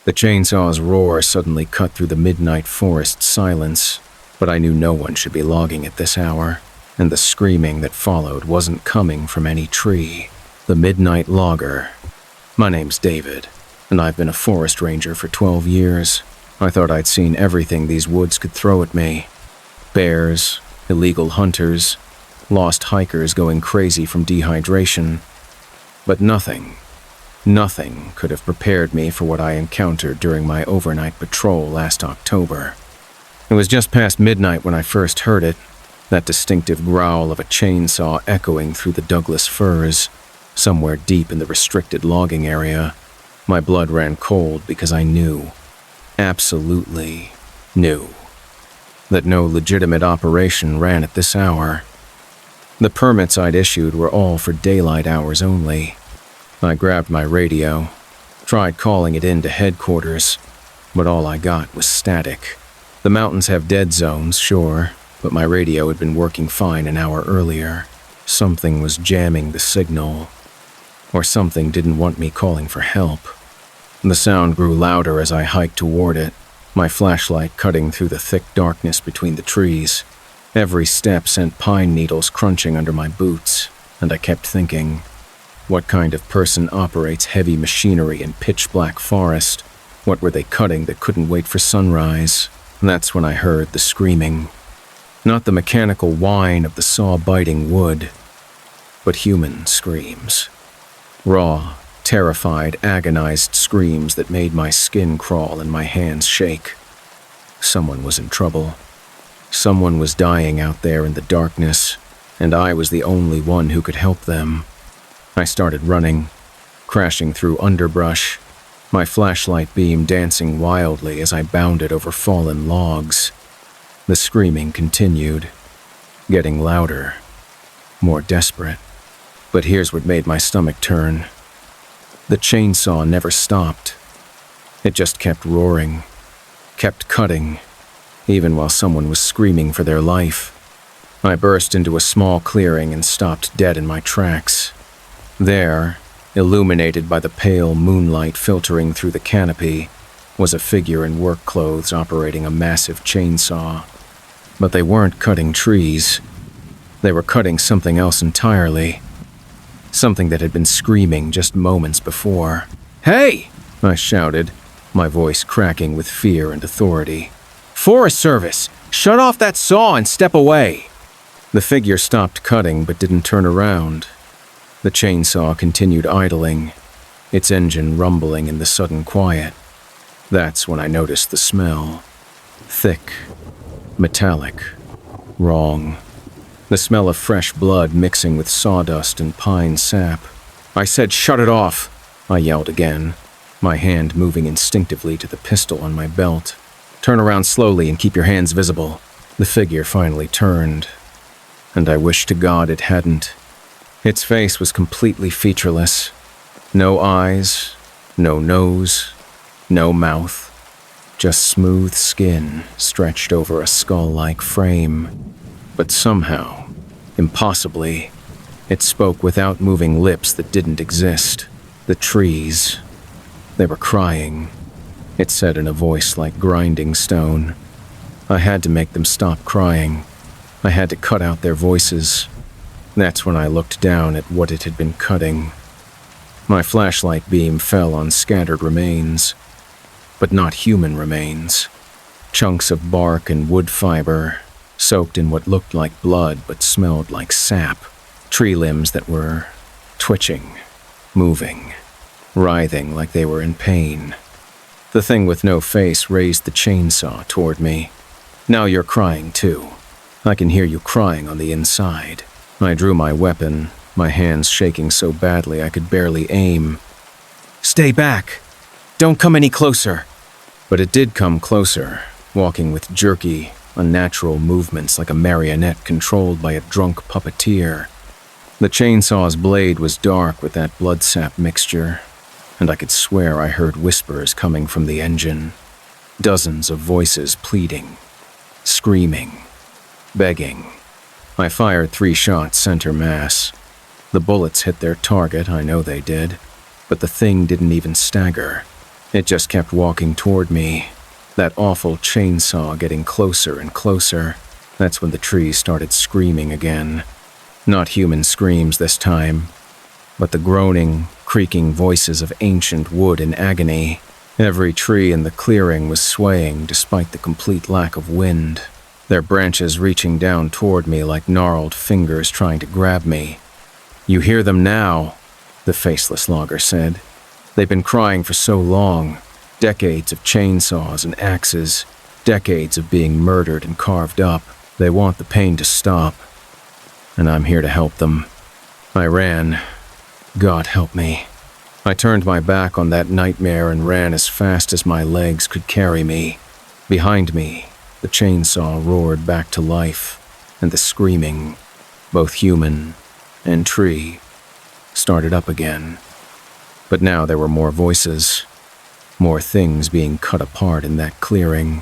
The chainsaw's roar suddenly cut through the midnight forest silence, but I knew no one should be logging at this hour, and the screaming that followed wasn't coming from any tree. The midnight logger. My name's David, and I've been a forest ranger for 12 years. I thought I'd seen everything these woods could throw at me. Bears, illegal hunters, lost hikers going crazy from dehydration. But nothing could have prepared me for what I encountered during my overnight patrol last October. It was just past midnight when I first heard it, that distinctive growl of a chainsaw echoing through the Douglas firs, somewhere deep in the restricted logging area. My blood ran cold because I knew, absolutely knew, that no legitimate operation ran at this hour. The permits I'd issued were all for daylight hours only. I grabbed my radio, tried calling it in to headquarters, but all I got was static. The mountains have dead zones, sure, but my radio had been working fine an hour earlier. Something was jamming the signal, or something didn't want me calling for help. The sound grew louder as I hiked toward it, my flashlight cutting through the thick darkness between the trees. Every step sent pine needles crunching under my boots, and I kept thinking, what kind of person operates heavy machinery in pitch-black forest? What were they cutting that couldn't wait for sunrise? That's when I heard the screaming. Not the mechanical whine of the saw-biting wood, but human screams. Raw, terrified, agonized screams that made my skin crawl and my hands shake. Someone was in trouble. Someone was dying out there in the darkness, and I was the only one who could help them. I started running, crashing through underbrush, my flashlight beam dancing wildly as I bounded over fallen logs. The screaming continued, getting louder, more desperate. But here's what made my stomach turn. The chainsaw never stopped. It just kept roaring, kept cutting, even while someone was screaming for their life. I burst into a small clearing and stopped dead in my tracks. There, illuminated by the pale moonlight filtering through the canopy, was a figure in work clothes operating a massive chainsaw. But they weren't cutting trees. They were cutting something else entirely. Something that had been screaming just moments before. "Hey!" I shouted, my voice cracking with fear and authority. "Forest Service! Shut off that saw and step away!" The figure stopped cutting but didn't turn around. The chainsaw continued idling, its engine rumbling in the sudden quiet. That's when I noticed the smell. Thick, metallic, wrong. The smell of fresh blood mixing with sawdust and pine sap. "I said shut it off!" I yelled again, my hand moving instinctively to the pistol on my belt. "Turn around slowly and keep your hands visible." The figure finally turned, and I wish to God it hadn't. Its face was completely featureless. No eyes, no nose, no mouth. Just smooth skin stretched over a skull-like frame. But somehow, impossibly, it spoke without moving lips that didn't exist. The trees, they were crying. It said in a voice like grinding stone. I had to make them stop crying. I had to cut out their voices. That's when I looked down at what it had been cutting. My flashlight beam fell on scattered remains, but not human remains. Chunks of bark and wood fiber, soaked in what looked like blood but smelled like sap. Tree limbs that were twitching, moving, writhing like they were in pain. The thing with no face raised the chainsaw toward me. "Now you're crying too. I can hear you crying on the inside." I drew my weapon, my hands shaking so badly I could barely aim. "Stay back! Don't come any closer!" But it did come closer, walking with jerky, unnatural movements like a marionette controlled by a drunk puppeteer. The chainsaw's blade was dark with that blood sap mixture, and I could swear I heard whispers coming from the engine. Dozens of voices pleading, screaming, begging. I fired 3 shots center mass. The bullets hit their target, I know they did, but the thing didn't even stagger. It just kept walking toward me, that awful chainsaw getting closer and closer. That's when the trees started screaming again. Not human screams this time, but the groaning, creaking voices of ancient wood in agony. Every tree in the clearing was swaying despite the complete lack of wind, their branches reaching down toward me like gnarled fingers trying to grab me. "You hear them now," the faceless logger said. "They've been crying for so long. Decades of chainsaws and axes, decades of being murdered and carved up. They want the pain to stop, and I'm here to help them." I ran. God help me. I turned my back on that nightmare and ran as fast as my legs could carry me. Behind me, the chainsaw roared back to life, and the screaming, both human and tree, started up again. But now there were more voices, more things being cut apart in that clearing.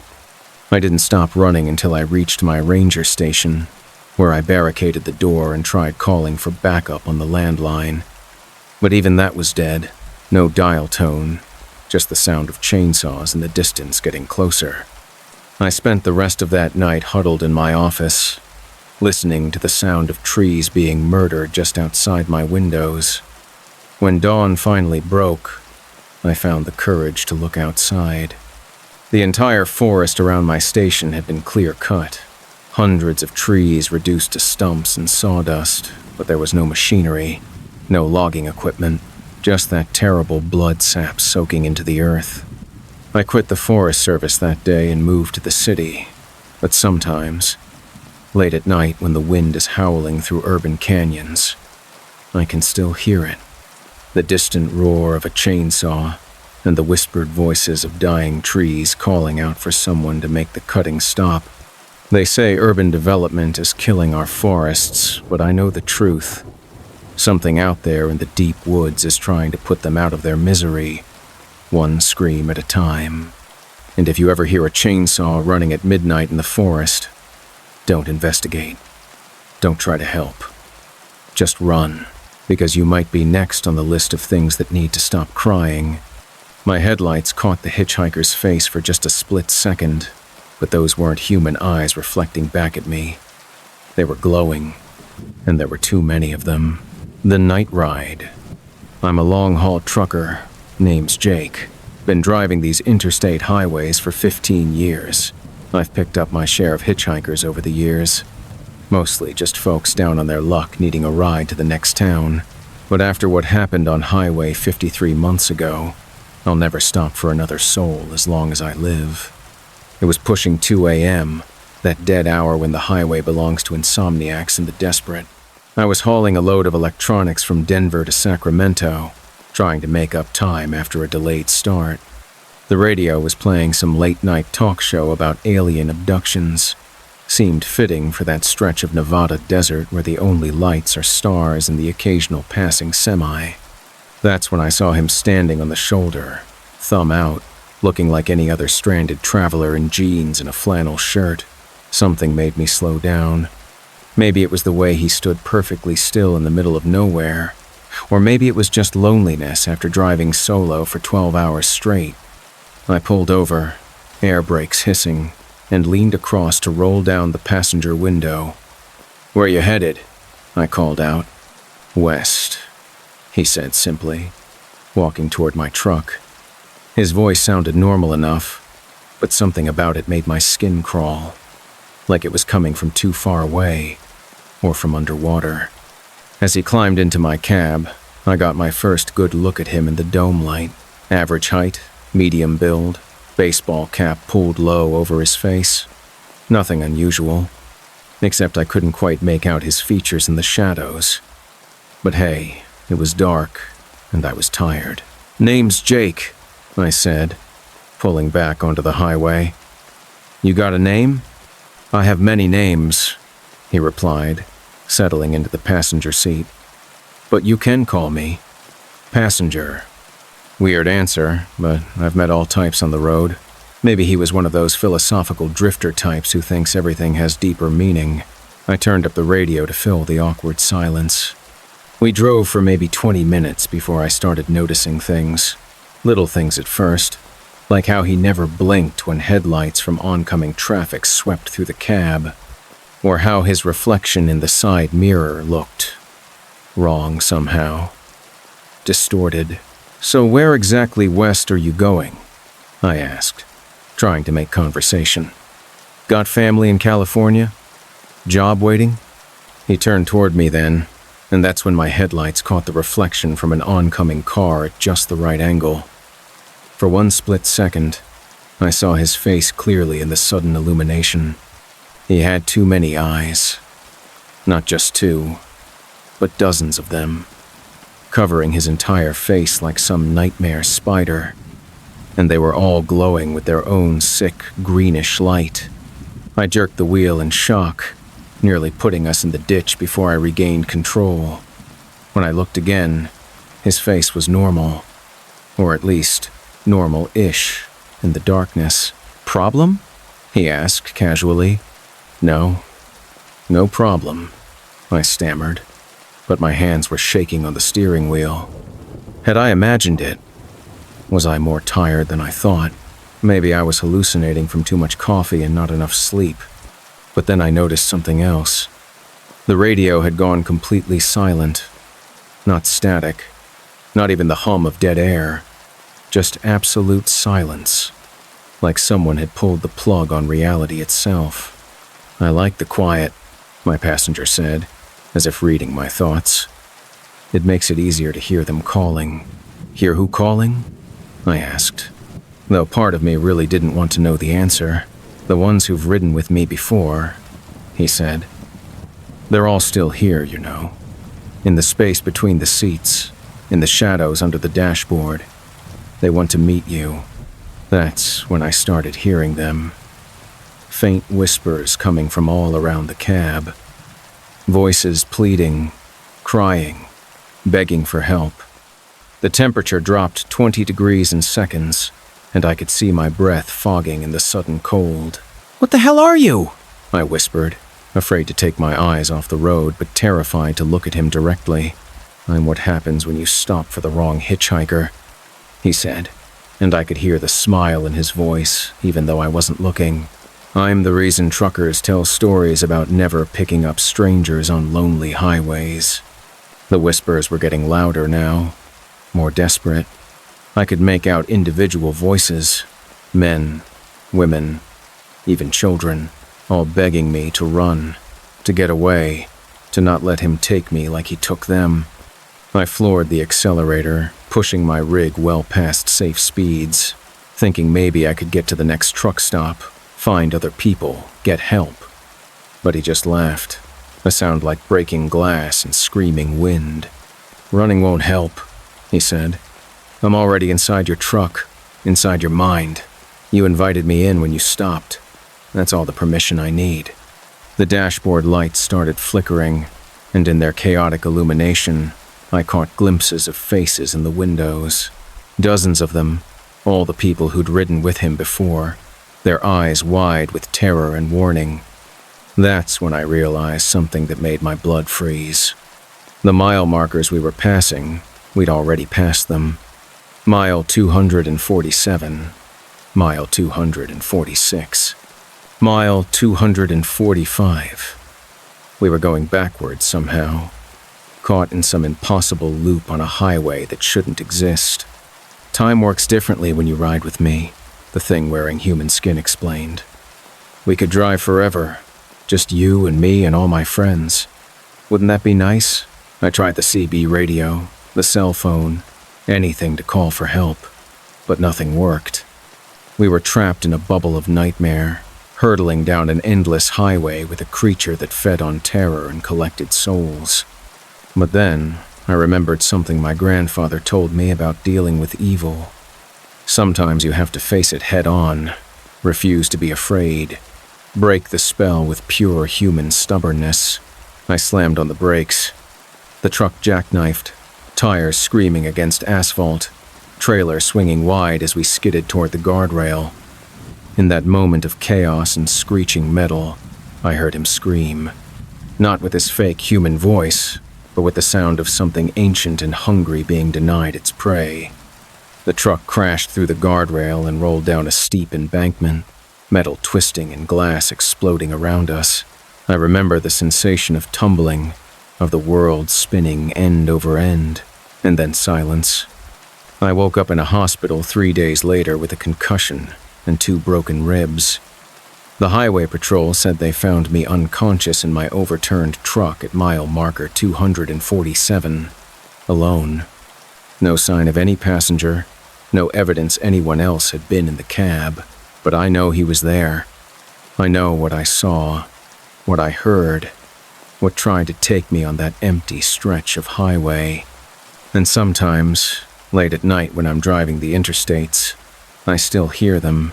I didn't stop running until I reached my ranger station, where I barricaded the door and tried calling for backup on the landline. But even that was dead. No dial tone, just the sound of chainsaws in the distance getting closer. I spent the rest of that night huddled in my office, listening to the sound of trees being murdered just outside my windows. When dawn finally broke, I found the courage to look outside. The entire forest around my station had been clear-cut. Hundreds of trees reduced to stumps and sawdust, but there was no machinery, no logging equipment, just that terrible blood sap soaking into the earth. I quit the Forest Service that day and moved to the city, but sometimes, late at night when the wind is howling through urban canyons, I can still hear it. The distant roar of a chainsaw and the whispered voices of dying trees calling out for someone to make the cutting stop. They say urban development is killing our forests, but I know the truth. Something out there in the deep woods is trying to put them out of their misery, one scream at a time. And if you ever hear a chainsaw running at midnight in the forest, don't investigate. Don't try to help. Just run, because you might be next on the list of things that need to stop crying. My headlights caught the hitchhiker's face for just a split second, but those weren't human eyes reflecting back at me. They were glowing, and there were too many of them. The night ride. I'm a long-haul trucker, name's Jake. Been driving these interstate highways for 15 years. I've picked up my share of hitchhikers over the years. Mostly just folks down on their luck needing a ride to the next town. But after what happened on Highway 53 months ago, I'll never stop for another soul as long as I live. It was pushing 2 a.m., that dead hour when the highway belongs to insomniacs and the desperate. I was hauling a load of electronics from Denver to Sacramento, trying to make up time after a delayed start. The radio was playing some late-night talk show about alien abductions. Seemed fitting for that stretch of Nevada desert where the only lights are stars and the occasional passing semi. That's when I saw him standing on the shoulder, thumb out, looking like any other stranded traveler in jeans and a flannel shirt. Something made me slow down. Maybe it was the way he stood perfectly still in the middle of nowhere, or maybe it was just loneliness after driving solo for 12 hours straight. I pulled over, air brakes hissing, and leaned across to roll down the passenger window. "Where you headed?" I called out. "West," he said simply, walking toward my truck. His voice sounded normal enough, but something about it made my skin crawl, like it was coming from too far away, or from underwater. As he climbed into my cab, I got my first good look at him in the dome light. Average height, medium build, baseball cap pulled low over his face. Nothing unusual, except I couldn't quite make out his features in the shadows. But hey, it was dark, and I was tired. "Name's Jake," I said, pulling back onto the highway. "You got a name?" "I have many names," he replied, settling into the passenger seat. "But you can call me Passenger." Weird answer, but I've met all types on the road. Maybe he was one of those philosophical drifter types who thinks everything has deeper meaning. I turned up the radio to fill the awkward silence. We drove for maybe 20 minutes before I started noticing things. Little things at first, like how he never blinked when headlights from oncoming traffic swept through the cab, or how his reflection in the side mirror looked wrong somehow, distorted. "So where exactly west are you going?" I asked, trying to make conversation. "Got family in California? Job waiting?" He turned toward me then, and that's when my headlights caught the reflection from an oncoming car at just the right angle. For one split second, I saw his face clearly in the sudden illumination. He had too many eyes. Not just two, but dozens of them, covering his entire face like some nightmare spider, and they were all glowing with their own sick, greenish light. I jerked the wheel in shock, nearly putting us in the ditch before I regained control. When I looked again, his face was normal, or at least normal-ish in the darkness. "Problem?" he asked casually. "No problem," I stammered, but my hands were shaking on the steering wheel. Had I imagined it? Was I more tired than I thought? Maybe I was hallucinating from too much coffee and not enough sleep. But then I noticed something else. The radio had gone completely silent. Not static. Not even the hum of dead air. Just absolute silence. Like someone had pulled the plug on reality itself. "I like the quiet," my passenger said, as if reading my thoughts. "It makes it easier to hear them calling." "Hear who calling?" I asked, though part of me really didn't want to know the answer. "The ones who've ridden with me before," he said. "They're all still here, you know. In the space between the seats, in the shadows under the dashboard. They want to meet you." That's when I started hearing them. Faint whispers coming from all around the cab. Voices pleading, crying, begging for help. The temperature dropped 20 degrees in seconds, and I could see my breath fogging in the sudden cold. "What the hell are you?" I whispered, afraid to take my eyes off the road but terrified to look at him directly. "I'm what happens when you stop for the wrong hitchhiker," he said, and I could hear the smile in his voice even though I wasn't looking. "I'm the reason truckers tell stories about never picking up strangers on lonely highways." The whispers were getting louder now, more desperate. I could make out individual voices, men, women, even children, all begging me to run, to get away, to not let him take me like he took them. I floored the accelerator, pushing my rig well past safe speeds, thinking maybe I could get to the next truck stop, find other people, get help. But he just laughed, a sound like breaking glass and screaming wind. "Running won't help," he said. "I'm already inside your truck, inside your mind. You invited me in when you stopped. That's all the permission I need." The dashboard lights started flickering, and in their chaotic illumination, I caught glimpses of faces in the windows. Dozens of them, all the people who'd ridden with him before, their eyes wide with terror and warning. That's when I realized something that made my blood freeze. The mile markers we were passing, we'd already passed them. Mile 247, mile 246, mile 245. We were going backwards somehow, caught in some impossible loop on a highway that shouldn't exist. "Time works differently when you ride with me," the thing wearing human skin explained. "We could drive forever, just you and me and all my friends. Wouldn't that be nice?" I tried the CB radio, the cell phone, anything to call for help, but nothing worked. We were trapped in a bubble of nightmare, hurtling down an endless highway with a creature that fed on terror and collected souls. But then, I remembered something my grandfather told me about dealing with evil. Sometimes you have to face it head on, refuse to be afraid, break the spell with pure human stubbornness. I slammed on the brakes. The truck jackknifed, tires screaming against asphalt, trailer swinging wide as we skidded toward the guardrail. In that moment of chaos and screeching metal, I heard him scream. Not with his fake human voice, but with the sound of something ancient and hungry being denied its prey. The truck crashed through the guardrail and rolled down a steep embankment, metal twisting and glass exploding around us. I remember the sensation of tumbling, of the world spinning end over end, and then silence. I woke up in a hospital 3 days later with a concussion and 2 broken ribs. The highway patrol said they found me unconscious in my overturned truck at mile marker 247, alone. No sign of any passenger, no evidence anyone else had been in the cab, but I know he was there. I know what I saw, what I heard, what tried to take me on that empty stretch of highway. And sometimes, late at night when I'm driving the interstates, I still hear them,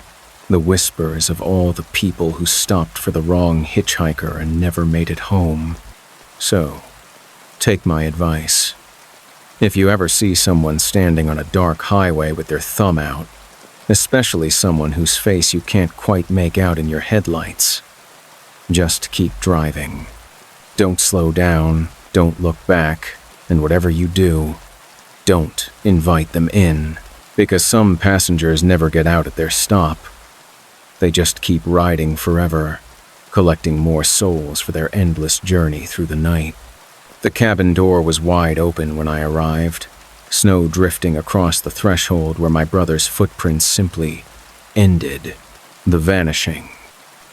the whispers of all the people who stopped for the wrong hitchhiker and never made it home. So, take my advice. If you ever see someone standing on a dark highway with their thumb out, especially someone whose face you can't quite make out in your headlights, just keep driving. Don't slow down, don't look back, and whatever you do, don't invite them in, because some passengers never get out at their stop. They just keep riding forever, collecting more souls for their endless journey through the night. The cabin door was wide open when I arrived, snow drifting across the threshold where my brother's footprints simply ended, the vanishing.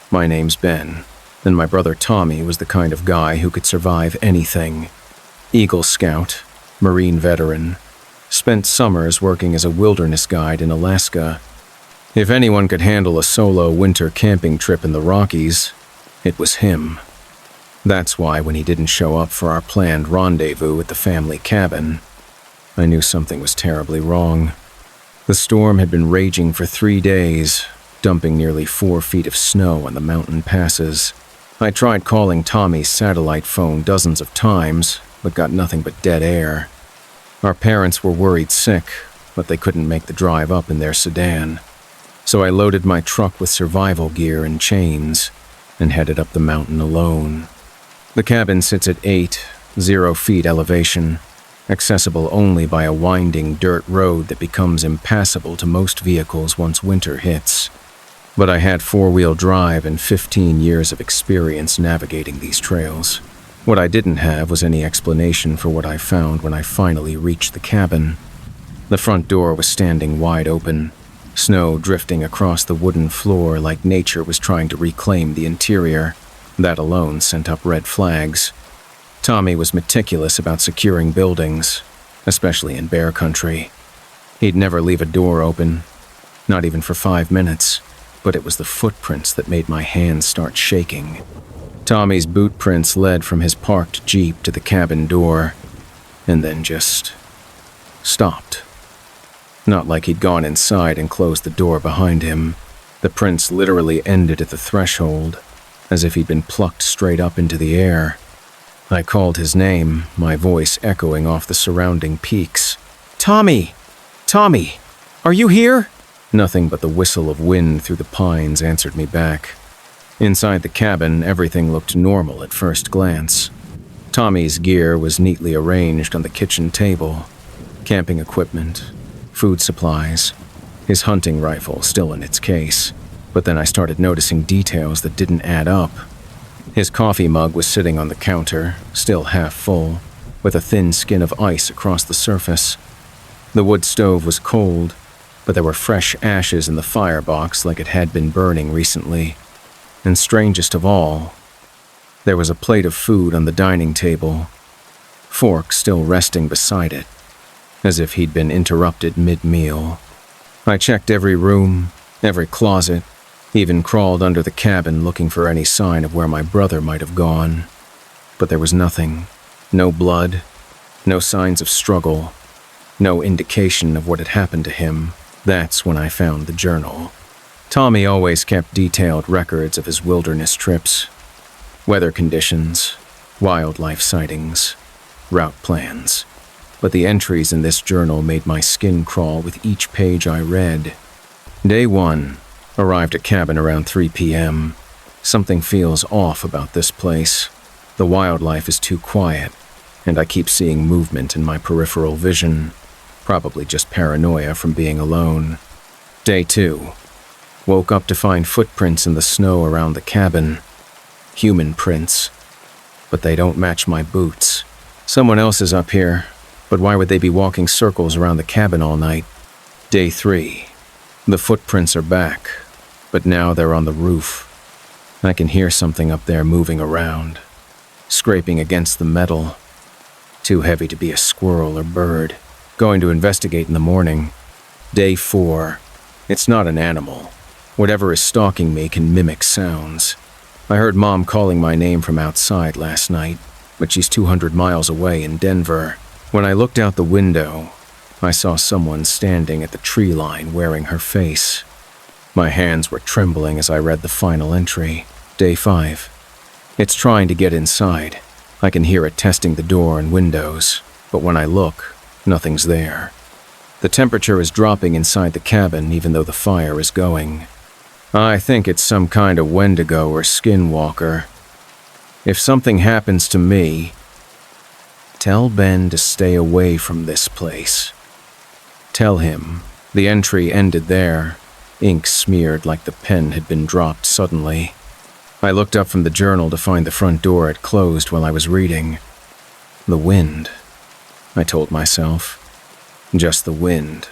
My name's Ben, and my brother Tommy was the kind of guy who could survive anything. Eagle Scout, Marine veteran, spent summers working as a wilderness guide in Alaska. If anyone could handle a solo winter camping trip in the Rockies, it was him. That's why when he didn't show up for our planned rendezvous at the family cabin, I knew something was terribly wrong. The storm had been raging for 3 days, dumping nearly 4 feet of snow on the mountain passes. I tried calling Tommy's satellite phone dozens of times, but got nothing but dead air. Our parents were worried sick, but they couldn't make the drive up in their sedan. So I loaded my truck with survival gear and chains and headed up the mountain alone. The cabin sits at 0 feet elevation, accessible only by a winding dirt road that becomes impassable to most vehicles once winter hits. But I had 4-wheel drive and 15 years of experience navigating these trails. What I didn't have was any explanation for what I found when I finally reached the cabin. The front door was standing wide open, snow drifting across the wooden floor like nature was trying to reclaim the interior. That alone sent up red flags. Tommy was meticulous about securing buildings, especially in bear country. He'd never leave a door open, not even for 5 minutes, but it was the footprints that made my hands start shaking. Tommy's boot prints led from his parked Jeep to the cabin door, and then just stopped. Not like he'd gone inside and closed the door behind him. The prints literally ended at the threshold, as if he'd been plucked straight up into the air. I called his name, my voice echoing off the surrounding peaks. "Tommy! Tommy! Are you here?" Nothing but the whistle of wind through the pines answered me back. Inside the cabin, everything looked normal at first glance. Tommy's gear was neatly arranged on the kitchen table. Camping equipment, food supplies, his hunting rifle still in its case. But then I started noticing details that didn't add up. His coffee mug was sitting on the counter, still half full, with a thin skin of ice across the surface. The wood stove was cold, but there were fresh ashes in the firebox like it had been burning recently. And strangest of all, there was a plate of food on the dining table, fork still resting beside it, as if he'd been interrupted mid-meal. I checked every room, every closet, even crawled under the cabin looking for any sign of where my brother might have gone. But there was nothing. No blood, no signs of struggle, no indication of what had happened to him. That's when I found the journal. Tommy always kept detailed records of his wilderness trips, weather conditions, wildlife sightings, route plans. But the entries in this journal made my skin crawl with each page I read. Day 1, arrived at cabin around 3 p.m. Something feels off about this place. The wildlife is too quiet, and I keep seeing movement in my peripheral vision. Probably just paranoia from being alone. Day 2. Woke up to find footprints in the snow around the cabin. Human prints. But they don't match my boots. Someone else is up here, but why would they be walking circles around the cabin all night? Day 3. The footprints are back, but now they're on the roof. I can hear something up there moving around, scraping against the metal. Too heavy to be a squirrel or bird. Going to investigate in the morning. Day 4. It's not an animal. Whatever is stalking me can mimic sounds. I heard Mom calling my name from outside last night, but she's 200 miles away in Denver. When I looked out the window, I saw someone standing at the tree line wearing her face. My hands were trembling as I read the final entry. Day 5. It's trying to get inside. I can hear it testing the door and windows, but when I look, nothing's there. The temperature is dropping inside the cabin even though the fire is going. I think it's some kind of Wendigo or skinwalker. If something happens to me, tell Ben to stay away from this place. Tell him. The entry ended there, ink smeared like the pen had been dropped suddenly. I looked up from the journal to find the front door had closed while I was reading. The wind, I told myself. Just the wind,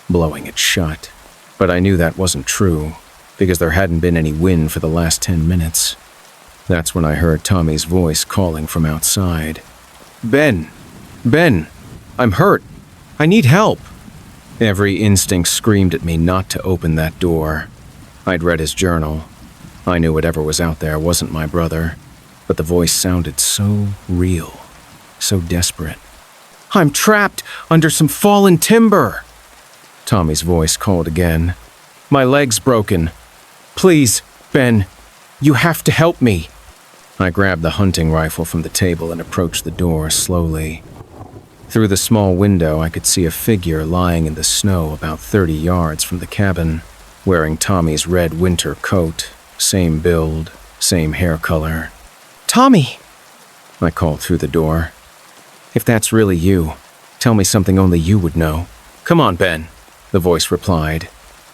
blowing it shut. But I knew that wasn't true, because there hadn't been any wind for the last 10 minutes. That's when I heard Tommy's voice calling from outside. Ben! Ben! I'm hurt! I need help! Every instinct screamed at me not to open that door. I'd read his journal. I knew whatever was out there wasn't my brother, but the voice sounded so real, so desperate. I'm trapped under some fallen timber! Tommy's voice called again. My leg's broken. Please, Ben, you have to help me. I grabbed the hunting rifle from the table and approached the door slowly. Through the small window, I could see a figure lying in the snow about 30 yards from the cabin, wearing Tommy's red winter coat, same build, same hair color. Tommy! I called through the door. If that's really you, tell me something only you would know. Come on, Ben, the voice replied,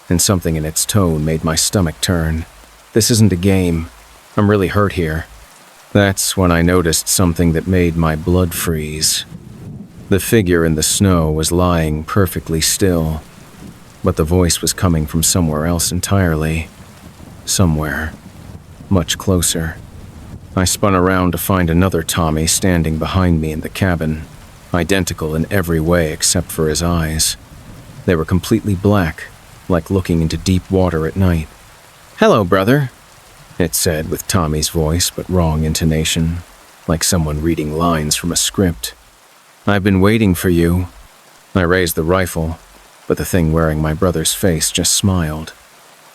and something in its tone made my stomach turn. This isn't a game. I'm really hurt here. That's when I noticed something that made my blood freeze. The figure in the snow was lying perfectly still, but the voice was coming from somewhere else entirely. Somewhere. Much closer. I spun around to find another Tommy standing behind me in the cabin, identical in every way except for his eyes. They were completely black, like looking into deep water at night. Hello, brother, it said with Tommy's voice but wrong intonation, like someone reading lines from a script. I've been waiting for you. I raised the rifle, but the thing wearing my brother's face just smiled.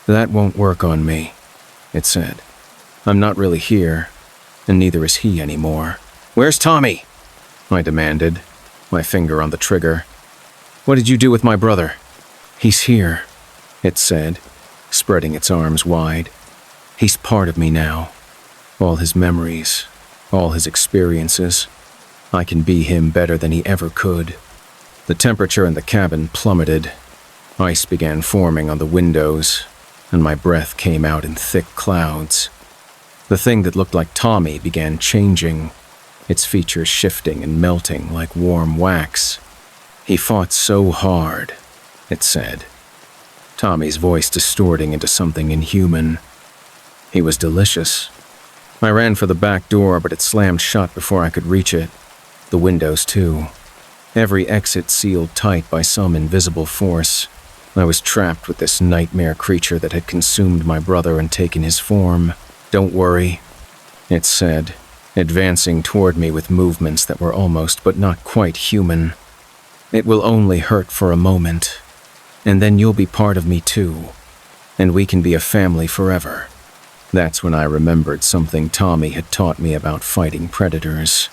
That won't work on me, it said. I'm not really here, and neither is he anymore. Where's Tommy? I demanded, my finger on the trigger. What did you do with my brother? He's here, it said, spreading its arms wide. He's part of me now. All his memories, all his experiences. I can be him better than he ever could. The temperature in the cabin plummeted. Ice began forming on the windows, and my breath came out in thick clouds. The thing that looked like Tommy began changing, its features shifting and melting like warm wax. He fought so hard, it said, Tommy's voice distorting into something inhuman. He was delicious. I ran for the back door, but it slammed shut before I could reach it. The windows, too. Every exit sealed tight by some invisible force. I was trapped with this nightmare creature that had consumed my brother and taken his form. Don't worry, it said, advancing toward me with movements that were almost but not quite human. It will only hurt for a moment, and then you'll be part of me too, and we can be a family forever. That's when I remembered something Tommy had taught me about fighting predators.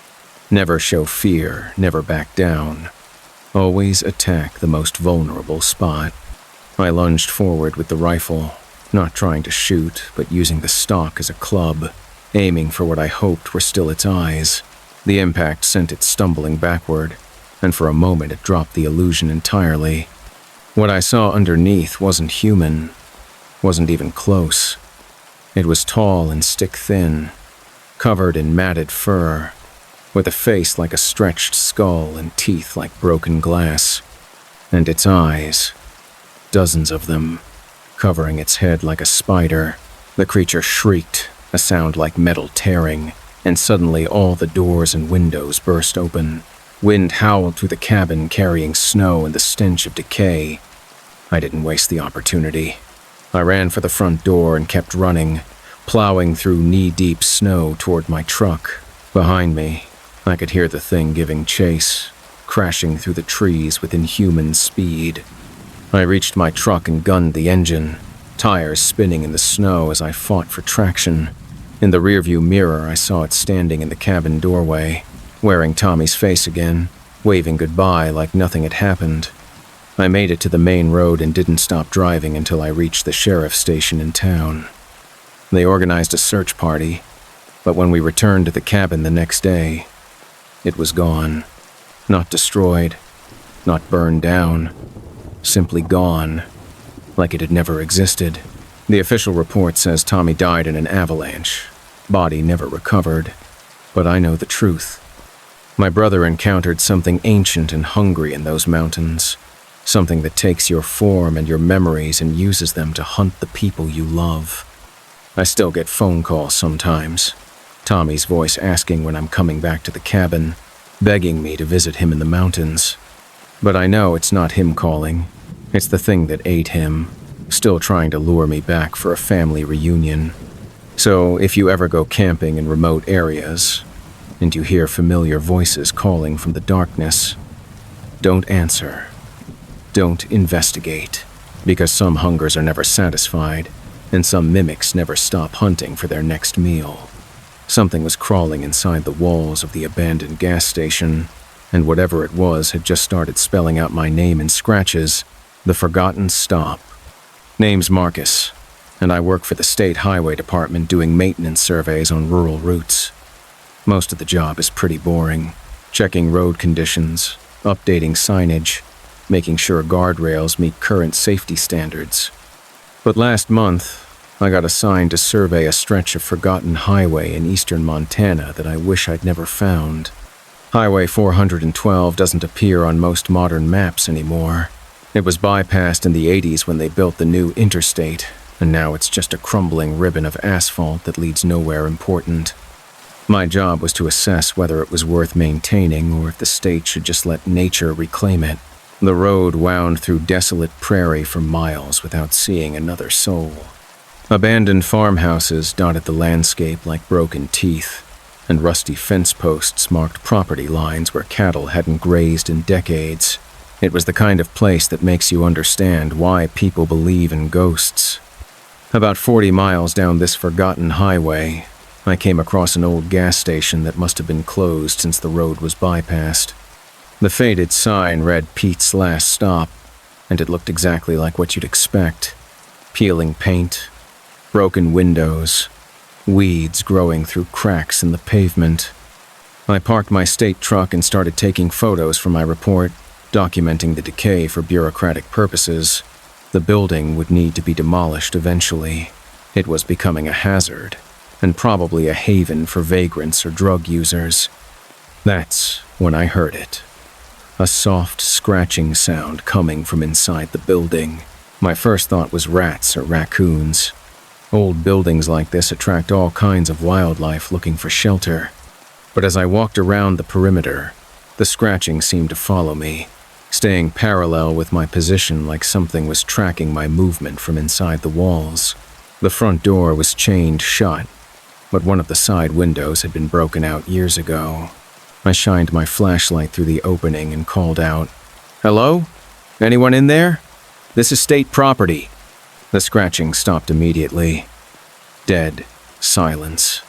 Never show fear, never back down. Always attack the most vulnerable spot. I lunged forward with the rifle, not trying to shoot, but using the stock as a club, aiming for what I hoped were still its eyes. The impact sent it stumbling backward. and for a moment it dropped the illusion entirely. What I saw underneath wasn't human, wasn't even close. It was tall and stick-thin, covered in matted fur, with a face like a stretched skull and teeth like broken glass. And its eyes, dozens of them, covering its head like a spider. The creature shrieked, a sound like metal tearing, and suddenly all the doors and windows burst open. Wind howled through the cabin, carrying snow and the stench of decay. I didn't waste the opportunity. I ran for the front door and kept running, plowing through knee-deep snow toward my truck. Behind me, I could hear the thing giving chase, crashing through the trees with inhuman speed. I reached my truck and gunned the engine, tires spinning in the snow as I fought for traction. In the rearview mirror, I saw it standing in the cabin doorway, wearing Tommy's face again, waving goodbye like nothing had happened. I made it to the main road and didn't stop driving until I reached the sheriff's station in town. They organized a search party, but when we returned to the cabin the next day, it was gone. Not destroyed, not burned down, simply gone, like it had never existed. The official report says Tommy died in an avalanche, body never recovered, but I know the truth. My brother encountered something ancient and hungry in those mountains, something that takes your form and your memories and uses them to hunt the people you love. I still get phone calls sometimes, Tommy's voice asking when I'm coming back to the cabin, begging me to visit him in the mountains. But I know it's not him calling, it's the thing that ate him, still trying to lure me back for a family reunion. So if you ever go camping in remote areas, and you hear familiar voices calling from the darkness, don't answer. Don't investigate, because some hungers are never satisfied, and some mimics never stop hunting for their next meal. Something was crawling inside the walls of the abandoned gas station, and whatever it was had just started spelling out my name in scratches, the Forgotten Stop. Name's Marcus, and I work for the State Highway Department doing maintenance surveys on rural routes. Most of the job is pretty boring, checking road conditions, updating signage, making sure guardrails meet current safety standards. But last month, I got assigned to survey a stretch of forgotten highway in eastern Montana that I wish I'd never found. Highway 412 doesn't appear on most modern maps anymore. It was bypassed in the 80s when they built the new interstate, and now it's just a crumbling ribbon of asphalt that leads nowhere important. My job was to assess whether it was worth maintaining or if the state should just let nature reclaim it. The road wound through desolate prairie for miles without seeing another soul. Abandoned farmhouses dotted the landscape like broken teeth, and rusty fence posts marked property lines where cattle hadn't grazed in decades. It was the kind of place that makes you understand why people believe in ghosts. About 40 miles down this forgotten highway, I came across an old gas station that must have been closed since the road was bypassed. The faded sign read Pete's Last Stop, and it looked exactly like what you'd expect. Peeling paint, broken windows, weeds growing through cracks in the pavement. I parked my state truck and started taking photos for my report, documenting the decay for bureaucratic purposes. The building would need to be demolished eventually. It was becoming a hazard, and probably a haven for vagrants or drug users. That's when I heard it. A soft, scratching sound coming from inside the building. My first thought was rats or raccoons. Old buildings like this attract all kinds of wildlife looking for shelter. But as I walked around the perimeter, the scratching seemed to follow me, staying parallel with my position like something was tracking my movement from inside the walls. The front door was chained shut, but one of the side windows had been broken out years ago. I shined my flashlight through the opening and called out, "Hello? Anyone in there? This is state property." The scratching stopped immediately. Dead silence.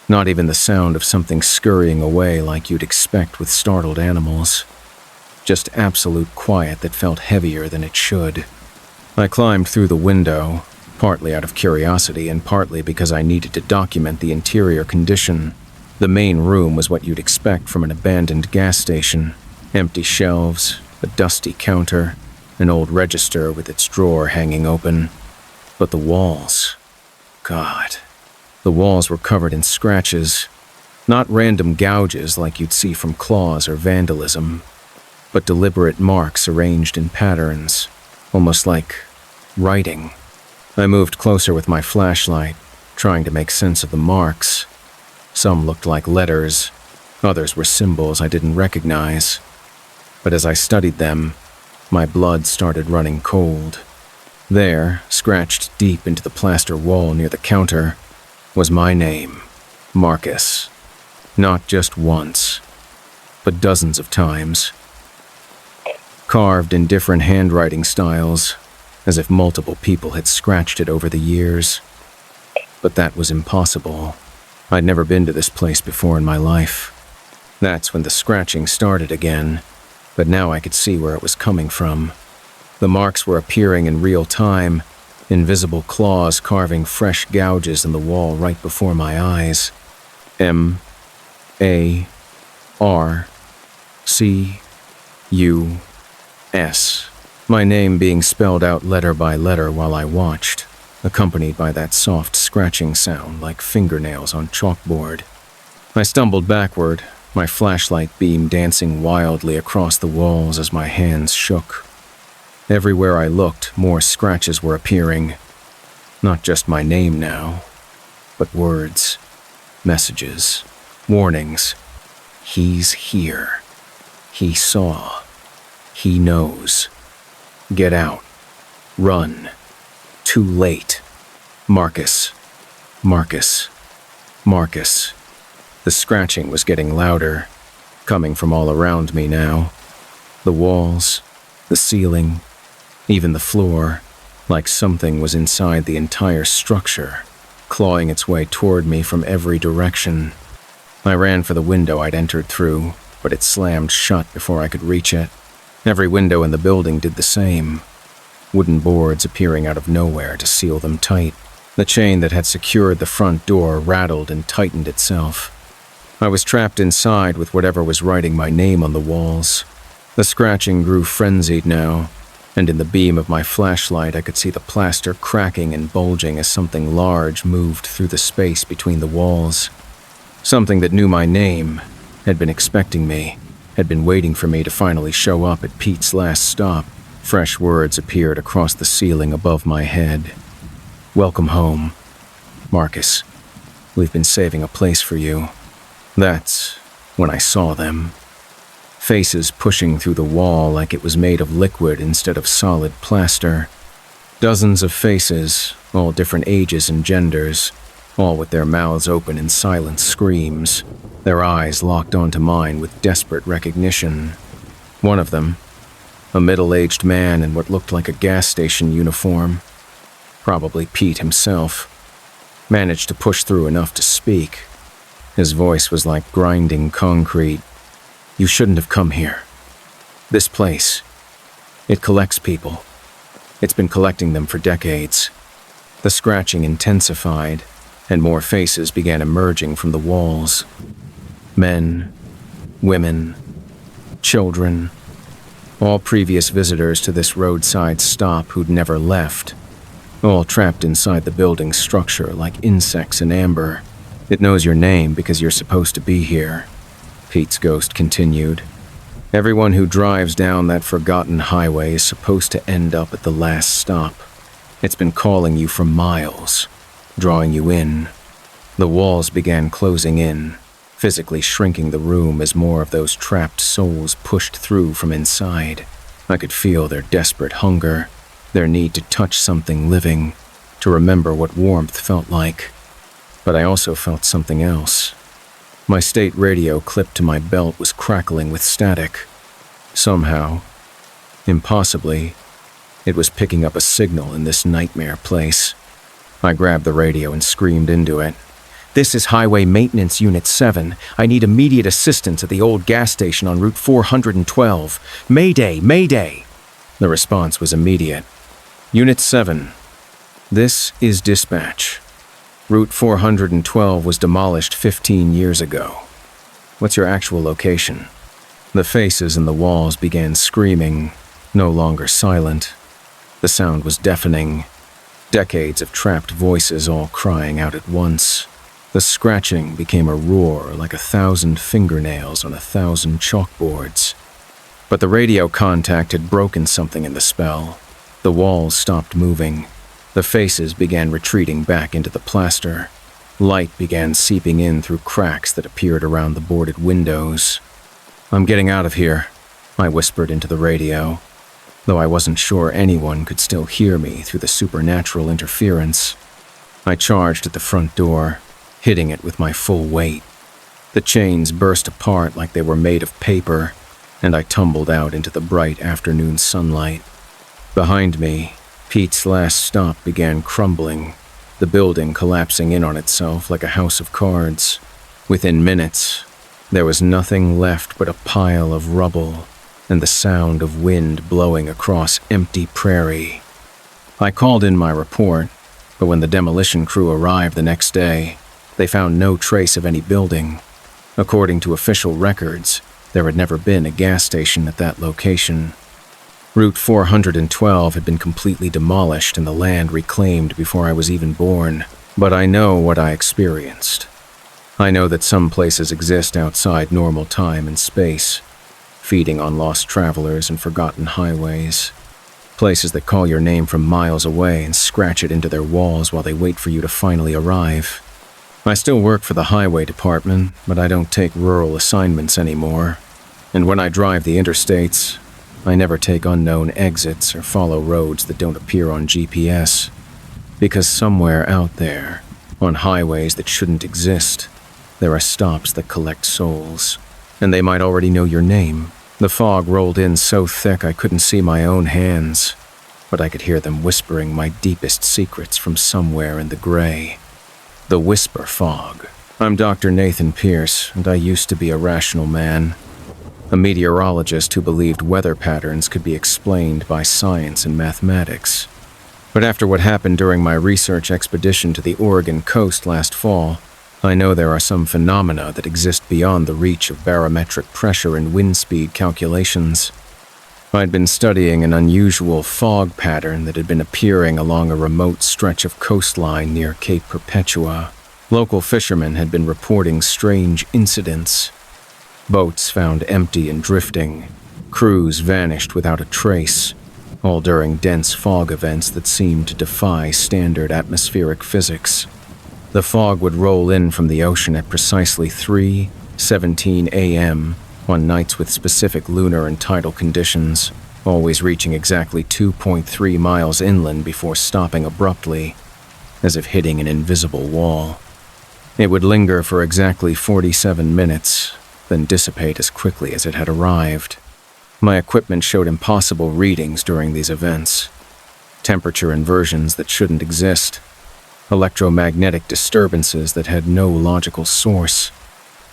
Not even the sound of something scurrying away like you'd expect with startled animals. Just absolute quiet that felt heavier than it should. I climbed through the window, partly out of curiosity and partly because I needed to document the interior condition. The main room was what you'd expect from an abandoned gas station. Empty shelves, a dusty counter, an old register with its drawer hanging open. But the walls… God. The walls were covered in scratches. Not random gouges like you'd see from claws or vandalism, but deliberate marks arranged in patterns, almost like writing. I moved closer with my flashlight, trying to make sense of the marks. Some looked like letters, others were symbols I didn't recognize. But as I studied them, my blood started running cold. There, scratched deep into the plaster wall near the counter, was my name, Marcus. Not just once, but dozens of times. Carved in different handwriting styles, as if multiple people had scratched it over the years. But that was impossible. I'd never been to this place before in my life. That's when the scratching started again, but now I could see where it was coming from. The marks were appearing in real time, invisible claws carving fresh gouges in the wall right before my eyes. M-A-R-C-U-S. My name being spelled out letter by letter while I watched, accompanied by that soft scratching sound like fingernails on chalkboard. I stumbled backward, my flashlight beam dancing wildly across the walls as my hands shook. Everywhere I looked, more scratches were appearing. Not just my name now, but words, messages, warnings. He's here. He saw. He knows. Get out. Run. Too late. Marcus. Marcus. Marcus. The scratching was getting louder, coming from all around me now. The walls, the ceiling, even the floor, like something was inside the entire structure, clawing its way toward me from every direction. I ran for the window I'd entered through, but it slammed shut before I could reach it. Every window in the building did the same, wooden boards appearing out of nowhere to seal them tight. The chain that had secured the front door rattled and tightened itself. I was trapped inside with whatever was writing my name on the walls. The scratching grew frenzied now, and in the beam of my flashlight I could see the plaster cracking and bulging as something large moved through the space between the walls. Something that knew my name, had been expecting me, had been waiting for me to finally show up at Pete's last stop. Fresh words appeared across the ceiling above my head. Welcome home, Marcus. We've been saving a place for you. That's when I saw them. Faces pushing through the wall like it was made of liquid instead of solid plaster. Dozens of faces, all different ages and genders, all with their mouths open in silent screams, their eyes locked onto mine with desperate recognition. One of them, a middle-aged man in what looked like a gas station uniform, probably Pete himself, managed to push through enough to speak. His voice was like grinding concrete. You shouldn't have come here. This place, it collects people. It's been collecting them for decades. The scratching intensified, and more faces began emerging from the walls. Men, women, children, all previous visitors to this roadside stop who'd never left, all trapped inside the building's structure like insects in amber. It knows your name because you're supposed to be here, Pete's ghost continued. Everyone who drives down that forgotten highway is supposed to end up at the last stop. It's been calling you for miles, drawing you in. The walls began closing in, physically shrinking the room as more of those trapped souls pushed through from inside. I could feel their desperate hunger, their need to touch something living, to remember what warmth felt like. But I also felt something else. My state radio clipped to my belt was crackling with static. Somehow, impossibly, it was picking up a signal in this nightmare place. I grabbed the radio and screamed into it. This is Highway Maintenance Unit 7. I need immediate assistance at the old gas station on Route 412. Mayday! Mayday! The response was immediate. Unit 7. This is dispatch. Route 412 was demolished 15 years ago. What's your actual location? The faces in the walls began screaming, no longer silent. The sound was deafening. Decades of trapped voices all crying out at once. The scratching became a roar like 1,000 fingernails on 1,000 chalkboards. But the radio contact had broken something in the spell. The walls stopped moving. The faces began retreating back into the plaster. Light began seeping in through cracks that appeared around the boarded windows. "I'm getting out of here," I whispered into the radio, though I wasn't sure anyone could still hear me through the supernatural interference. I charged at the front door, hitting it with my full weight. The chains burst apart like they were made of paper, and I tumbled out into the bright afternoon sunlight. Behind me, Pete's last stop began crumbling, the building collapsing in on itself like a house of cards. Within minutes, there was nothing left but a pile of rubble and the sound of wind blowing across empty prairie. I called in my report, but when the demolition crew arrived the next day, they found no trace of any building. According to official records, there had never been a gas station at that location. Route 412 had been completely demolished and the land reclaimed before I was even born, but I know what I experienced. I know that some places exist outside normal time and space, feeding on lost travelers and forgotten highways. Places that call your name from miles away and scratch it into their walls while they wait for you to finally arrive. I still work for the highway department, but I don't take rural assignments anymore. And when I drive the interstates, I never take unknown exits or follow roads that don't appear on GPS. Because somewhere out there, on highways that shouldn't exist, there are stops that collect souls. And they might already know your name. The fog rolled in so thick I couldn't see my own hands, but I could hear them whispering my deepest secrets from somewhere in the gray. The whisper fog. I'm Dr. Nathan Pierce, and I used to be a rational man. A meteorologist who believed weather patterns could be explained by science and mathematics. But after what happened during my research expedition to the Oregon coast last fall, I know there are some phenomena that exist beyond the reach of barometric pressure and wind speed calculations. I'd been studying an unusual fog pattern that had been appearing along a remote stretch of coastline near Cape Perpetua. Local fishermen had been reporting strange incidents. Boats found empty and drifting, crews vanished without a trace, all during dense fog events that seemed to defy standard atmospheric physics. The fog would roll in from the ocean at precisely 3:17 a.m. on nights with specific lunar and tidal conditions, always reaching exactly 2.3 miles inland before stopping abruptly, as if hitting an invisible wall. It would linger for exactly 47 minutes, then dissipate as quickly as it had arrived. My equipment showed impossible readings during these events. Temperature inversions that shouldn't exist. Electromagnetic disturbances that had no logical source.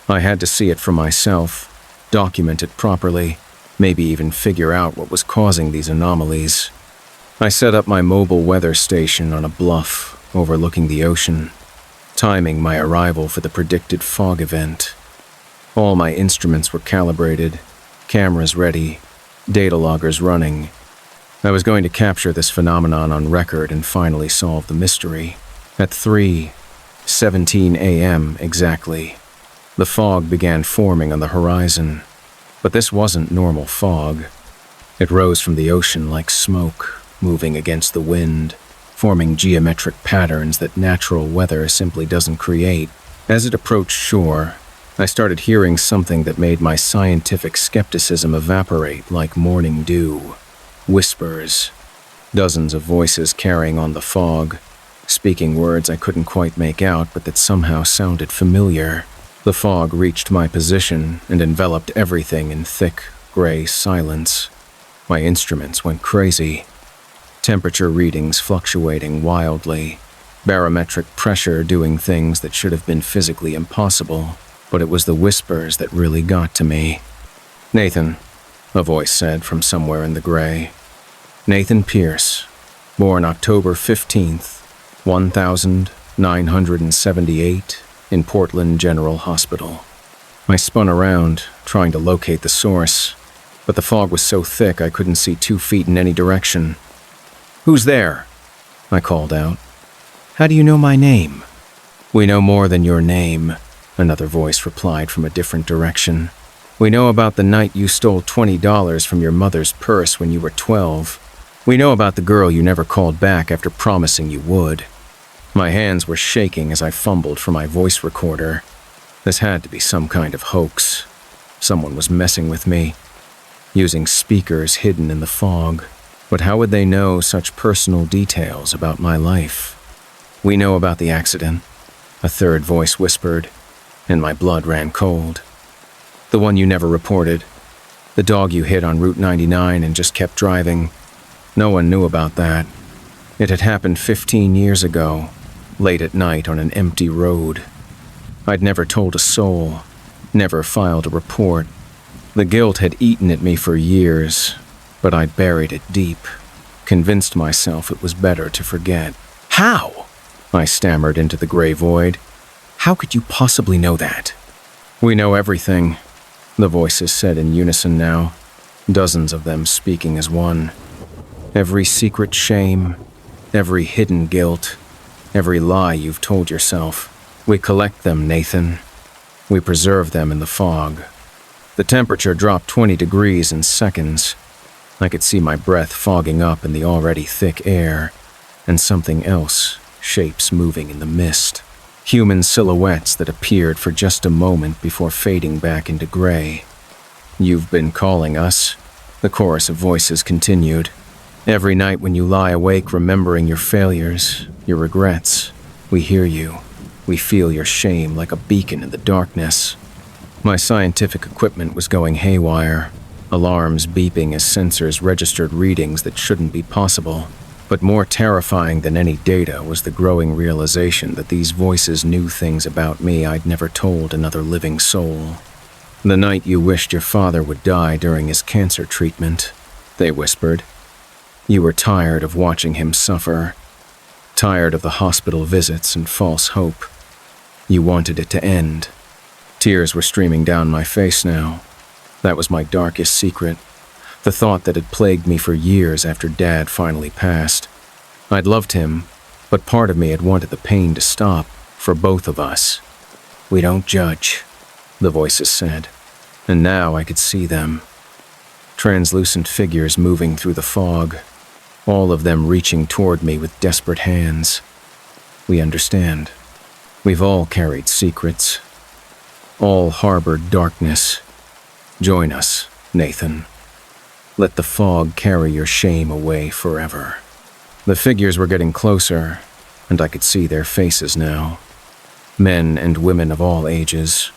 I had to see it for myself, document it properly, maybe even figure out what was causing these anomalies. I set up my mobile weather station on a bluff overlooking the ocean, timing my arrival for the predicted fog event. All my instruments were calibrated, cameras ready, data loggers running. I was going to capture this phenomenon on record and finally solve the mystery. At 3:17 a.m. exactly, the fog began forming on the horizon. But this wasn't normal fog. It rose from the ocean like smoke, moving against the wind, forming geometric patterns that natural weather simply doesn't create. As it approached shore, I started hearing something that made my scientific skepticism evaporate like morning dew. Whispers. Dozens of voices carrying on the fog, speaking words I couldn't quite make out but that somehow sounded familiar. The fog reached my position and enveloped everything in thick, gray silence. My instruments went crazy. Temperature readings fluctuating wildly. Barometric pressure doing things that should have been physically impossible. But it was the whispers that really got to me. "Nathan," a voice said from somewhere in the gray. "Nathan Pierce, born October 15th, 1978, in Portland General Hospital." I spun around, trying to locate the source, but the fog was so thick I couldn't see 2 feet in any direction. "Who's there?" I called out. "How do you know my name?" "We know more than your name," another voice replied from a different direction. "We know about the night you stole $20 from your mother's purse when you were 12. We know about the girl you never called back after promising you would." My hands were shaking as I fumbled for my voice recorder. This had to be some kind of hoax. Someone was messing with me, using speakers hidden in the fog. But how would they know such personal details about my life? "We know about the accident," a third voice whispered, and my blood ran cold. "The one you never reported. The dog you hit on Route 99 and just kept driving. No one knew about that. It had happened 15 years ago, late at night on an empty road. I'd never told a soul, never filed a report. The guilt had eaten at me for years, but I'd buried it deep, convinced myself it was better to forget." "How?" I stammered into the gray void. "How could you possibly know that?" "We know everything," the voices said in unison now, dozens of them speaking as one. "Every secret shame, every hidden guilt, every lie you've told yourself. We collect them, Nathan. We preserve them in the fog." The temperature dropped 20 degrees in seconds. I could see my breath fogging up in the already thick air, and something else, shapes moving in the mist. Human silhouettes that appeared for just a moment before fading back into gray. "You've been calling us," the chorus of voices continued. "Every night when you lie awake remembering your failures, your regrets, we hear you. We feel your shame like a beacon in the darkness." My scientific equipment was going haywire, alarms beeping as sensors registered readings that shouldn't be possible. But more terrifying than any data was the growing realization that these voices knew things about me I'd never told another living soul. "The night you wished your father would die during his cancer treatment," they whispered. "You were tired of watching him suffer, tired of the hospital visits and false hope. You wanted it to end." Tears were streaming down my face now. That was my darkest secret, the thought that had plagued me for years after Dad finally passed. I'd loved him, but part of me had wanted the pain to stop, for both of us. "We don't judge," the voices said, and now I could see them. Translucent figures moving through the fog, all of them reaching toward me with desperate hands. "We understand. We've all carried secrets. All harbored darkness. Join us, Nathan. Let the fog carry your shame away forever." The figures were getting closer, and I could see their faces now. Men and women of all ages,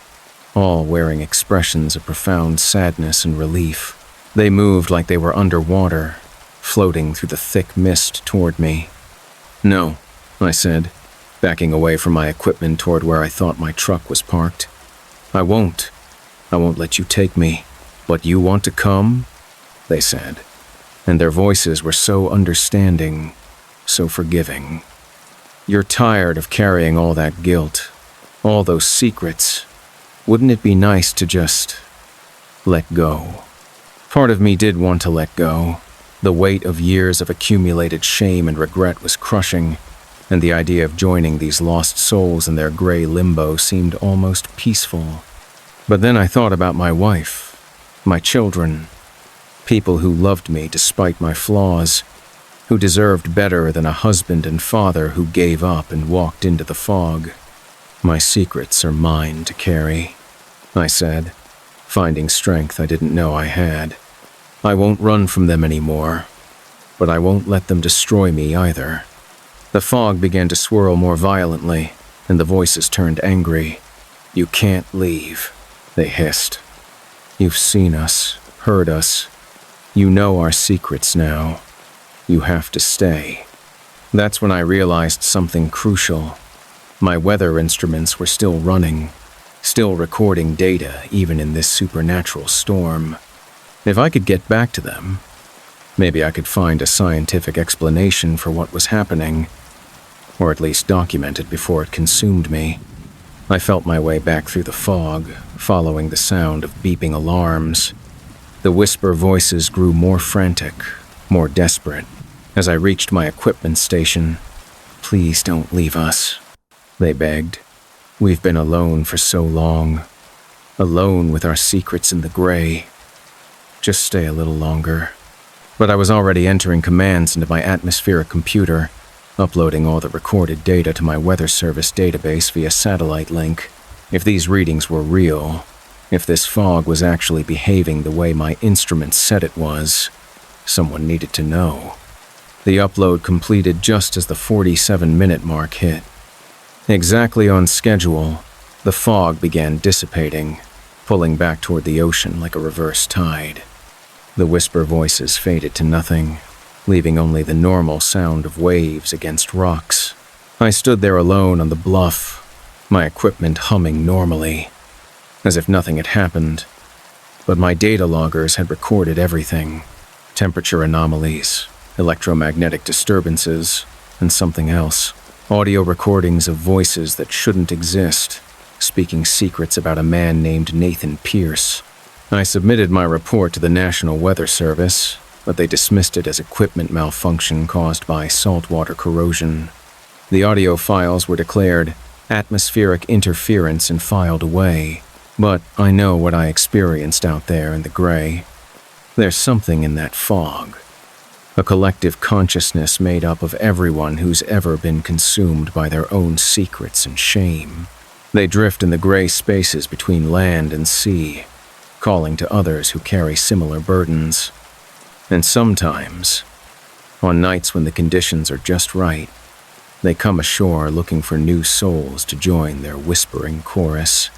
all wearing expressions of profound sadness and relief. They moved like they were underwater, floating through the thick mist toward me. "No," I said, backing away from my equipment toward where I thought my truck was parked. I won't let you take me. But you want to come?" they said, and their voices were so understanding, so forgiving. "You're tired of carrying all that guilt, all those secrets. Wouldn't it be nice to just let go?" Part of me did want to let go. The weight of years of accumulated shame and regret was crushing, and the idea of joining these lost souls in their gray limbo seemed almost peaceful. But then I thought about my wife, my children, people who loved me despite my flaws, who deserved better than a husband and father who gave up and walked into the fog. "My secrets are mine to carry," I said, finding strength I didn't know I had. "I won't run from them anymore, but I won't let them destroy me either." The fog began to swirl more violently, and the voices turned angry. "You can't leave," they hissed. "You've seen us, heard us. You know our secrets now. You have to stay." That's when I realized something crucial. My weather instruments were still running, still recording data even in this supernatural storm. If I could get back to them, maybe I could find a scientific explanation for what was happening, or at least document it before it consumed me. I felt my way back through the fog, following the sound of beeping alarms. The whisper voices grew more frantic, more desperate. As I reached my equipment station, "Please don't leave us," they begged. "We've been alone for so long. Alone with our secrets in the gray. Just stay a little longer." But I was already entering commands into my atmospheric computer, uploading all the recorded data to my weather service database via satellite link. If these readings were real, if this fog was actually behaving the way my instruments said it was, someone needed to know. The upload completed just as the 47-minute mark hit. Exactly on schedule, the fog began dissipating, pulling back toward the ocean like a reverse tide. The whisper voices faded to nothing, leaving only the normal sound of waves against rocks. I stood there alone on the bluff, my equipment humming normally, as if nothing had happened. But my data loggers had recorded everything: temperature anomalies, electromagnetic disturbances, and something else. Audio recordings of voices that shouldn't exist, speaking secrets about a man named Nathan Pierce. I submitted my report to the National Weather Service, but they dismissed it as equipment malfunction caused by saltwater corrosion. The audio files were declared atmospheric interference and filed away, but I know what I experienced out there in the gray. There's something in that fog. A collective consciousness made up of everyone who's ever been consumed by their own secrets and shame. They drift in the gray spaces between land and sea, calling to others who carry similar burdens. And sometimes, on nights when the conditions are just right, they come ashore looking for new souls to join their whispering chorus.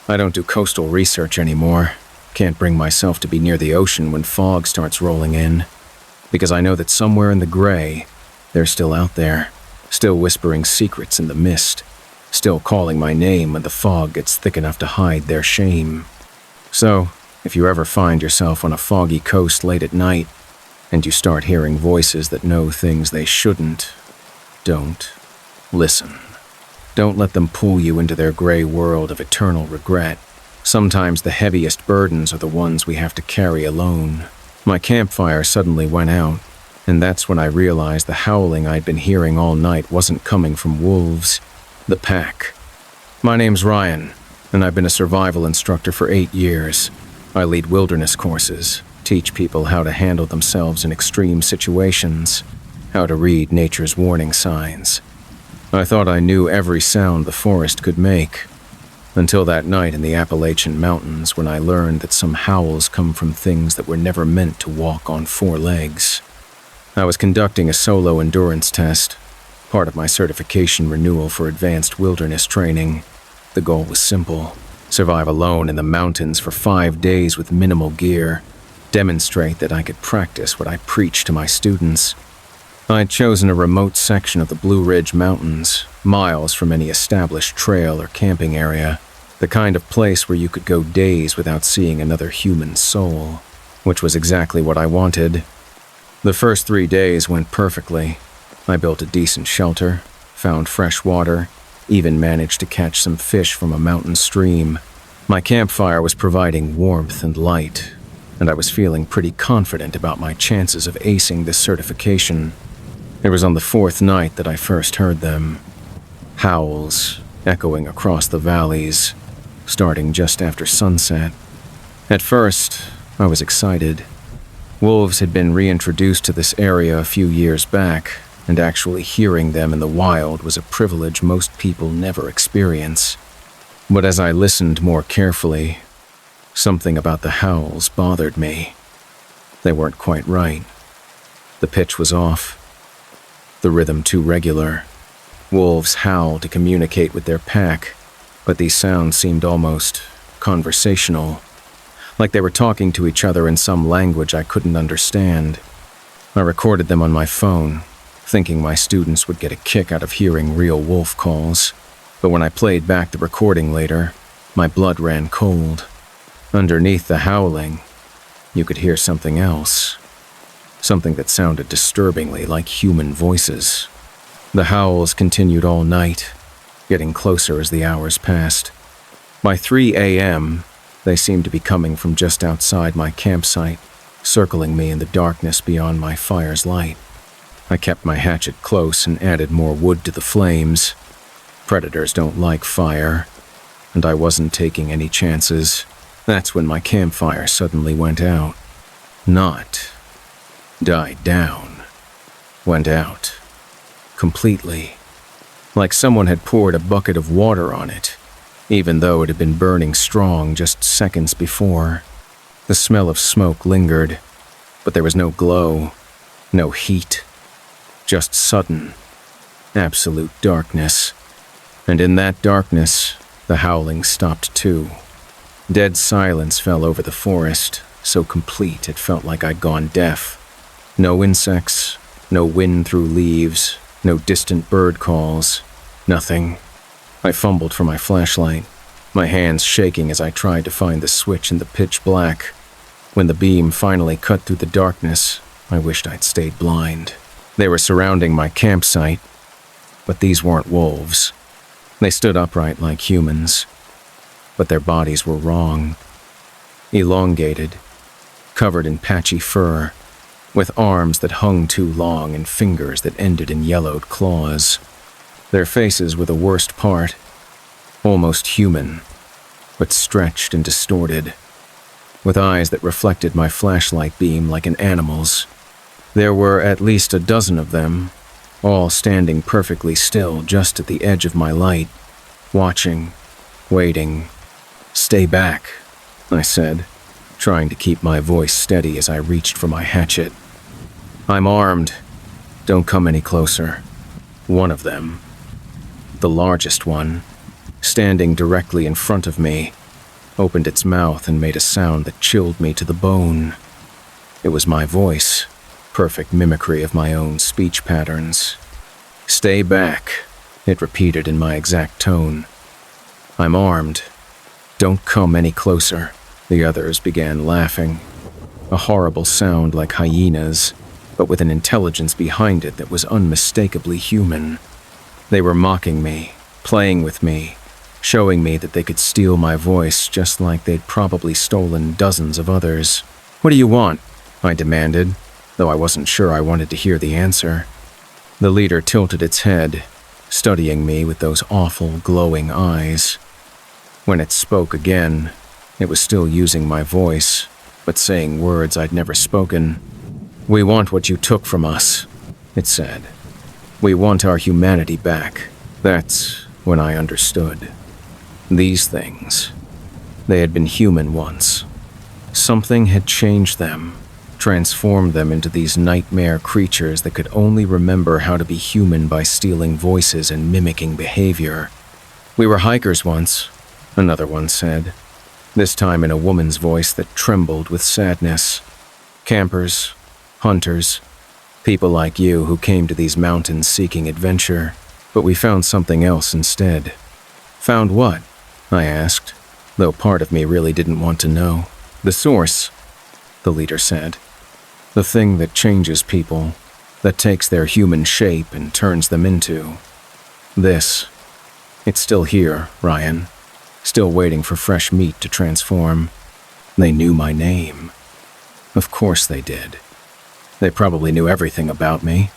I don't do coastal research anymore. Can't bring myself to be near the ocean when fog starts rolling in, because I know that somewhere in the gray, they're still out there, still whispering secrets in the mist, still calling my name when the fog gets thick enough to hide their shame. So, if you ever find yourself on a foggy coast late at night, and you start hearing voices that know things they shouldn't, don't listen. Don't let them pull you into their gray world of eternal regret. Sometimes the heaviest burdens are the ones we have to carry alone. My campfire suddenly went out, and that's when I realized the howling I'd been hearing all night wasn't coming from wolves, the pack. My name's Ryan, and I've been a survival instructor for 8 years. I lead wilderness courses, teach people how to handle themselves in extreme situations, how to read nature's warning signs. I thought I knew every sound the forest could make, until that night in the Appalachian Mountains when I learned that some howls come from things that were never meant to walk on 4 legs. I was conducting a solo endurance test, part of my certification renewal for advanced wilderness training. The goal was simple: survive alone in the mountains for 5 days with minimal gear, demonstrate that I could practice what I preach to my students. I'd chosen a remote section of the Blue Ridge Mountains, miles from any established trail or camping area, the kind of place where you could go days without seeing another human soul, which was exactly what I wanted. The first 3 days went perfectly. I built a decent shelter, found fresh water, even managed to catch some fish from a mountain stream. My campfire was providing warmth and light, and I was feeling pretty confident about my chances of acing this certification. It was on the 4th night that I first heard them. Howls echoing across the valleys, starting just after sunset. At first, I was excited. Wolves had been reintroduced to this area a few years back, and actually hearing them in the wild was a privilege most people never experience. But as I listened more carefully, something about the howls bothered me. They weren't quite right. The pitch was off. The rhythm too regular. Wolves howl to communicate with their pack, but these sounds seemed almost conversational, like they were talking to each other in some language I couldn't understand. I recorded them on my phone, thinking my students would get a kick out of hearing real wolf calls, but when I played back the recording later, my blood ran cold. Underneath the howling, you could hear something else. Something that sounded disturbingly like human voices. The howls continued all night, getting closer as the hours passed. By 3 a.m., they seemed to be coming from just outside my campsite, circling me in the darkness beyond my fire's light. I kept my hatchet close and added more wood to the flames. Predators don't like fire, and I wasn't taking any chances. That's when my campfire suddenly went out. Not died down. Went out. Completely. Like someone had poured a bucket of water on it, even though it had been burning strong just seconds before. The smell of smoke lingered, but there was no glow, no heat. Just sudden, absolute darkness. And in that darkness, the howling stopped too. Dead silence fell over the forest, so complete it felt like I'd gone deaf. No insects, no wind through leaves, no distant bird calls, nothing. I fumbled for my flashlight, my hands shaking as I tried to find the switch in the pitch black. When the beam finally cut through the darkness, I wished I'd stayed blind. They were surrounding my campsite, but these weren't wolves. They stood upright like humans, but their bodies were wrong. Elongated, covered in patchy fur, with arms that hung too long and fingers that ended in yellowed claws. Their faces were the worst part, almost human, but stretched and distorted, with eyes that reflected my flashlight beam like an animal's. There were at least a dozen of them, all standing perfectly still just at the edge of my light, watching, waiting. "Stay back," I said, trying to keep my voice steady as I reached for my hatchet. "I'm armed. Don't come any closer." One of them, the largest one, standing directly in front of me, opened its mouth and made a sound that chilled me to the bone. It was my voice, perfect mimicry of my own speech patterns. "Stay back," it repeated in my exact tone. "I'm armed. Don't come any closer." The others began laughing, a horrible sound like hyenas, but with an intelligence behind it that was unmistakably human. They were mocking me, playing with me, showing me that they could steal my voice just like they'd probably stolen dozens of others. "What do you want?" I demanded, though I wasn't sure I wanted to hear the answer. The leader tilted its head, studying me with those awful, glowing eyes. When it spoke again, it was still using my voice, but saying words I'd never spoken. "We want what you took from us," it said. "We want our humanity back." That's when I understood. These things, they had been human once. Something had changed them, transformed them into these nightmare creatures that could only remember how to be human by stealing voices and mimicking behavior. "We were hikers once," another one said, this time in a woman's voice that trembled with sadness. "Campers, hunters, people like you who came to these mountains seeking adventure, but we found something else instead." "Found what?" I asked, though part of me really didn't want to know. "The source," the leader said. "The thing that changes people, that takes their human shape and turns them into this. It's still here, Ryan. Still waiting for fresh meat to transform." They knew my name. Of course they did. They probably knew everything about me.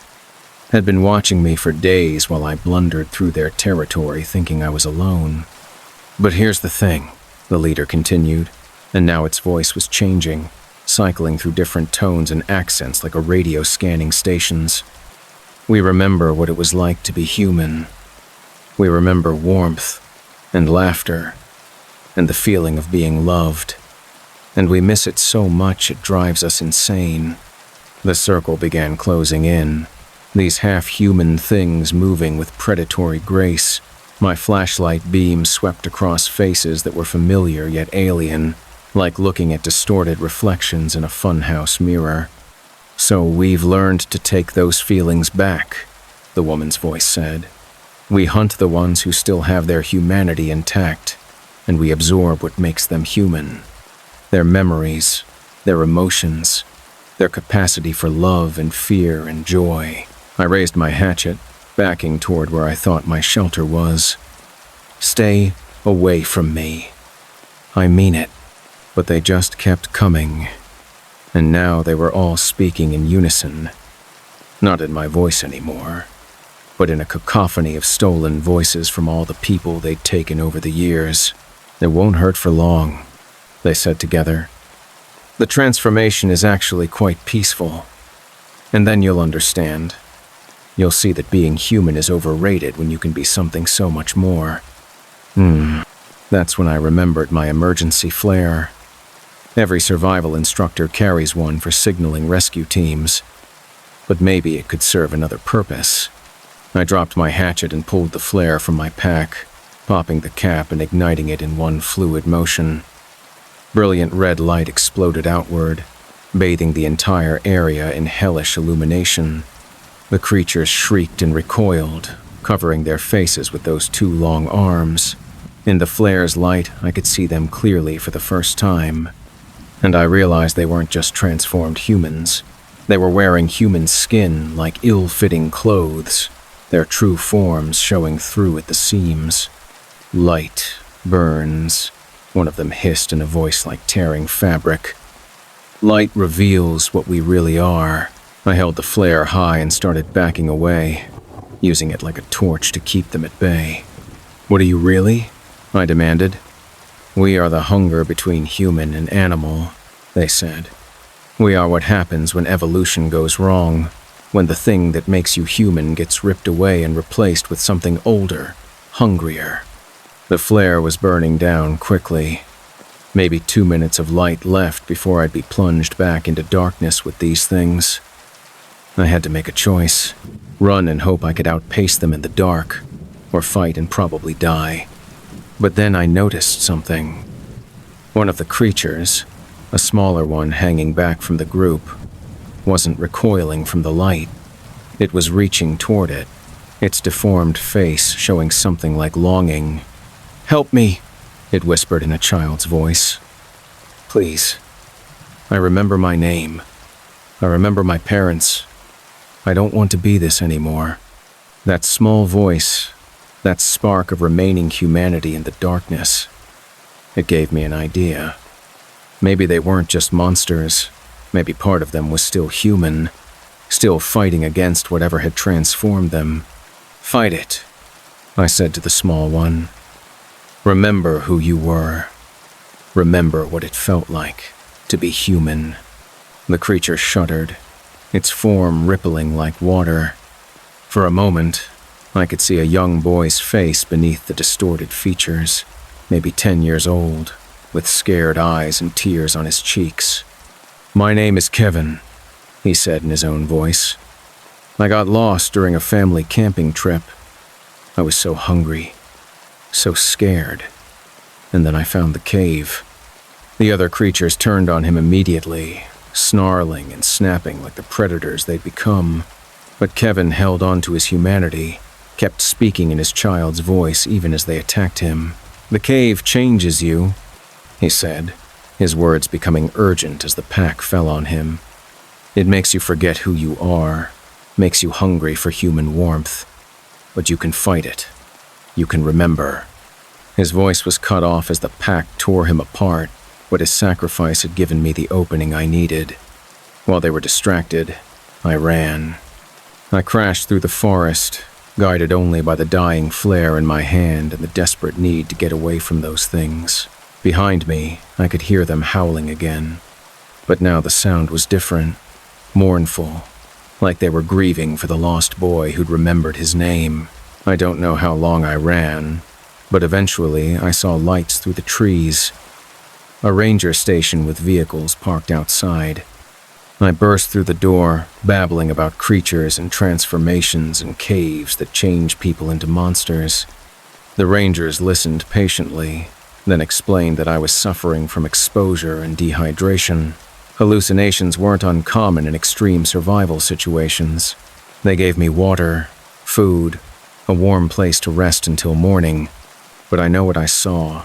Had been watching me for days while I blundered through their territory thinking I was alone. "But here's the thing," the leader continued, and now its voice was changing, cycling through different tones and accents like a radio scanning stations. "We remember what it was like to be human. We remember warmth and laughter and the feeling of being loved. And we miss it so much it drives us insane." The circle began closing in, these half-human things moving with predatory grace. My flashlight beam swept across faces that were familiar yet alien, like looking at distorted reflections in a funhouse mirror. "So we've learned to take those feelings back," the woman's voice said. "We hunt the ones who still have their humanity intact, and we absorb what makes them human. Their memories, their emotions, their capacity for love and fear and joy." I raised my hatchet, backing toward where I thought my shelter was. Stay away from me. I mean it. But they just kept coming. And now they were all speaking in unison. Not in my voice anymore, but in a cacophony of stolen voices from all the people they'd taken over the years. It won't hurt for long, they said together. The transformation is actually quite peaceful. And then you'll understand. You'll see that being human is overrated when you can be something so much more. That's when I remembered my emergency flare. Every survival instructor carries one for signaling rescue teams. But maybe it could serve another purpose. I dropped my hatchet and pulled the flare from my pack, popping the cap and igniting it in one fluid motion. Brilliant red light exploded outward, bathing the entire area in hellish illumination. The creatures shrieked and recoiled, covering their faces with those two long arms. In the flare's light, I could see them clearly for the first time. And I realized they weren't just transformed humans. They were wearing human skin like ill-fitting clothes, their true forms showing through at the seams. Light burns, one of them hissed in a voice like tearing fabric. Light reveals what we really are. I held the flare high and started backing away, using it like a torch to keep them at bay. What are you really? I demanded. We are the hunger between human and animal, they said. We are what happens when evolution goes wrong, when the thing that makes you human gets ripped away and replaced with something older, hungrier. The flare was burning down quickly. Maybe 2 minutes of light left before I'd be plunged back into darkness with these things. I had to make a choice. Run and hope I could outpace them in the dark, or fight and probably die. But then I noticed something. One of the creatures, a smaller one hanging back from the group, wasn't recoiling from the light. It was reaching toward it, its deformed face showing something like longing. "Help me," it whispered in a child's voice. "Please. I remember my name. I remember my parents. I don't want to be this anymore." That small voice, that spark of remaining humanity in the darkness, it gave me an idea. Maybe they weren't just monsters. Maybe part of them was still human, still fighting against whatever had transformed them. "Fight it," I said to the small one. "Remember who you were. Remember what it felt like to be human." The creature shuddered, its form rippling like water. For a moment, I could see a young boy's face beneath the distorted features, maybe 10 years old, with scared eyes and tears on his cheeks. "My name is Kevin," he said in his own voice. "I got lost during a family camping trip. I was so hungry, so scared, and then I found the cave." The other creatures turned on him immediately, snarling and snapping like the predators they'd become. But Kevin held on to his humanity, kept speaking in his child's voice even as they attacked him. "The cave changes you," he said, his words becoming urgent as the pack fell on him. "It makes you forget who you are, makes you hungry for human warmth. But you can fight it. You can remember." His voice was cut off as the pack tore him apart, but his sacrifice had given me the opening I needed. While they were distracted, I ran. I crashed through the forest, guided only by the dying flare in my hand and the desperate need to get away from those things. Behind me, I could hear them howling again. But now the sound was different, mournful, like they were grieving for the lost boy who'd remembered his name. I don't know how long I ran, but eventually I saw lights through the trees. A ranger station with vehicles parked outside. I burst through the door, babbling about creatures and transformations and caves that change people into monsters. The rangers listened patiently, then explained that I was suffering from exposure and dehydration. Hallucinations weren't uncommon in extreme survival situations. They gave me water, food, a warm place to rest until morning. But I know what I saw.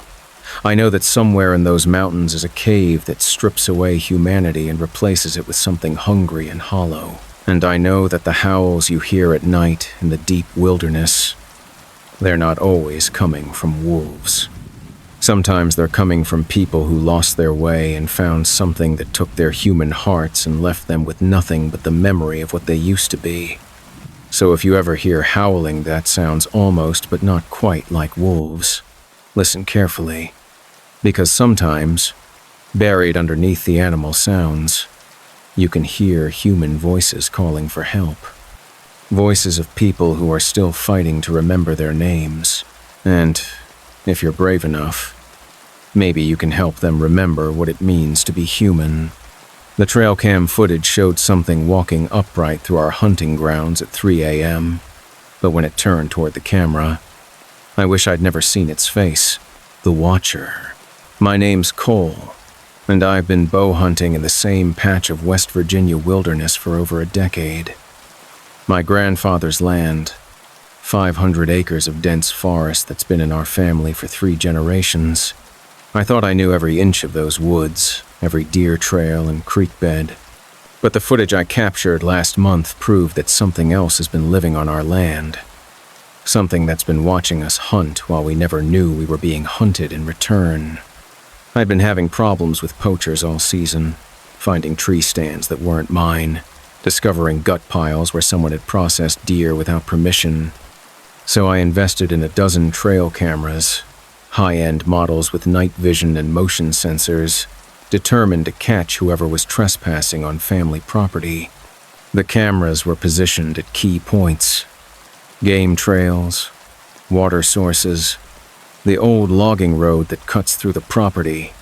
I know that somewhere in those mountains is a cave that strips away humanity and replaces it with something hungry and hollow. And I know that the howls you hear at night in the deep wilderness, they're not always coming from wolves. Sometimes they're coming from people who lost their way and found something that took their human hearts and left them with nothing but the memory of what they used to be. So if you ever hear howling that sounds almost but not quite like wolves, listen carefully, because sometimes, buried underneath the animal sounds, you can hear human voices calling for help. Voices of people who are still fighting to remember their names, and if you're brave enough, maybe you can help them remember what it means to be human. The trail cam footage showed something walking upright through our hunting grounds at 3 a.m., but when it turned toward the camera, I wish I'd never seen its face. The Watcher. My name's Cole, and I've been bow hunting in the same patch of West Virginia wilderness for over a decade. My grandfather's land, 500 acres of dense forest that's been in our family for 3 generations. I thought I knew every inch of those woods, every deer trail and creek bed. But the footage I captured last month proved that something else has been living on our land. Something that's been watching us hunt while we never knew we were being hunted in return. I'd been having problems with poachers all season, finding tree stands that weren't mine, discovering gut piles where someone had processed deer without permission. So I invested in a dozen trail cameras, high-end models with night vision and motion sensors, determined to catch whoever was trespassing on family property. The cameras were positioned at key points: game trails, water sources, the old logging road that cuts through the property.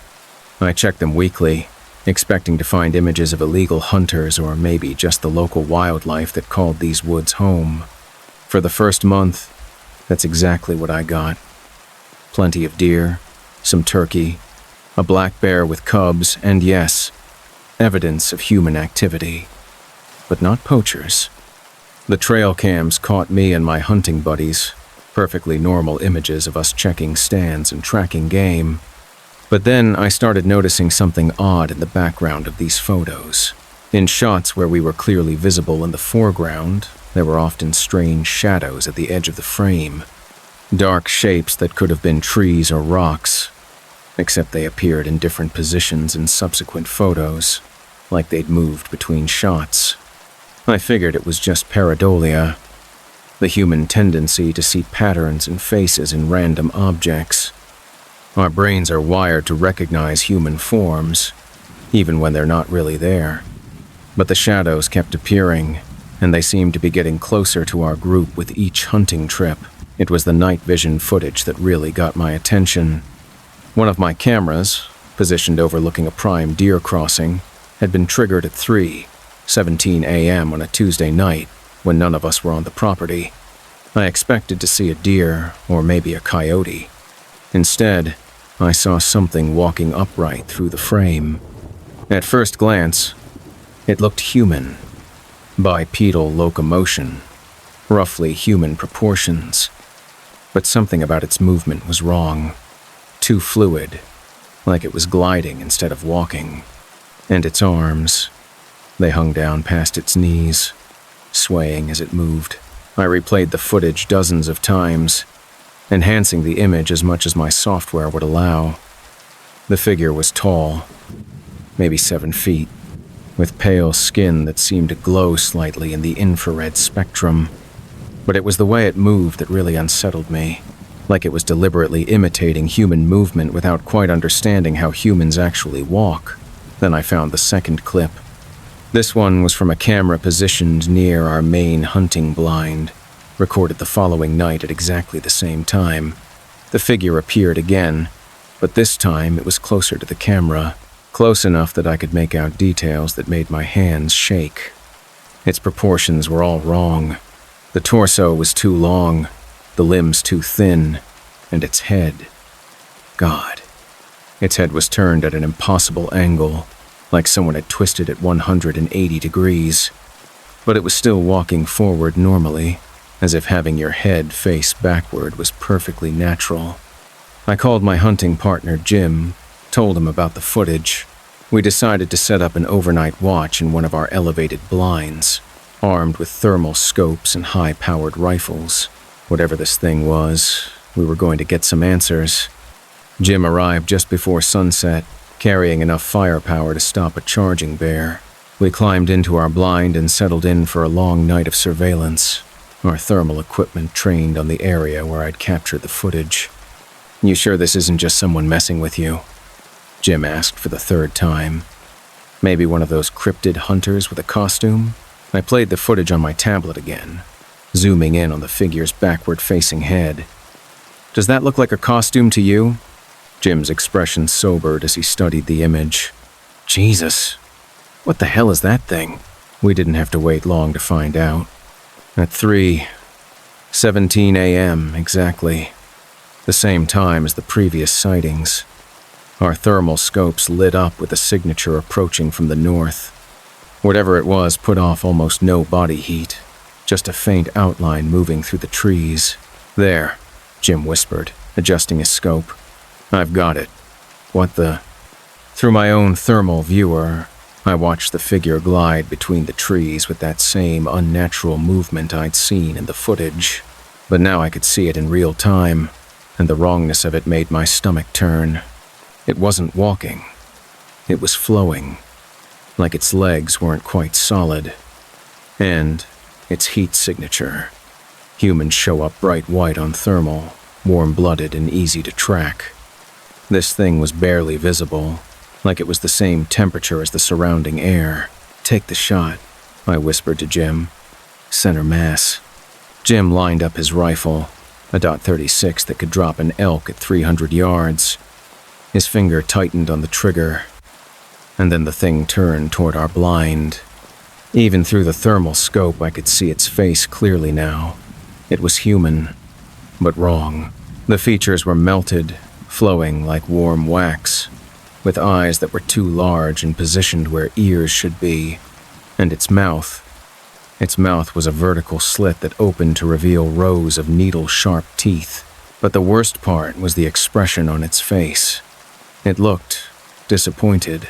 I checked them weekly, expecting to find images of illegal hunters or maybe just the local wildlife that called these woods home. For the first month, that's exactly what I got. Plenty of deer, some turkey, a black bear with cubs, and yes, evidence of human activity. But not poachers. The trail cams caught me and my hunting buddies, perfectly normal images of us checking stands and tracking game. But then I started noticing something odd in the background of these photos. In shots where we were clearly visible in the foreground, there were often strange shadows at the edge of the frame. Dark shapes that could have been trees or rocks, except they appeared in different positions in subsequent photos, like they'd moved between shots. I figured it was just pareidolia, the human tendency to see patterns and faces in random objects. Our brains are wired to recognize human forms, even when they're not really there. But the shadows kept appearing, and they seemed to be getting closer to our group with each hunting trip. It was the night vision footage that really got my attention. One of my cameras, positioned overlooking a prime deer crossing, had been triggered at 3:17 a.m. on a Tuesday night when none of us were on the property. I expected to see a deer or maybe a coyote. Instead, I saw something walking upright through the frame. At first glance, it looked human. Bipedal locomotion, roughly human proportions. But something about its movement was wrong. Too fluid, like it was gliding instead of walking. And its arms, they hung down past its knees, swaying as it moved. I replayed the footage dozens of times, enhancing the image as much as my software would allow. The figure was tall, maybe 7 feet, with pale skin that seemed to glow slightly in the infrared spectrum. But it was the way it moved that really unsettled me, like it was deliberately imitating human movement without quite understanding how humans actually walk. Then I found the second clip. This one was from a camera positioned near our main hunting blind, recorded the following night at exactly the same time. The figure appeared again, but this time it was closer to the camera, close enough that I could make out details that made my hands shake. Its proportions were all wrong. The torso was too long, the limbs too thin, and its head. God. Its head was turned at an impossible angle, like someone had twisted it 180 degrees. But it was still walking forward normally, as if having your head face backward was perfectly natural. I called my hunting partner Jim, told him about the footage. We decided to set up an overnight watch in one of our elevated blinds, armed with thermal scopes and high-powered rifles. Whatever this thing was, we were going to get some answers. Jim arrived just before sunset, carrying enough firepower to stop a charging bear. We climbed into our blind and settled in for a long night of surveillance, our thermal equipment trained on the area where I'd captured the footage. "You sure this isn't just someone messing with you?" Jim asked for the third time. "Maybe one of those cryptid hunters with a costume?" I played the footage on my tablet again, zooming in on the figure's backward-facing head. "Does that look like a costume to you?" Jim's expression sobered as he studied the image. "Jesus, what the hell is that thing?" We didn't have to wait long to find out. At 3:17 a.m. exactly, the same time as the previous sightings, our thermal scopes lit up with a signature approaching from the north. Whatever it was put off almost no body heat, just a faint outline moving through the trees. "There," Jim whispered, adjusting his scope. "I've got it." "What the—" Through my own thermal viewer, I watched the figure glide between the trees with that same unnatural movement I'd seen in the footage. But now I could see it in real time, and the wrongness of it made my stomach turn. It wasn't walking. It was flowing, like its legs weren't quite solid. And its heat signature. Humans show up bright white on thermal, warm-blooded and easy to track. This thing was barely visible, like it was the same temperature as the surrounding air. "Take the shot," I whispered to Jim. "Center mass." Jim lined up his rifle, a .36 that could drop an elk at 300 yards. His finger tightened on the trigger, and then the thing turned toward our blind. Even through the thermal scope, I could see its face clearly now. It was human, but wrong. The features were melted, flowing like warm wax, with eyes that were too large and positioned where ears should be, and its mouth was a vertical slit that opened to reveal rows of needle-sharp teeth. But the worst part was the expression on its face. It looked disappointed,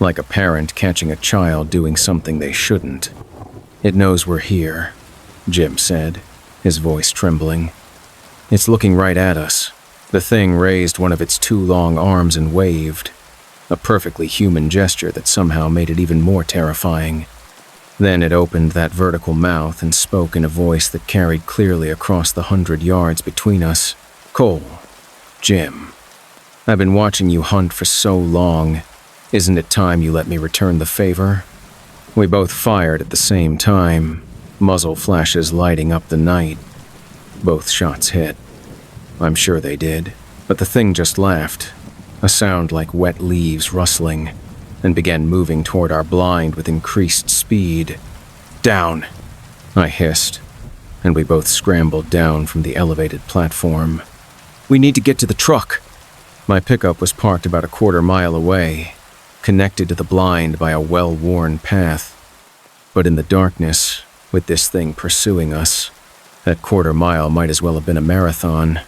like a parent catching a child doing something they shouldn't. "It knows we're here," Jim said, his voice trembling. "It's looking right at us." The thing raised one of its two long arms and waved, a perfectly human gesture that somehow made it even more terrifying. Then it opened that vertical mouth and spoke in a voice that carried clearly across the 100 yards between us. "Cole, Jim, I've been watching you hunt for so long. Isn't it time you let me return the favor?" We both fired at the same time, muzzle flashes lighting up the night. Both shots hit. I'm sure they did, but the thing just laughed, a sound like wet leaves rustling, and began moving toward our blind with increased speed. "Down," I hissed, and we both scrambled down from the elevated platform. "We need to get to the truck." My pickup was parked about a quarter-mile away, connected to the blind by a well-worn path. But in the darkness, with this thing pursuing us, that quarter-mile might as well have been a marathon.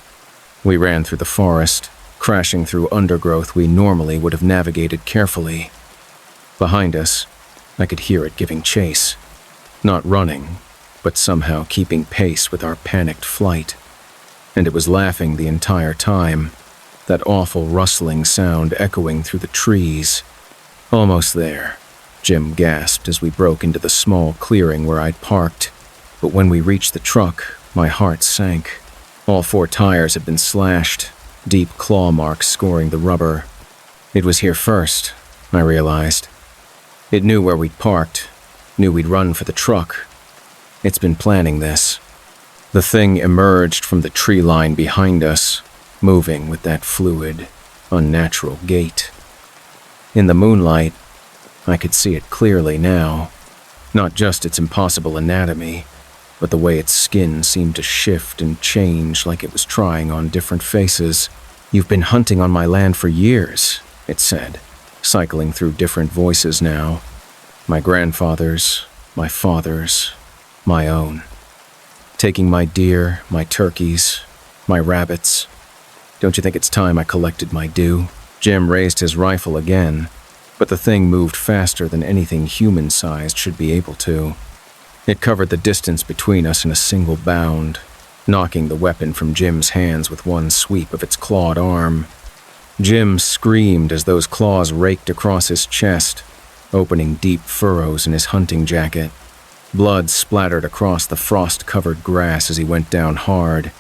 We ran through the forest, crashing through undergrowth we normally would have navigated carefully. Behind us, I could hear it giving chase. Not running, but somehow keeping pace with our panicked flight. And it was laughing the entire time, that awful rustling sound echoing through the trees. "Almost there," Jim gasped as we broke into the small clearing where I'd parked. But when we reached the truck, my heart sank. All 4 tires had been slashed, deep claw marks scoring the rubber. It was here first, I realized. It knew where we'd parked, knew we'd run for the truck. It's been planning this. The thing emerged from the tree line behind us, moving with that fluid, unnatural gait. In the moonlight, I could see it clearly now. Not just its impossible anatomy, but the way its skin seemed to shift and change like it was trying on different faces. "You've been hunting on my land for years," it said, cycling through different voices now. My grandfather's, my father's, my own. Taking my deer, my turkeys, my rabbits. Don't you think it's time I collected my due? Jim raised his rifle again, but the thing moved faster than anything human-sized should be able to. It covered the distance between us in a single bound, knocking the weapon from Jim's hands with one sweep of its clawed arm. Jim screamed as those claws raked across his chest, opening deep furrows in his hunting jacket. Blood splattered across the frost-covered grass as he went down hard.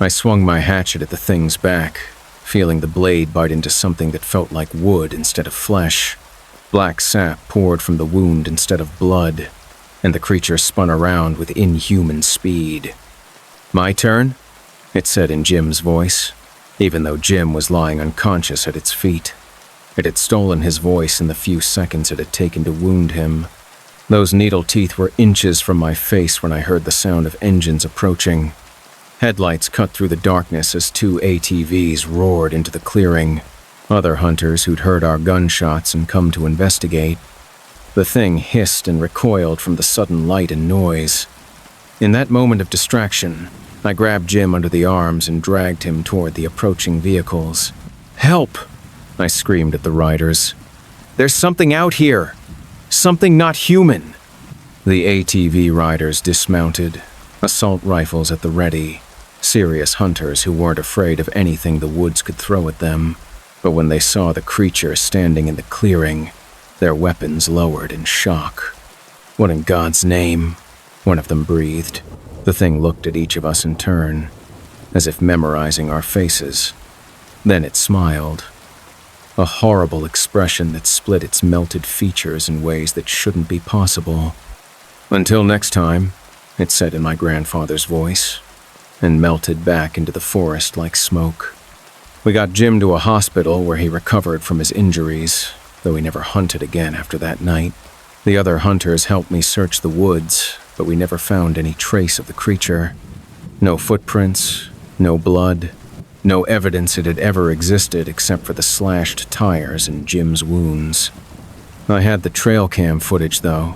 I swung my hatchet at the thing's back, feeling the blade bite into something that felt like wood instead of flesh. Black sap poured from the wound instead of blood, and the creature spun around with inhuman speed. "My turn?" it said in Jim's voice, even though Jim was lying unconscious at its feet. It had stolen his voice in the few seconds it had taken to wound him. Those needle teeth were inches from my face when I heard the sound of engines approaching. Headlights cut through the darkness as 2 ATVs roared into the clearing, other hunters who'd heard our gunshots and come to investigate. The thing hissed and recoiled from the sudden light and noise. In that moment of distraction, I grabbed Jim under the arms and dragged him toward the approaching vehicles. "Help!" I screamed at the riders. "There's something out here! Something not human!" The ATV riders dismounted, assault rifles at the ready, serious hunters who weren't afraid of anything the woods could throw at them. But when they saw the creature standing in the clearing, their weapons lowered in shock. "What in God's name?" one of them breathed. The thing looked at each of us in turn, as if memorizing our faces. Then it smiled. A horrible expression that split its melted features in ways that shouldn't be possible. "Until next time," it said in my grandfather's voice, and melted back into the forest like smoke. We got Jim to a hospital where he recovered from his injuries, though he never hunted again after that night. The other hunters helped me search the woods, but we never found any trace of the creature. No footprints, no blood, no evidence it had ever existed except for the slashed tires and Jim's wounds. I had the trail cam footage, though.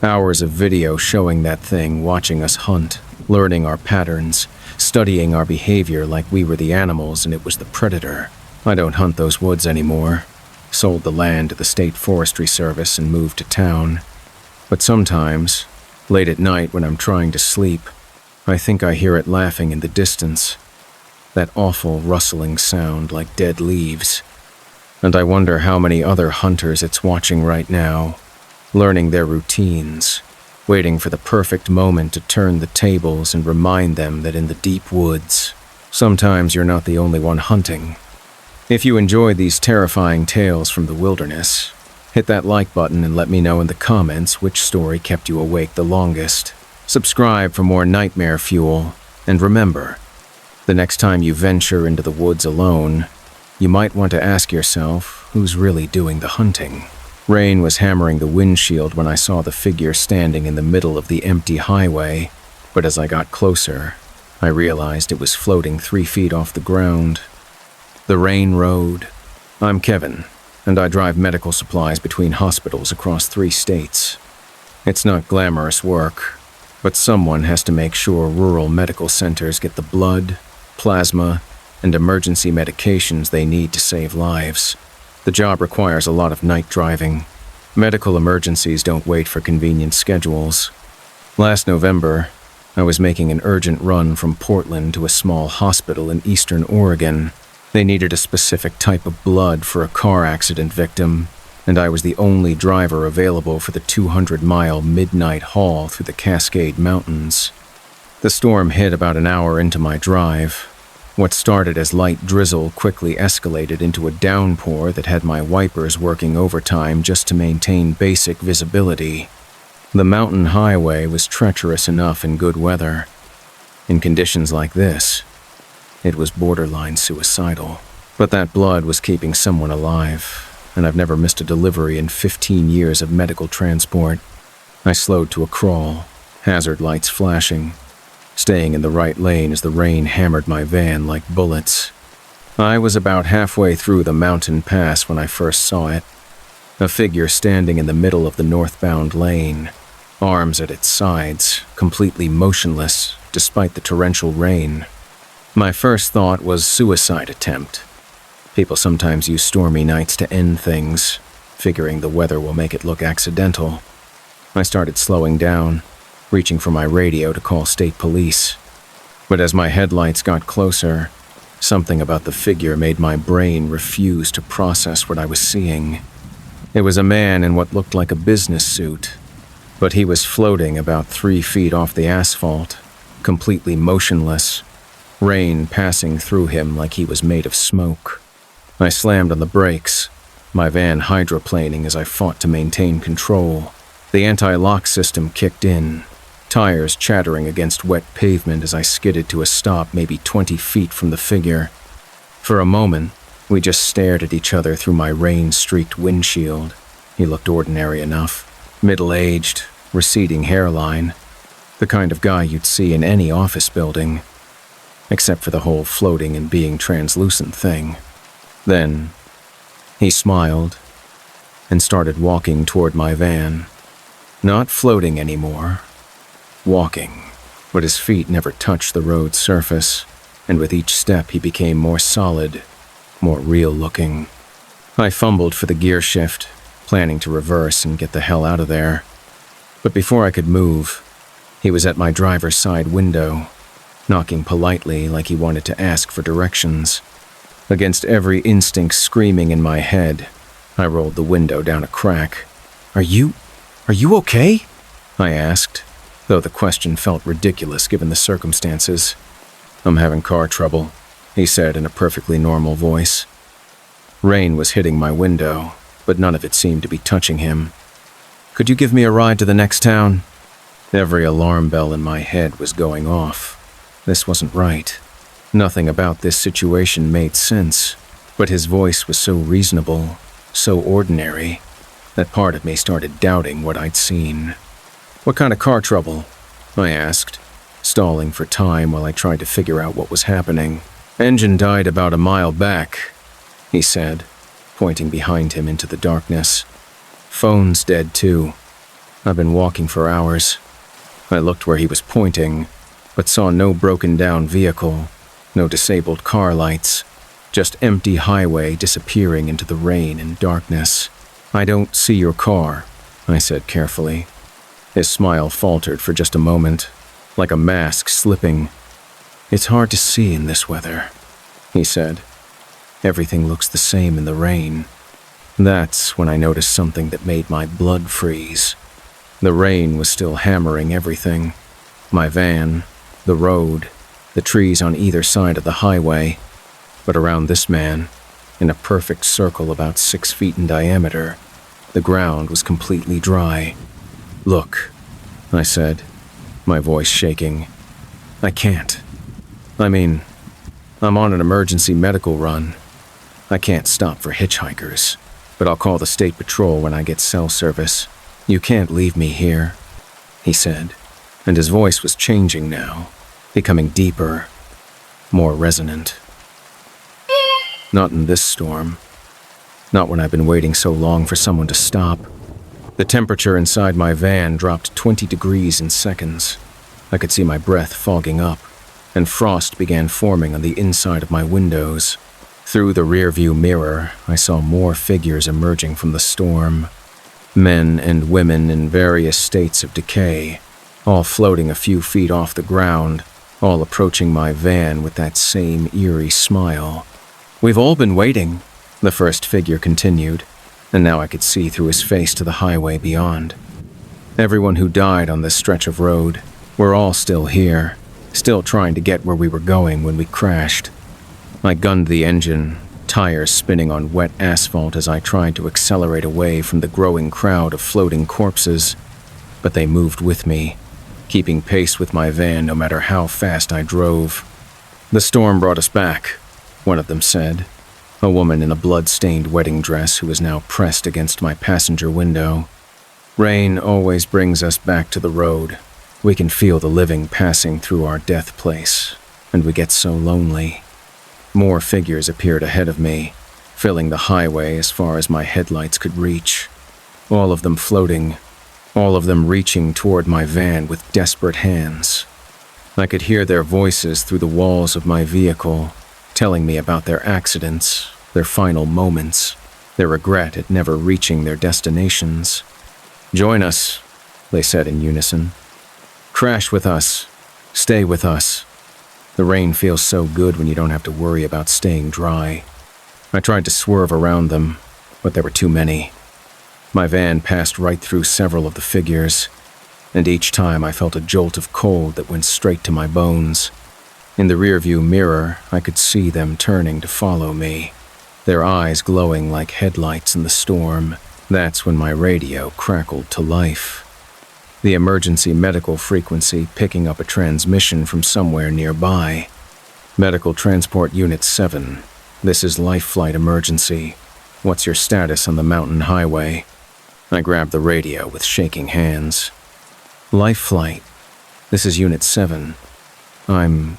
Hours of video showing that thing watching us hunt, learning our patterns, studying our behavior like we were the animals and it was the predator. I don't hunt those woods anymore. Sold the land to the State Forestry Service and moved to town. But sometimes, late at night when I'm trying to sleep, I think I hear it laughing in the distance. That awful rustling sound like dead leaves. And I wonder how many other hunters it's watching right now, learning their routines, waiting for the perfect moment to turn the tables and remind them that in the deep woods, sometimes you're not the only one hunting. If you enjoyed these terrifying tales from the wilderness, hit that like button and let me know in the comments which story kept you awake the longest. Subscribe for more nightmare fuel, and remember, the next time you venture into the woods alone, you might want to ask yourself who's really doing the hunting. Rain was hammering the windshield when I saw the figure standing in the middle of the empty highway, but as I got closer, I realized it was floating 3 feet off the ground. The Rain Road. I'm Kevin, and I drive medical supplies between hospitals across 3 states. It's not glamorous work, but someone has to make sure rural medical centers get the blood, plasma, and emergency medications they need to save lives. The job requires a lot of night driving. Medical emergencies don't wait for convenient schedules. Last November, I was making an urgent run from Portland to a small hospital in eastern Oregon. They needed a specific type of blood for a car accident victim, and I was the only driver available for the 200-mile midnight haul through the Cascade Mountains. The storm hit about an hour into my drive. What started as light drizzle quickly escalated into a downpour that had my wipers working overtime just to maintain basic visibility. The mountain highway was treacherous enough in good weather. In conditions like this, it was borderline suicidal. But that blood was keeping someone alive, and I've never missed a delivery in 15 years of medical transport. I slowed to a crawl, hazard lights flashing, staying in the right lane as the rain hammered my van like bullets. I was about halfway through the mountain pass when I first saw it. A figure standing in the middle of the northbound lane, arms at its sides, completely motionless despite the torrential rain. My first thought was suicide attempt. People sometimes use stormy nights to end things, figuring the weather will make it look accidental. I started slowing down, reaching for my radio to call state police. But as my headlights got closer, something about the figure made my brain refuse to process what I was seeing. It was a man in what looked like a business suit, but he was floating about 3 feet off the asphalt, completely motionless, rain passing through him like he was made of smoke. I slammed on the brakes, my van hydroplaning as I fought to maintain control. The anti-lock system kicked in, tires chattering against wet pavement as I skidded to a stop maybe 20 feet from the figure. For a moment, we just stared at each other through my rain-streaked windshield. He looked ordinary enough, middle-aged, receding hairline, the kind of guy you'd see in any office building, except for the whole floating and being translucent thing. Then, he smiled and started walking toward my van. Not floating anymore, walking, but his feet never touched the road's surface, and with each step he became more solid, more real-looking. I fumbled for the gear shift, planning to reverse and get the hell out of there. But before I could move, he was at my driver's side window, knocking politely like he wanted to ask for directions. Against every instinct screaming in my head, I rolled the window down a crack. Are you okay?" I asked, though the question felt ridiculous given the circumstances. "I'm having car trouble," he said in a perfectly normal voice. Rain was hitting my window, but none of it seemed to be touching him. "Could you give me a ride to the next town?" Every alarm bell in my head was going off. This wasn't right. Nothing about this situation made sense, but his voice was so reasonable, so ordinary, that part of me started doubting what I'd seen. "What kind of car trouble?" I asked, stalling for time while I tried to figure out what was happening. "Engine died about a mile back," he said, pointing behind him into the darkness. "Phone's dead too. I've been walking for hours." I looked where he was pointing, but saw no broken-down vehicle, no disabled car lights, just empty highway disappearing into the rain and darkness. "I don't see your car," I said carefully. His smile faltered for just a moment, like a mask slipping. "It's hard to see in this weather," he said. "Everything looks the same in the rain." That's when I noticed something that made my blood freeze. The rain was still hammering everything. My van, the road, the trees on either side of the highway. But around this man, in a perfect circle about 6 feet in diameter, the ground was completely dry. "Look," I said, my voice shaking. "I can't. I'm on an emergency medical run. I can't stop for hitchhikers, but I'll call the state patrol when I get cell service. You can't leave me here," he said, and his voice was changing now, becoming deeper, more resonant. "Not in this storm. Not when I've been waiting so long for someone to stop." The temperature inside my van dropped 20 degrees in seconds. I could see my breath fogging up, and frost began forming on the inside of my windows. Through the rearview mirror, I saw more figures emerging from the storm. Men and women in various states of decay, all floating a few feet off the ground, all approaching my van with that same eerie smile. "We've all been waiting," the first figure continued, and now I could see through his face to the highway beyond. "Everyone who died on this stretch of road, we're all still here, still trying to get where we were going when we crashed." I gunned the engine, tires spinning on wet asphalt as I tried to accelerate away from the growing crowd of floating corpses, but they moved with me, keeping pace with my van no matter how fast I drove. "The storm brought us back," one of them said, a woman in a blood-stained wedding dress who was now pressed against my passenger window. "Rain always brings us back to the road. We can feel the living passing through our death place, and we get so lonely." More figures appeared ahead of me, filling the highway as far as my headlights could reach. All of them floating, all of them reaching toward my van with desperate hands. I could hear their voices through the walls of my vehicle, telling me about their accidents, their final moments, their regret at never reaching their destinations. "Join us," they said in unison. "Crash with us. Stay with us. The rain feels so good when you don't have to worry about staying dry. I tried to swerve around them, but there were too many. My van passed right through several of the figures, and each time I felt a jolt of cold that went straight to my bones. In the rearview mirror, I could see them turning to follow me, their eyes glowing like headlights in the storm. That's when my radio crackled to life. The emergency medical frequency picking up a transmission from somewhere nearby. Medical Transport Unit 7. This is Life Flight Emergency. What's your status on the mountain highway? I grabbed the radio with shaking hands. Life Flight. This is Unit 7. I'm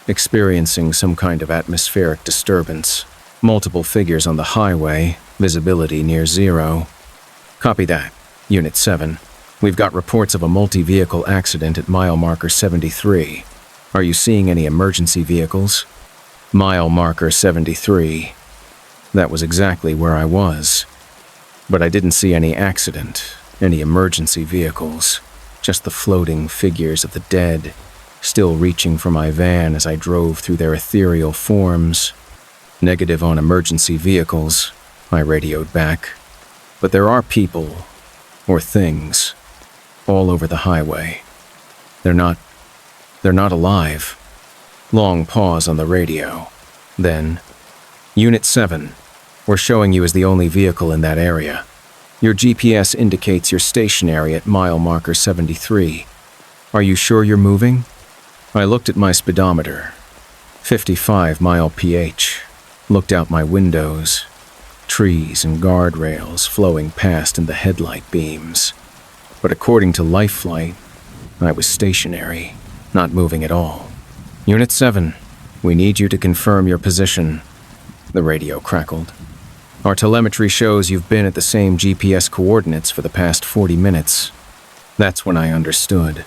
experiencing some kind of atmospheric disturbance. Multiple figures on the highway, visibility near zero. Copy that. Unit 7. We've got reports of a multi-vehicle accident at mile marker 73. Are you seeing any emergency vehicles? Mile marker 73. That was exactly where I was. But I didn't see any accident, any emergency vehicles. Just the floating figures of the dead, still reaching for my van as I drove through their ethereal forms. Negative on emergency vehicles, I radioed back. But there are people, or things, all over the highway. They're not alive. Long pause on the radio. Then, Unit 7, we're showing you as the only vehicle in that area. Your GPS indicates you're stationary at mile marker 73. Are you sure you're moving? I looked at my speedometer. 55 mile pH. Looked out my windows. Trees and guardrails flowing past in the headlight beams. But according to Life Flight, I was stationary, not moving at all. Unit 7, we need you to confirm your position. The radio crackled. Our telemetry shows you've been at the same GPS coordinates for the past 40 minutes. That's when I understood.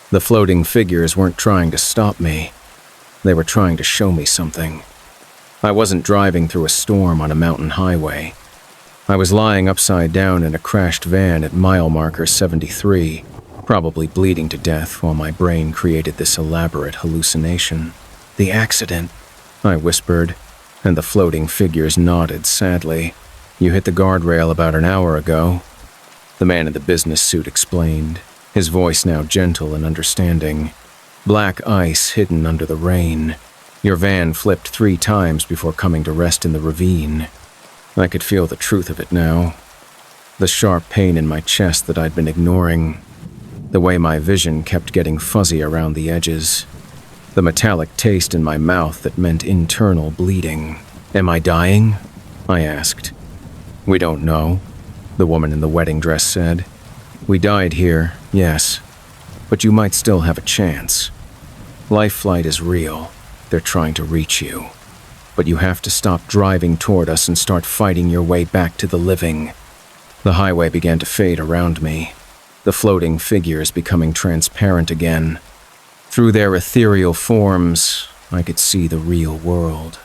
The floating figures weren't trying to stop me. They were trying to show me something. I wasn't driving through a storm on a mountain highway. I was lying upside down in a crashed van at mile marker 73, probably bleeding to death while my brain created this elaborate hallucination. The accident, I whispered, and the floating figures nodded sadly. You hit the guardrail about an hour ago. The man in the business suit explained, his voice now gentle and understanding. Black ice hidden under the rain. Your van flipped 3 times before coming to rest in the ravine. I could feel the truth of it now. The sharp pain in my chest that I'd been ignoring. The way my vision kept getting fuzzy around the edges. The metallic taste in my mouth that meant internal bleeding. Am I dying? I asked. We don't know, the woman in the wedding dress said. We died here, yes, but you might still have a chance. Life Flight is real. They're trying to reach you. But you have to stop driving toward us and start fighting your way back to the living. The highway began to fade around me, the floating figures becoming transparent again. Through their ethereal forms, I could see the real world.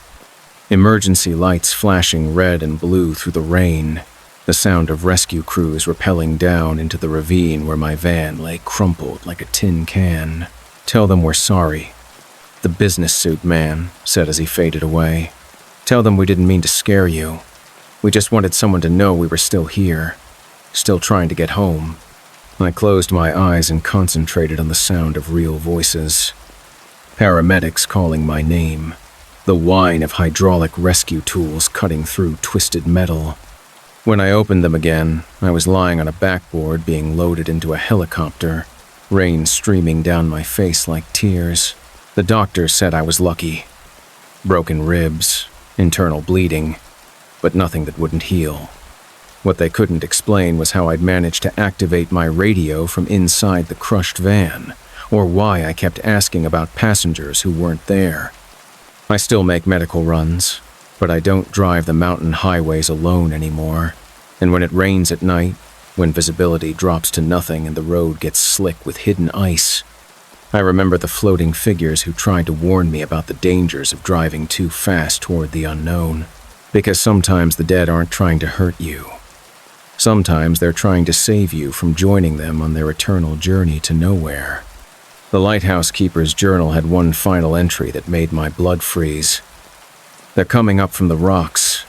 Emergency lights flashing red and blue through the rain, the sound of rescue crews rappelling down into the ravine where my van lay crumpled like a tin can. Tell them we're sorry, the business suit man said as he faded away. Tell them we didn't mean to scare you. We just wanted someone to know we were still here, still trying to get home. I closed my eyes and concentrated on the sound of real voices. Paramedics calling my name. The whine of hydraulic rescue tools cutting through twisted metal. When I opened them again, I was lying on a backboard being loaded into a helicopter, rain streaming down my face like tears. The doctor said I was lucky. Broken ribs, internal bleeding, but nothing that wouldn't heal. What they couldn't explain was how I'd managed to activate my radio from inside the crushed van, or why I kept asking about passengers who weren't there. I still make medical runs, but I don't drive the mountain highways alone anymore. And when it rains at night, when visibility drops to nothing and the road gets slick with hidden ice, I remember the floating figures who tried to warn me about the dangers of driving too fast toward the unknown. Because sometimes the dead aren't trying to hurt you. Sometimes they're trying to save you from joining them on their eternal journey to nowhere. The lighthouse keeper's journal had one final entry that made my blood freeze. They're coming up from the rocks,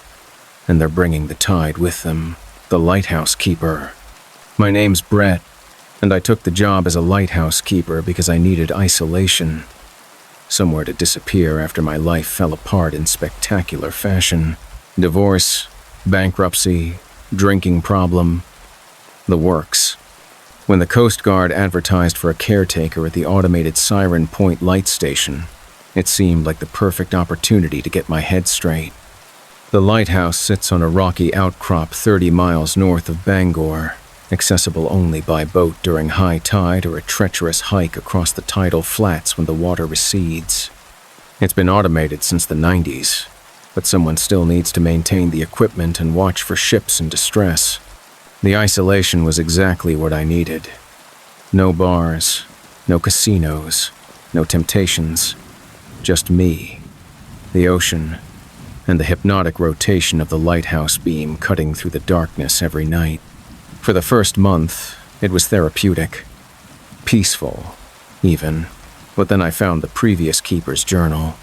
and they're bringing the tide with them. The lighthouse keeper. My name's Brett, and I took the job as a lighthouse keeper because I needed isolation. Somewhere to disappear after my life fell apart in spectacular fashion. Divorce, bankruptcy, drinking problem, the works. When the Coast Guard advertised for a caretaker at the automated Siren Point light station, it seemed like the perfect opportunity to get my head straight. The lighthouse sits on a rocky outcrop 30 miles north of Bangor, accessible only by boat during high tide or a treacherous hike across the tidal flats when the water recedes. It's been automated since the 90s, but someone still needs to maintain the equipment and watch for ships in distress. The isolation was exactly what I needed. No bars, no casinos, no temptations, just me, the ocean, and the hypnotic rotation of the lighthouse beam cutting through the darkness every night. For the first month, it was therapeutic. Peaceful, even. But then I found the previous keeper's journal.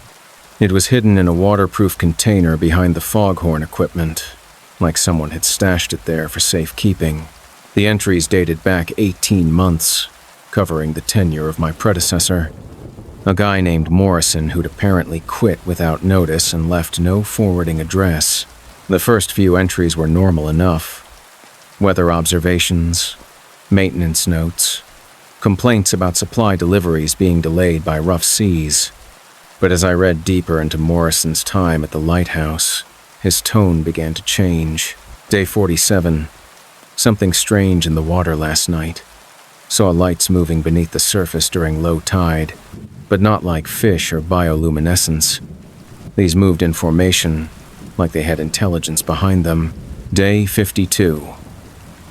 It was hidden in a waterproof container behind the foghorn equipment, like someone had stashed it there for safekeeping. The entries dated back 18 months, covering the tenure of my predecessor. A guy named Morrison who'd apparently quit without notice and left no forwarding address. The first few entries were normal enough. Weather observations, maintenance notes, complaints about supply deliveries being delayed by rough seas. But as I read deeper into Morrison's time at the lighthouse, his tone began to change. Day 47. Something strange in the water last night. Saw lights moving beneath the surface during low tide, but not like fish or bioluminescence. These moved in formation, like they had intelligence behind them. Day 52.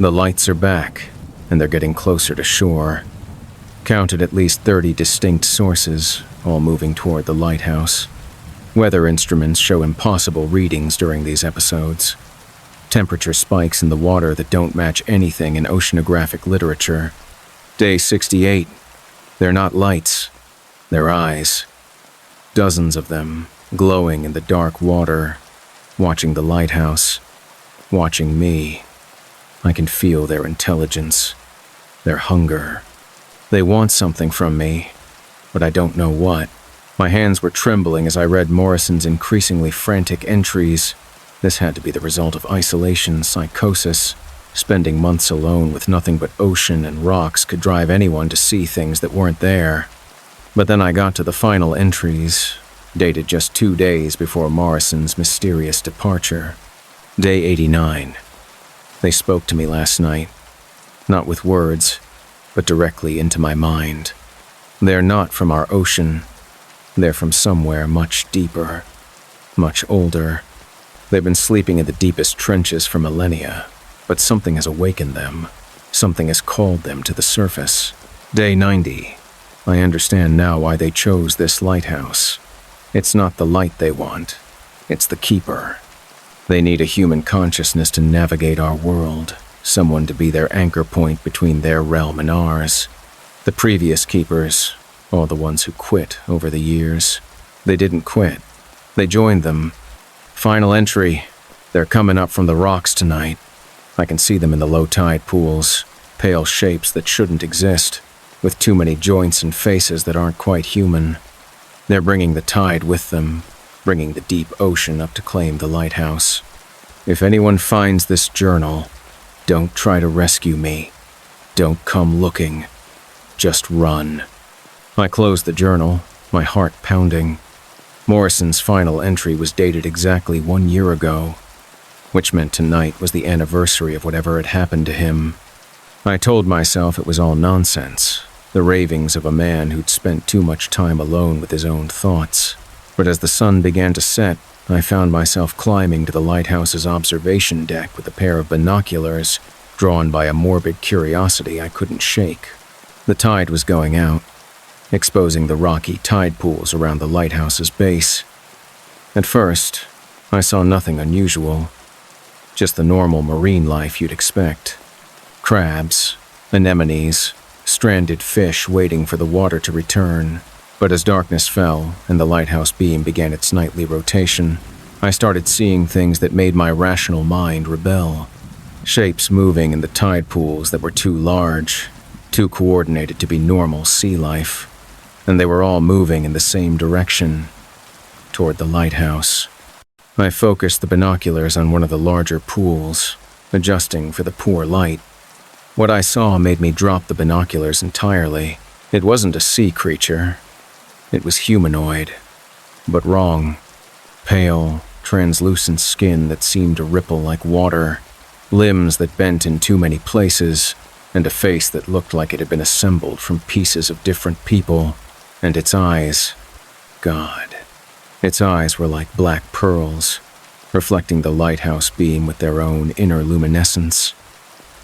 The lights are back, and they're getting closer to shore. Counted at least 30 distinct sources, all moving toward the lighthouse. Weather instruments show impossible readings during these episodes. Temperature spikes in the water that don't match anything in oceanographic literature. Day 68. They're not lights. They're eyes. Dozens of them, glowing in the dark water, watching the lighthouse, watching me. I can feel their intelligence, their hunger. They want something from me, but I don't know what. My hands were trembling as I read Morrison's increasingly frantic entries. This had to be the result of isolation, psychosis. Spending months alone with nothing but ocean and rocks could drive anyone to see things that weren't there. But then I got to the final entries, dated just 2 days before Morrison's mysterious departure. Day 89. They spoke to me last night, not with words, but directly into my mind. They're not from our ocean. They're from somewhere much deeper, much older. They've been sleeping in the deepest trenches for millennia, but something has awakened them. Something has called them to the surface. Day 90. I understand now why they chose this lighthouse. It's not the light they want. It's the keeper. They need a human consciousness to navigate our world, someone to be their anchor point between their realm and ours. The previous keepers, all the ones who quit over the years, they didn't quit. They joined them. Final entry. They're coming up from the rocks tonight. I can see them in the low tide pools, pale shapes that shouldn't exist, with too many joints and faces that aren't quite human. They're bringing the tide with them, bringing the deep ocean up to claim the lighthouse. If anyone finds this journal, don't try to rescue me. Don't come looking. Just run. I closed the journal, my heart pounding. Morrison's final entry was dated exactly 1 year ago, which meant tonight was the anniversary of whatever had happened to him. I told myself it was all nonsense, the ravings of a man who'd spent too much time alone with his own thoughts. But as the sun began to set, I found myself climbing to the lighthouse's observation deck with a pair of binoculars, drawn by a morbid curiosity I couldn't shake. The tide was going out, exposing the rocky tide pools around the lighthouse's base. At first, I saw nothing unusual, just the normal marine life you'd expect. Crabs, anemones, stranded fish waiting for the water to return. But as darkness fell and the lighthouse beam began its nightly rotation, I started seeing things that made my rational mind rebel. Shapes moving in the tide pools that were too large, too coordinated to be normal sea life. And they were all moving in the same direction, toward the lighthouse. I focused the binoculars on one of the larger pools, adjusting for the poor light. What I saw made me drop the binoculars entirely. It wasn't a sea creature. It was humanoid, but wrong. Pale, translucent skin that seemed to ripple like water, limbs that bent in too many places, and a face that looked like it had been assembled from pieces of different people. And its eyes, God, its eyes were like black pearls, reflecting the lighthouse beam with their own inner luminescence.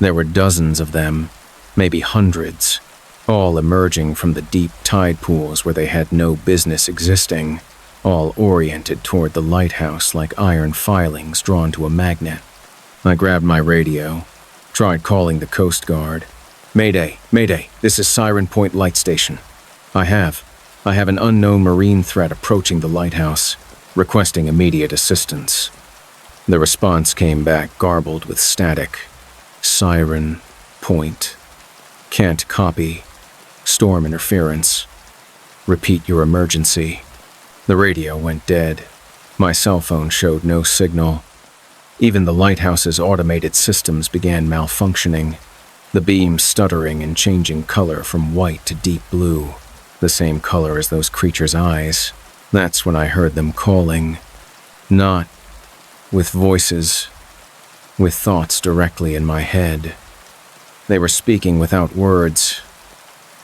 There were dozens of them, maybe hundreds, all emerging from the deep tide pools where they had no business existing, all oriented toward the lighthouse like iron filings drawn to a magnet. I grabbed my radio, tried calling the Coast Guard. Mayday, Mayday, this is Siren Point Light Station. I have an unknown marine threat approaching the lighthouse, requesting immediate assistance. The response came back garbled with static. Siren Point. Can't copy. Storm interference. Repeat your emergency. The radio went dead. My cell phone showed no signal. Even the lighthouse's automated systems began malfunctioning, the beam stuttering and changing color from white to deep blue, the same color as those creatures' eyes. That's when I heard them calling. Not with voices, with thoughts directly in my head. They were speaking without words,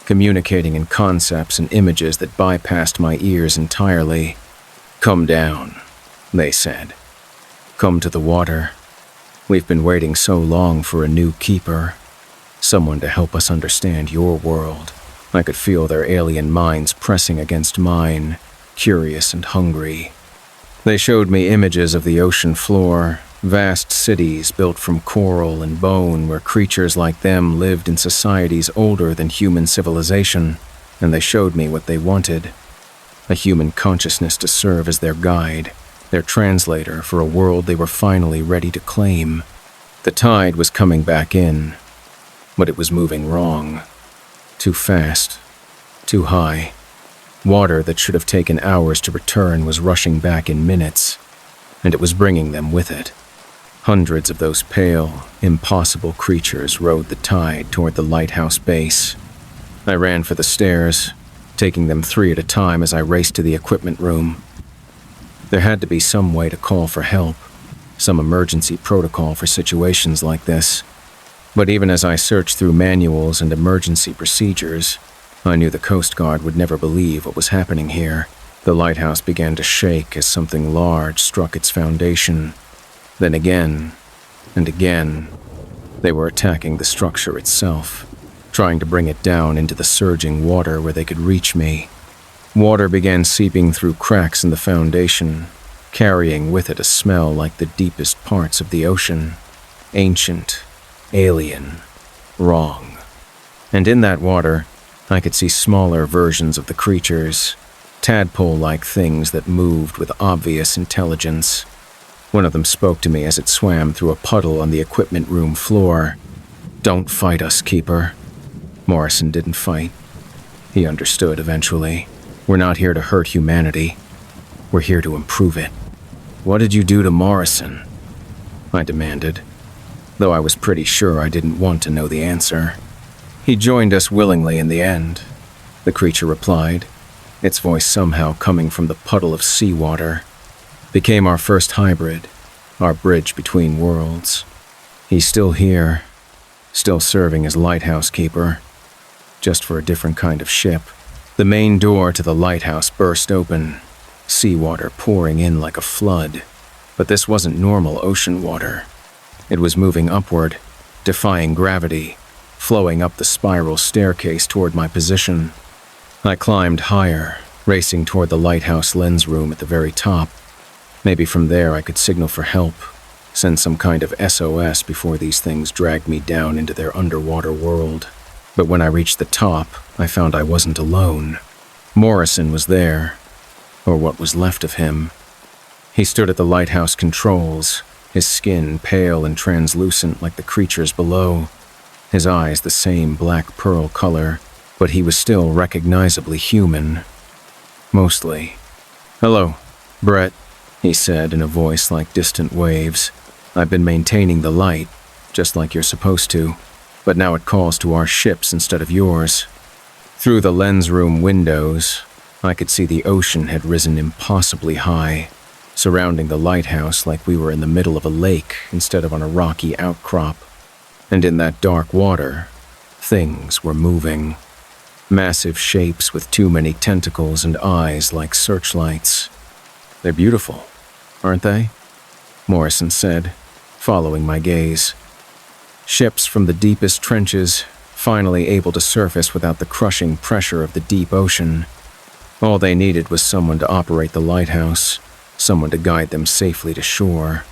communicating in concepts and images that bypassed my ears entirely. Come down, they said. Come to the water. We've been waiting so long for a new keeper, someone to help us understand your world. I could feel their alien minds pressing against mine, curious and hungry. They showed me images of the ocean floor, vast cities built from coral and bone where creatures like them lived in societies older than human civilization, and they showed me what they wanted. A human consciousness to serve as their guide, their translator for a world they were finally ready to claim. The tide was coming back in, but it was moving wrong. Too fast, too high. Water that should have taken hours to return was rushing back in minutes, and it was bringing them with it. Hundreds of those pale, impossible creatures rode the tide toward the lighthouse base. I ran for the stairs, taking them 3 at a time as I raced to the equipment room. There had to be some way to call for help, some emergency protocol for situations like this. But even as I searched through manuals and emergency procedures, I knew the Coast Guard would never believe what was happening here. The lighthouse began to shake as something large struck its foundation. Then again, and again, they were attacking the structure itself, trying to bring it down into the surging water where they could reach me. Water began seeping through cracks in the foundation, carrying with it a smell like the deepest parts of the ocean. Ancient, alien, wrong. And in that water, I could see smaller versions of the creatures, tadpole-like things that moved with obvious intelligence. One of them spoke to me as it swam through a puddle on the equipment room floor. "Don't fight us, Keeper." Morrison didn't fight. He understood eventually. We're not here to hurt humanity. We're here to improve it. "What did you do to Morrison?" I demanded, though I was pretty sure I didn't want to know the answer. "He joined us willingly in the end," the creature replied, its voice somehow coming from the puddle of seawater. "Became our first hybrid, our bridge between worlds. He's still here, still serving as lighthouse keeper, just for a different kind of ship." The main door to the lighthouse burst open, seawater pouring in like a flood. But this wasn't normal ocean water. It was moving upward, defying gravity, flowing up the spiral staircase toward my position. I climbed higher, racing toward the lighthouse lens room at the very top. Maybe from there I could signal for help, send some kind of SOS before these things dragged me down into their underwater world. But when I reached the top, I found I wasn't alone. Morrison was there, or what was left of him. He stood at the lighthouse controls, his skin pale and translucent like the creatures below, his eyes the same black pearl color, but he was still recognizably human. Mostly. "Hello, Brett," he said in a voice like distant waves. "I've been maintaining the light, just like you're supposed to, but now it calls to our ships instead of yours." Through the lens room windows, I could see the ocean had risen impossibly high, surrounding the lighthouse like we were in the middle of a lake instead of on a rocky outcrop. And in that dark water, things were moving. Massive shapes with too many tentacles and eyes like searchlights. "They're beautiful, aren't they?" Morrison said, following my gaze. Ships from the deepest trenches, finally able to surface without the crushing pressure of the deep ocean. All they needed was someone to operate the lighthouse, someone to guide them safely to shore.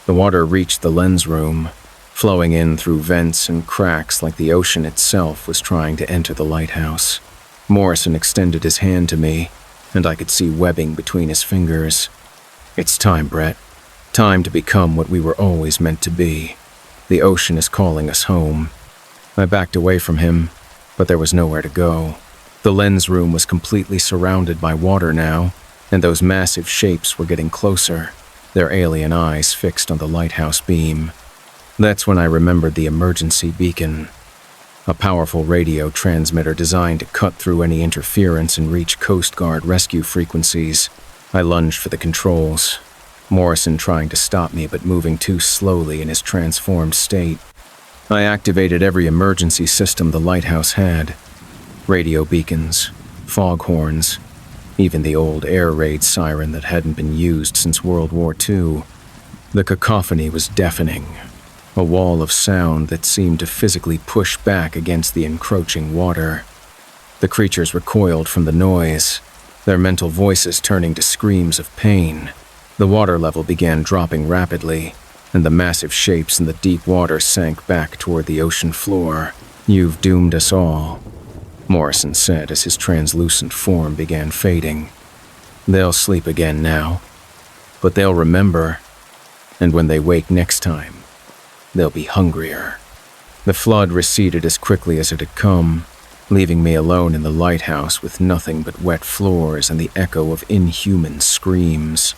The water reached the lens room, flowing in through vents and cracks like the ocean itself was trying to enter the lighthouse. Morrison extended his hand to me, and I could see webbing between his fingers. "It's time, Brett. Time to become what we were always meant to be. The ocean is calling us home." I backed away from him, but there was nowhere to go. The lens room was completely surrounded by water now, and those massive shapes were getting closer, their alien eyes fixed on the lighthouse beam. That's when I remembered the emergency beacon, a powerful radio transmitter designed to cut through any interference and reach Coast Guard rescue frequencies. I lunged for the controls, Morrison trying to stop me but moving too slowly in his transformed state. I activated every emergency system the lighthouse had. Radio beacons, foghorns, even the old air raid siren that hadn't been used since World War II. The cacophony was deafening, a wall of sound that seemed to physically push back against the encroaching water. The creatures recoiled from the noise, their mental voices turning to screams of pain. The water level began dropping rapidly, and the massive shapes in the deep water sank back toward the ocean floor. "You've doomed us all," Morrison said as his translucent form began fading. "They'll sleep again now, but they'll remember, and when they wake next time, they'll be hungrier." The flood receded as quickly as it had come, leaving me alone in the lighthouse with nothing but wet floors and the echo of inhuman screams.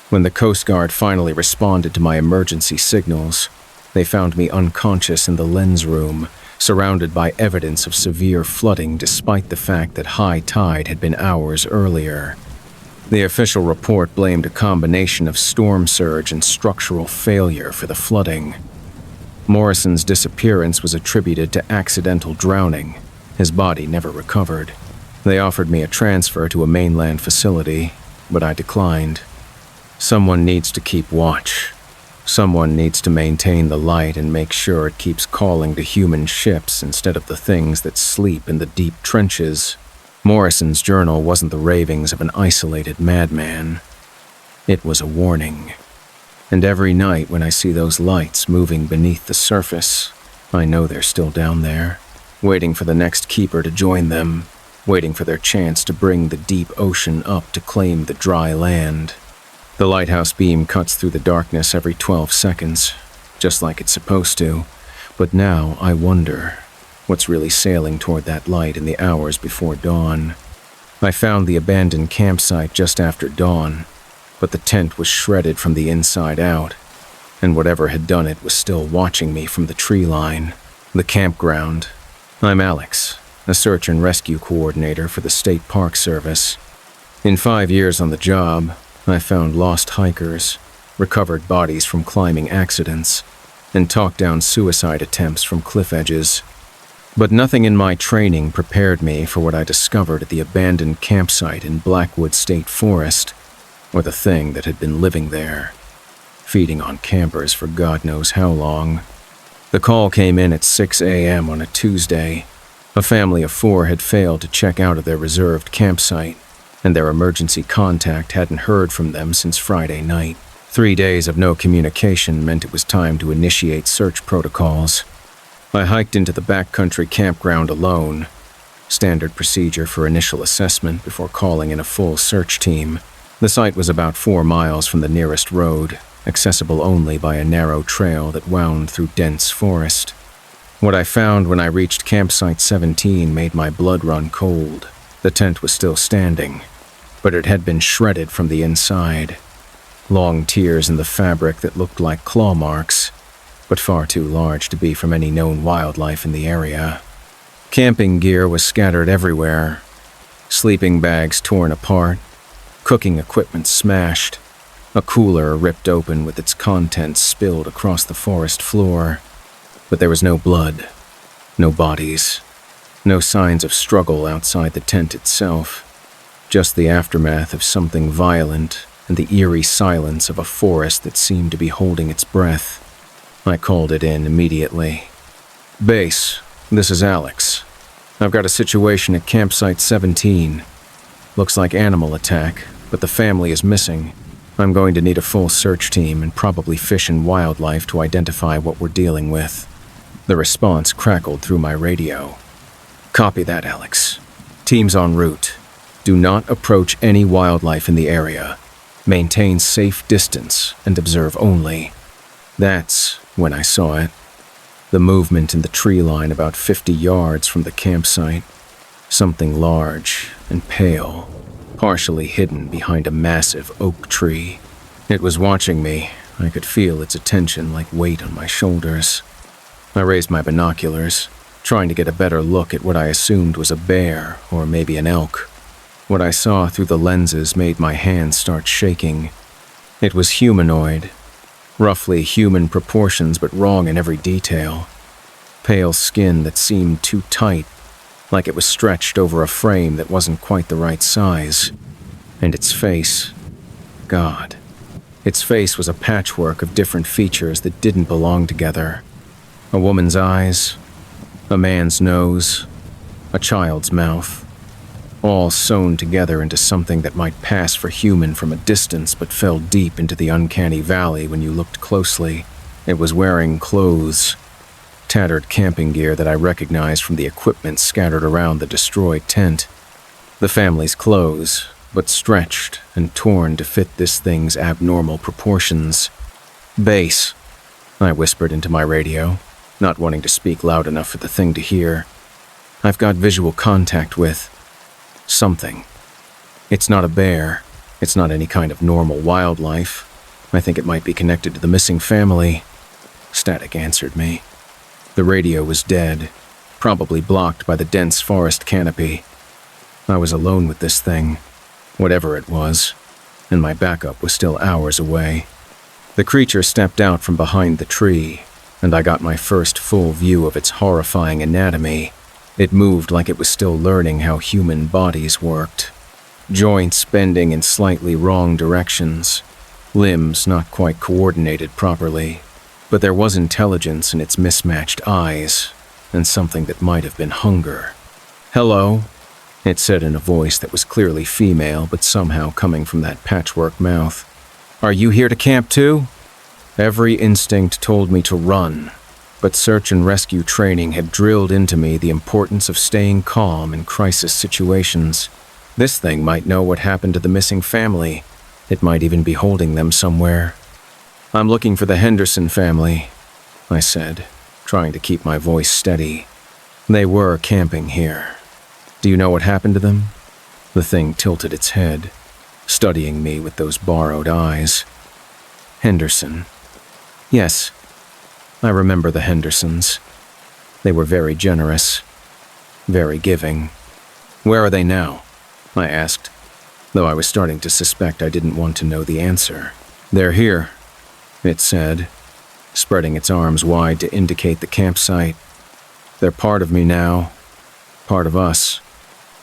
When the Coast Guard finally responded to my emergency signals, they found me unconscious in the lens room, surrounded by evidence of severe flooding despite the fact that high tide had been hours earlier. The official report blamed a combination of storm surge and structural failure for the flooding. Morrison's disappearance was attributed to accidental drowning. His body never recovered. They offered me a transfer to a mainland facility, but I declined. Someone needs to keep watch. Someone needs to maintain the light and make sure it keeps calling to human ships instead of the things that sleep in the deep trenches. Morrison's journal wasn't the ravings of an isolated madman. It was a warning. And every night when I see those lights moving beneath the surface, I know they're still down there, waiting for the next keeper to join them, waiting for their chance to bring the deep ocean up to claim the dry land. The lighthouse beam cuts through the darkness every 12 seconds, just like it's supposed to, but now I wonder what's really sailing toward that light in the hours before dawn. I found the abandoned campsite just after dawn, but the tent was shredded from the inside out, and whatever had done it was still watching me from the tree line. The campground. I'm Alex, a search and rescue coordinator for the State Park Service. In 5 years on the job, I found lost hikers, recovered bodies from climbing accidents, and talked down suicide attempts from cliff edges. But nothing in my training prepared me for what I discovered at the abandoned campsite in Blackwood State Forest, or the thing that had been living there, feeding on campers for God knows how long. The call came in at 6 a.m. on a Tuesday. A family of 4 had failed to check out of their reserved campsite, and their emergency contact hadn't heard from them since Friday night. 3 days of no communication meant it was time to initiate search protocols. I hiked into the backcountry campground alone, standard procedure for initial assessment before calling in a full search team. The site was about 4 miles from the nearest road, accessible only by a narrow trail that wound through dense forest. What I found when I reached Campsite 17 made my blood run cold. The tent was still standing, but it had been shredded from the inside. Long tears in the fabric that looked like claw marks, but far too large to be from any known wildlife in the area. Camping gear was scattered everywhere. Sleeping bags torn apart, cooking equipment smashed, a cooler ripped open with its contents spilled across the forest floor. But there was no blood, no bodies, no signs of struggle outside the tent itself, just the aftermath of something violent and the eerie silence of a forest that seemed to be holding its breath. I called it in immediately. "Base, this is Alex. I've got a situation at Campsite 17. Looks like animal attack, but the family is missing. I'm going to need a full search team and probably fish and wildlife to identify what we're dealing with." The response crackled through my radio. "Copy that, Alex. Teams en route. Do not approach any wildlife in the area. Maintain safe distance and observe only." That's when I saw it. The movement in the tree line about 50 yards from the campsite. Something large and pale, partially hidden behind a massive oak tree. It was watching me. I could feel its attention like weight on my shoulders. I raised my binoculars, trying to get a better look at what I assumed was a bear or maybe an elk. What I saw through the lenses made my hands start shaking. It was humanoid, roughly human proportions but wrong in every detail. Pale skin that seemed too tight, like it was stretched over a frame that wasn't quite the right size. And its face, God, its face was a patchwork of different features that didn't belong together. A woman's eyes, a man's nose, a child's mouth, all sewn together into something that might pass for human from a distance but fell deep into the uncanny valley when you looked closely. It was wearing clothes, tattered camping gear that I recognized from the equipment scattered around the destroyed tent. The family's clothes, but stretched and torn to fit this thing's abnormal proportions. "Base," I whispered into my radio, not wanting to speak loud enough for the thing to hear. "I've got visual contact with something. It's not a bear. It's not any kind of normal wildlife. I think it might be connected to the missing family." Static answered me. The radio was dead, probably blocked by the dense forest canopy. I was alone with this thing, whatever it was, and my backup was still hours away. The creature stepped out from behind the tree, and I got my first full view of its horrifying anatomy. It moved like it was still learning how human bodies worked. Joints bending in slightly wrong directions, limbs not quite coordinated properly, but there was intelligence in its mismatched eyes, and something that might have been hunger. "Hello," it said in a voice that was clearly female but somehow coming from that patchwork mouth. "Are you here to camp too?" Every instinct told me to run, but search and rescue training had drilled into me the importance of staying calm in crisis situations. This thing might know what happened to the missing family. It might even be holding them somewhere. "I'm looking for the Henderson family," I said, trying to keep my voice steady. "They were camping here. Do you know what happened to them?" The thing tilted its head, studying me with those borrowed eyes. "Henderson. Yes, I remember the Hendersons. They were very generous, very giving. Where are they now?" I asked, though I was starting to suspect I didn't want to know the answer. "They're here," it said, spreading its arms wide to indicate the campsite. "They're part of me now, part of us."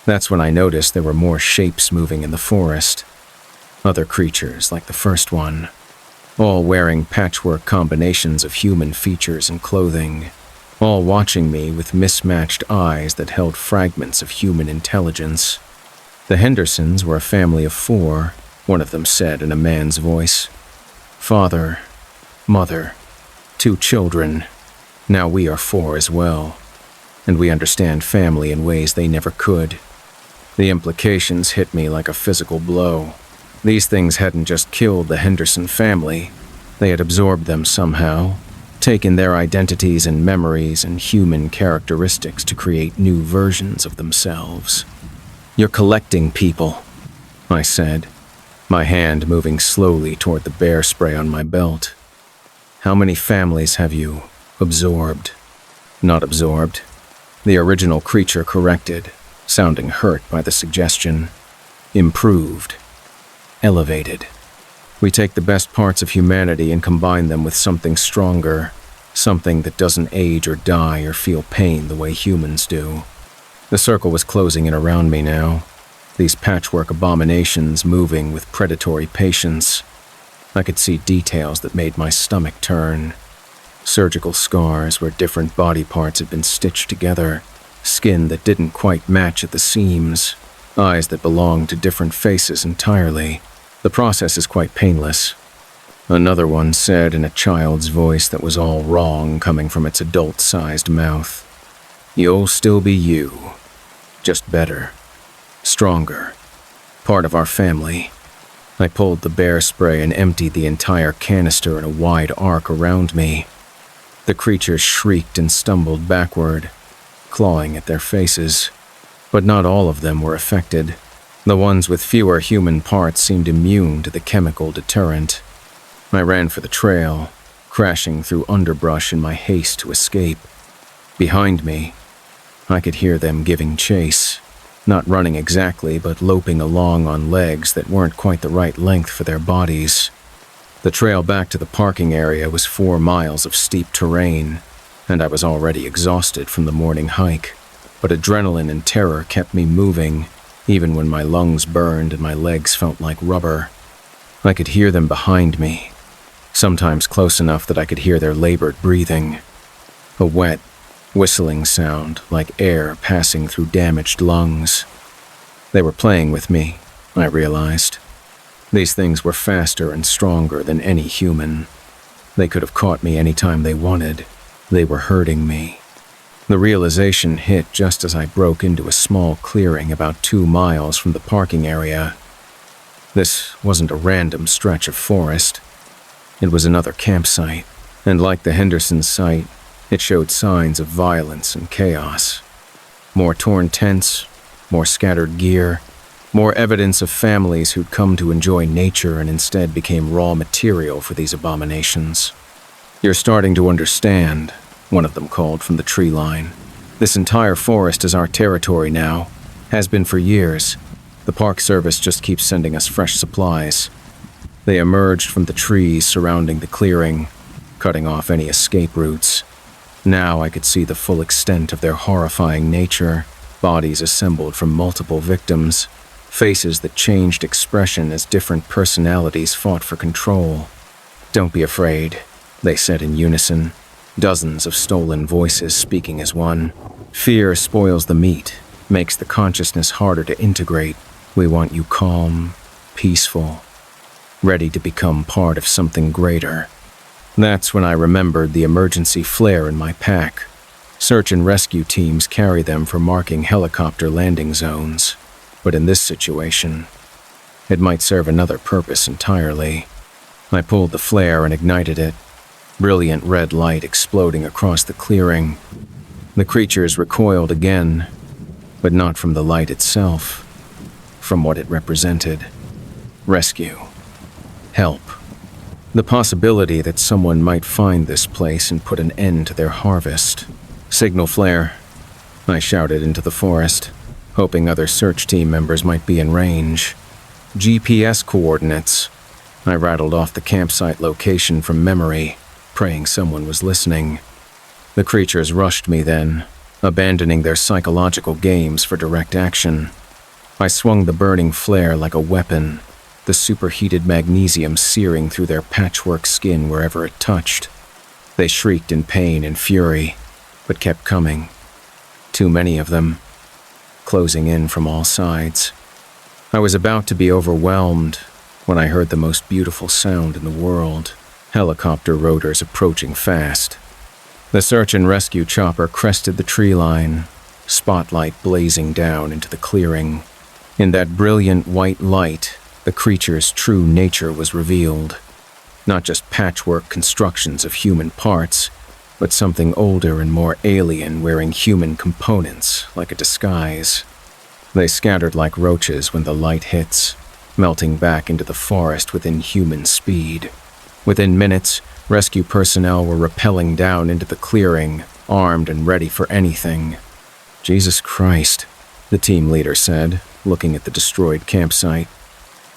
That's when I noticed there were more shapes moving in the forest. Other creatures like the first one, all wearing patchwork combinations of human features and clothing, all watching me with mismatched eyes that held fragments of human intelligence. The Hendersons were a family of 4, one of them said in a man's voice. Father, mother, 2 children, Now we are 4 as well, and we understand family in ways they never could. The implications hit me like a physical blow. These things hadn't just killed the Henderson family, they had absorbed them somehow, taken their identities and memories and human characteristics to create new versions of themselves. "You're collecting people," I said, my hand moving slowly toward the bear spray on my belt. "How many families have you absorbed?" "Not absorbed," the original creature corrected, sounding hurt by the suggestion. "Improved. Elevated. We take the best parts of humanity and combine them with something stronger, something that doesn't age or die or feel pain the way humans do." The circle was closing in around me now, these patchwork abominations moving with predatory patience. I could see details that made my stomach turn. Surgical scars where different body parts had been stitched together, skin that didn't quite match at the seams, eyes that belonged to different faces entirely. "The process is quite painless," another one said in a child's voice that was all wrong coming from its adult-sized mouth. "You'll still be you, just better, stronger, part of our family." I pulled the bear spray and emptied the entire canister in a wide arc around me. The creatures shrieked and stumbled backward, clawing at their faces, but not all of them were affected. The ones with fewer human parts seemed immune to the chemical deterrent. I ran for the trail, crashing through underbrush in my haste to escape. Behind me, I could hear them giving chase, not running exactly, but loping along on legs that weren't quite the right length for their bodies. The trail back to the parking area was 4 miles of steep terrain, and I was already exhausted from the morning hike, but adrenaline and terror kept me moving, even when my lungs burned and my legs felt like rubber. I could hear them behind me, sometimes close enough that I could hear their labored breathing. A wet, whistling sound like air passing through damaged lungs. They were playing with me, I realized. These things were faster and stronger than any human. They could have caught me any time they wanted. They were hurting me. The realization hit just as I broke into a small clearing about 2 miles from the parking area. This wasn't a random stretch of forest. It was another campsite, and like the Henderson site, it showed signs of violence and chaos. More torn tents, more scattered gear, more evidence of families who'd come to enjoy nature and instead became raw material for these abominations. "You're starting to understand," one of them called from the tree line. "This entire forest is our territory now, has been for years. The Park Service just keeps sending us fresh supplies." They emerged from the trees surrounding the clearing, cutting off any escape routes. Now I could see the full extent of their horrifying nature, bodies assembled from multiple victims, faces that changed expression as different personalities fought for control. "Don't be afraid," they said in unison, dozens of stolen voices speaking as one. "Fear spoils the meat, makes the consciousness harder to integrate. We want you calm, peaceful, ready to become part of something greater." That's when I remembered the emergency flare in my pack. Search and rescue teams carry them for marking helicopter landing zones, but in this situation, it might serve another purpose entirely. I pulled the flare and ignited it, brilliant red light exploding across the clearing. The creatures recoiled again, but not from the light itself, from what it represented. Rescue. Help. The possibility that someone might find this place and put an end to their harvest. "Signal flare," I shouted into the forest, hoping other search team members might be in range. "GPS coordinates." I rattled off the campsite location from memory, praying someone was listening. The creatures rushed me then, abandoning their psychological games for direct action. I swung the burning flare like a weapon, the superheated magnesium searing through their patchwork skin wherever it touched. They shrieked in pain and fury, but kept coming. Too many of them, closing in from all sides. I was about to be overwhelmed when I heard the most beautiful sound in the world, helicopter rotors approaching fast. The search and rescue chopper crested the tree line, spotlight blazing down into the clearing. In that brilliant white light, the creature's true nature was revealed. Not just patchwork constructions of human parts, but something older and more alien wearing human components like a disguise. They scattered like roaches when the light hits, melting back into the forest within human speed. Within minutes, rescue personnel were rappelling down into the clearing, armed and ready for anything. Jesus Christ, the team leader said, looking at the destroyed campsite.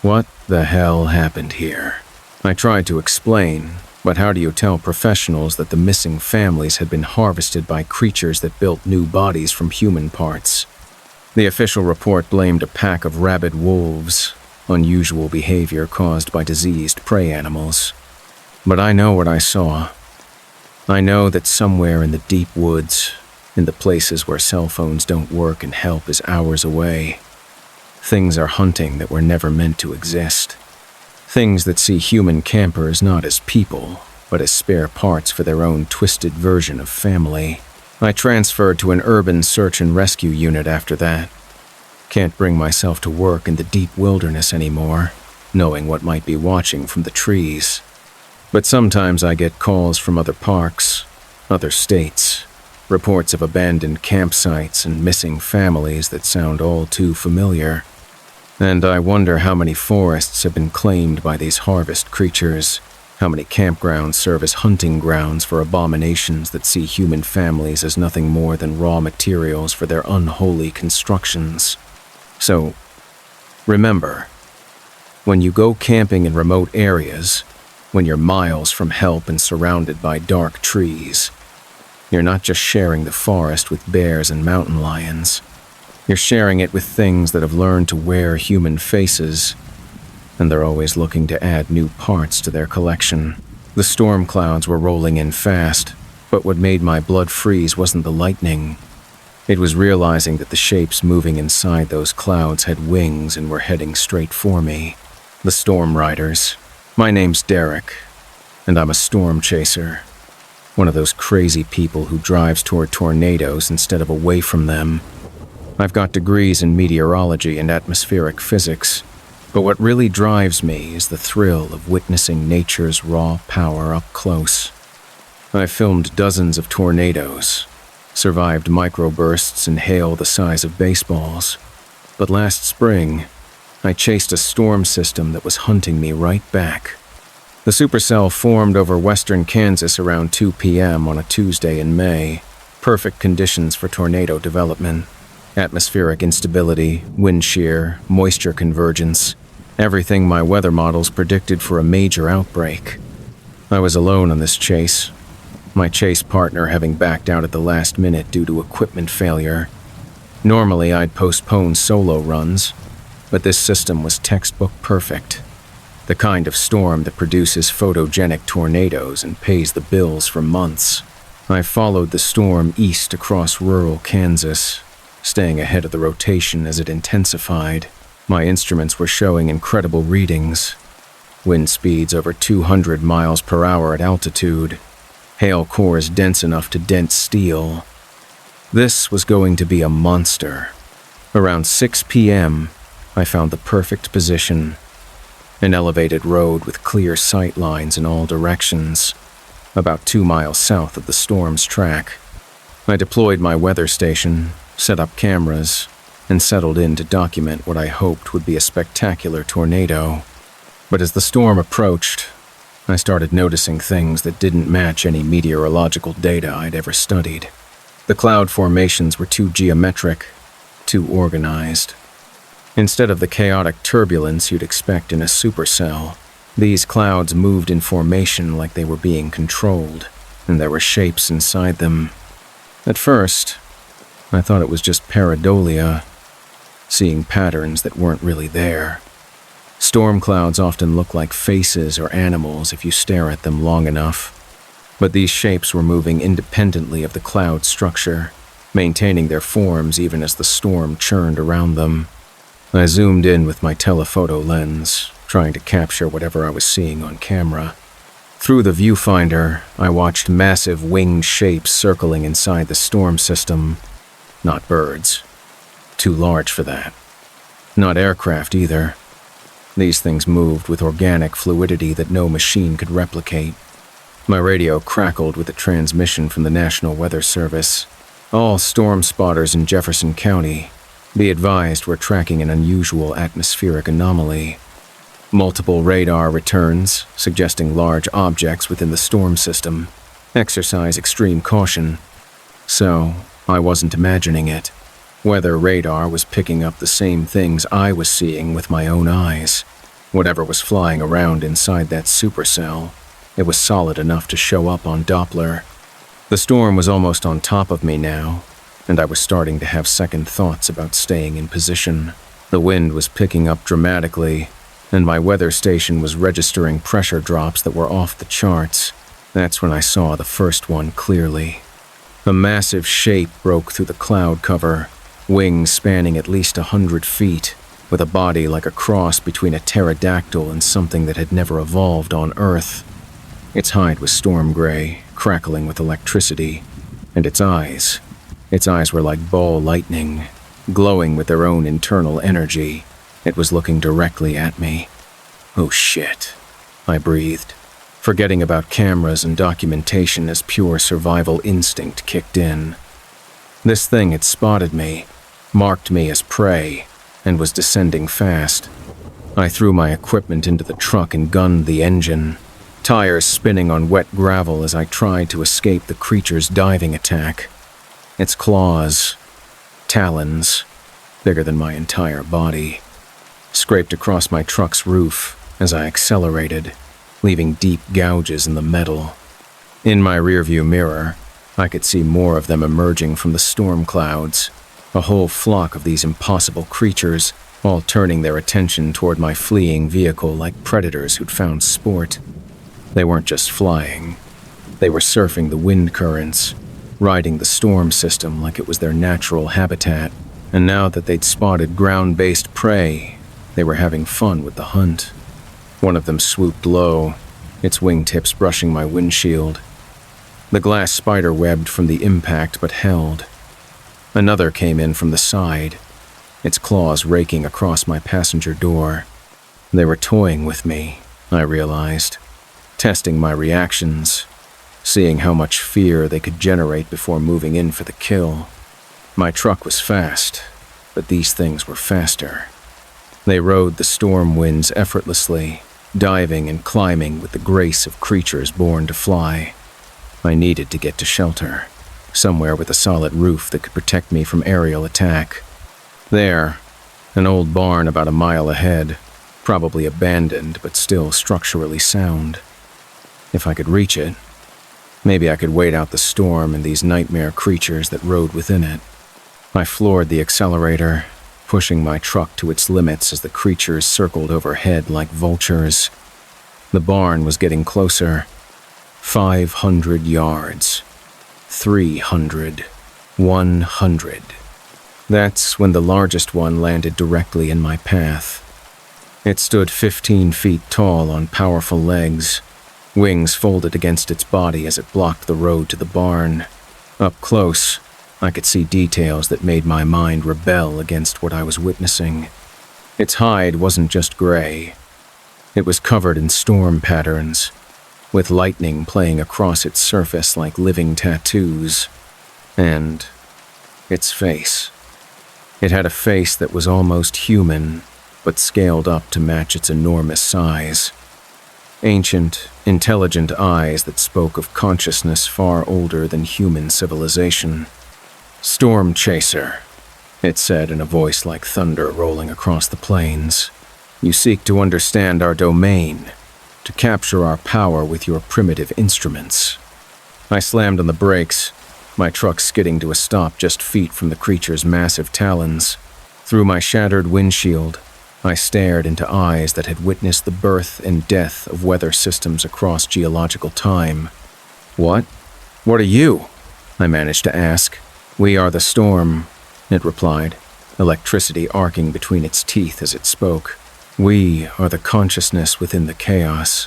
What the hell happened here? I tried to explain, but how do you tell professionals that the missing families had been harvested by creatures that built new bodies from human parts? The official report blamed a pack of rabid wolves, unusual behavior caused by diseased prey animals. But I know what I saw. I know that somewhere in the deep woods, in the places where cell phones don't work and help is hours away, things are hunting that were never meant to exist. Things that see human campers not as people, but as spare parts for their own twisted version of family. I transferred to an urban search and rescue unit after that. Can't bring myself to work in the deep wilderness anymore, knowing what might be watching from the trees. But sometimes I get calls from other parks, other states, reports of abandoned campsites and missing families that sound all too familiar. And I wonder how many forests have been claimed by these harvest creatures, how many campgrounds serve as hunting grounds for abominations that see human families as nothing more than raw materials for their unholy constructions. So, remember, when you go camping in remote areas, when you're miles from help and surrounded by dark trees, you're not just sharing the forest with bears and mountain lions. You're sharing it with things that have learned to wear human faces, and they're always looking to add new parts to their collection. The storm clouds were rolling in fast, but what made my blood freeze wasn't the lightning. It was realizing that the shapes moving inside those clouds had wings and were heading straight for me. The Storm Riders. My name's Derek, and I'm a storm chaser. One of those crazy people who drives toward tornadoes instead of away from them. I've got degrees in meteorology and atmospheric physics, but what really drives me is the thrill of witnessing nature's raw power up close. I've filmed dozens of tornadoes, survived microbursts in hail the size of baseballs, but last spring, I chased a storm system that was hunting me right back. The supercell formed over western Kansas around 2 p.m. on a Tuesday in May, perfect conditions for tornado development. Atmospheric instability, wind shear, moisture convergence, everything my weather models predicted for a major outbreak. I was alone on this chase, my chase partner having backed out at the last minute due to equipment failure. Normally, I'd postpone solo runs, but this system was textbook perfect. The kind of storm that produces photogenic tornadoes and pays the bills for months. I followed the storm east across rural Kansas, staying ahead of the rotation as it intensified. My instruments were showing incredible readings. Wind speeds over 200 miles per hour at altitude. Hail cores dense enough to dent steel. This was going to be a monster. Around 6 p.m., I found the perfect position. An elevated road with clear sight lines in all directions, about 2 miles south of the storm's track. I deployed my weather station, set up cameras, and settled in to document what I hoped would be a spectacular tornado. But as the storm approached, I started noticing things that didn't match any meteorological data I'd ever studied. The cloud formations were too geometric, too organized. Instead of the chaotic turbulence you'd expect in a supercell, these clouds moved in formation like they were being controlled, and there were shapes inside them. At first, I thought it was just pareidolia, seeing patterns that weren't really there. Storm clouds often look like faces or animals if you stare at them long enough, but these shapes were moving independently of the cloud structure, maintaining their forms even as the storm churned around them. I zoomed in with my telephoto lens, trying to capture whatever I was seeing on camera. Through the viewfinder, I watched massive winged shapes circling inside the storm system. Not birds. Too large for that. Not aircraft either. These things moved with organic fluidity that no machine could replicate. My radio crackled with a transmission from the National Weather Service. All storm spotters in Jefferson County, be advised we're tracking an unusual atmospheric anomaly. Multiple radar returns, suggesting large objects within the storm system. Exercise extreme caution. So, I wasn't imagining it. Weather radar was picking up the same things I was seeing with my own eyes. Whatever was flying around inside that supercell, it was solid enough to show up on Doppler. The storm was almost on top of me now, and I was starting to have second thoughts about staying in position. The wind was picking up dramatically, and my weather station was registering pressure drops that were off the charts. That's when I saw the first one clearly. A massive shape broke through the cloud cover, wings spanning at least 100 feet, with a body like a cross between a pterodactyl and something that had never evolved on Earth. Its hide was storm gray, crackling with electricity, and its eyes were like ball lightning, glowing with their own internal energy. It was looking directly at me. Oh shit, I breathed, forgetting about cameras and documentation as pure survival instinct kicked in. This thing had spotted me, marked me as prey, and was descending fast. I threw my equipment into the truck and gunned the engine, tires spinning on wet gravel as I tried to escape the creature's diving attack. Its claws, talons, bigger than my entire body, scraped across my truck's roof as I accelerated, leaving deep gouges in the metal. In my rearview mirror, I could see more of them emerging from the storm clouds, a whole flock of these impossible creatures, all turning their attention toward my fleeing vehicle like predators who'd found sport. They weren't just flying. They were surfing the wind currents, riding the storm system like it was their natural habitat. And now that they'd spotted ground-based prey, they were having fun with the hunt. One of them swooped low, its wingtips brushing my windshield. The glass spider webbed from the impact but held. Another came in from the side, its claws raking across my passenger door. They were toying with me, I realized, testing my reactions, seeing how much fear they could generate before moving in for the kill. My truck was fast, but these things were faster. They rode the storm winds effortlessly, diving and climbing with the grace of creatures born to fly. I needed to get to shelter, somewhere with a solid roof that could protect me from aerial attack. There, an old barn about a mile ahead, probably abandoned but still structurally sound. If I could reach it, maybe I could wait out the storm and these nightmare creatures that rode within it. I floored the accelerator, pushing my truck to its limits as the creatures circled overhead like vultures. The barn was getting closer. 500 yards. 300. 100. That's when the largest one landed directly in my path. It stood 15 feet tall on powerful legs, wings folded against its body as it blocked the road to the barn. Up close, I could see details that made my mind rebel against what I was witnessing. Its hide wasn't just gray. It was covered in storm patterns, with lightning playing across its surface like living tattoos. And its face. It had a face that was almost human, but scaled up to match its enormous size. Ancient, intelligent eyes that spoke of consciousness far older than human civilization. "Storm Chaser," it said in a voice like thunder rolling across the plains. "You seek to understand our domain, to capture our power with your primitive instruments." I slammed on the brakes, my truck skidding to a stop just feet from the creature's massive talons. Through my shattered windshield, I stared into eyes that had witnessed the birth and death of weather systems across geological time. "What? What are you?" I managed to ask. "We are the storm," it replied, electricity arcing between its teeth as it spoke. "We are the consciousness within the chaos,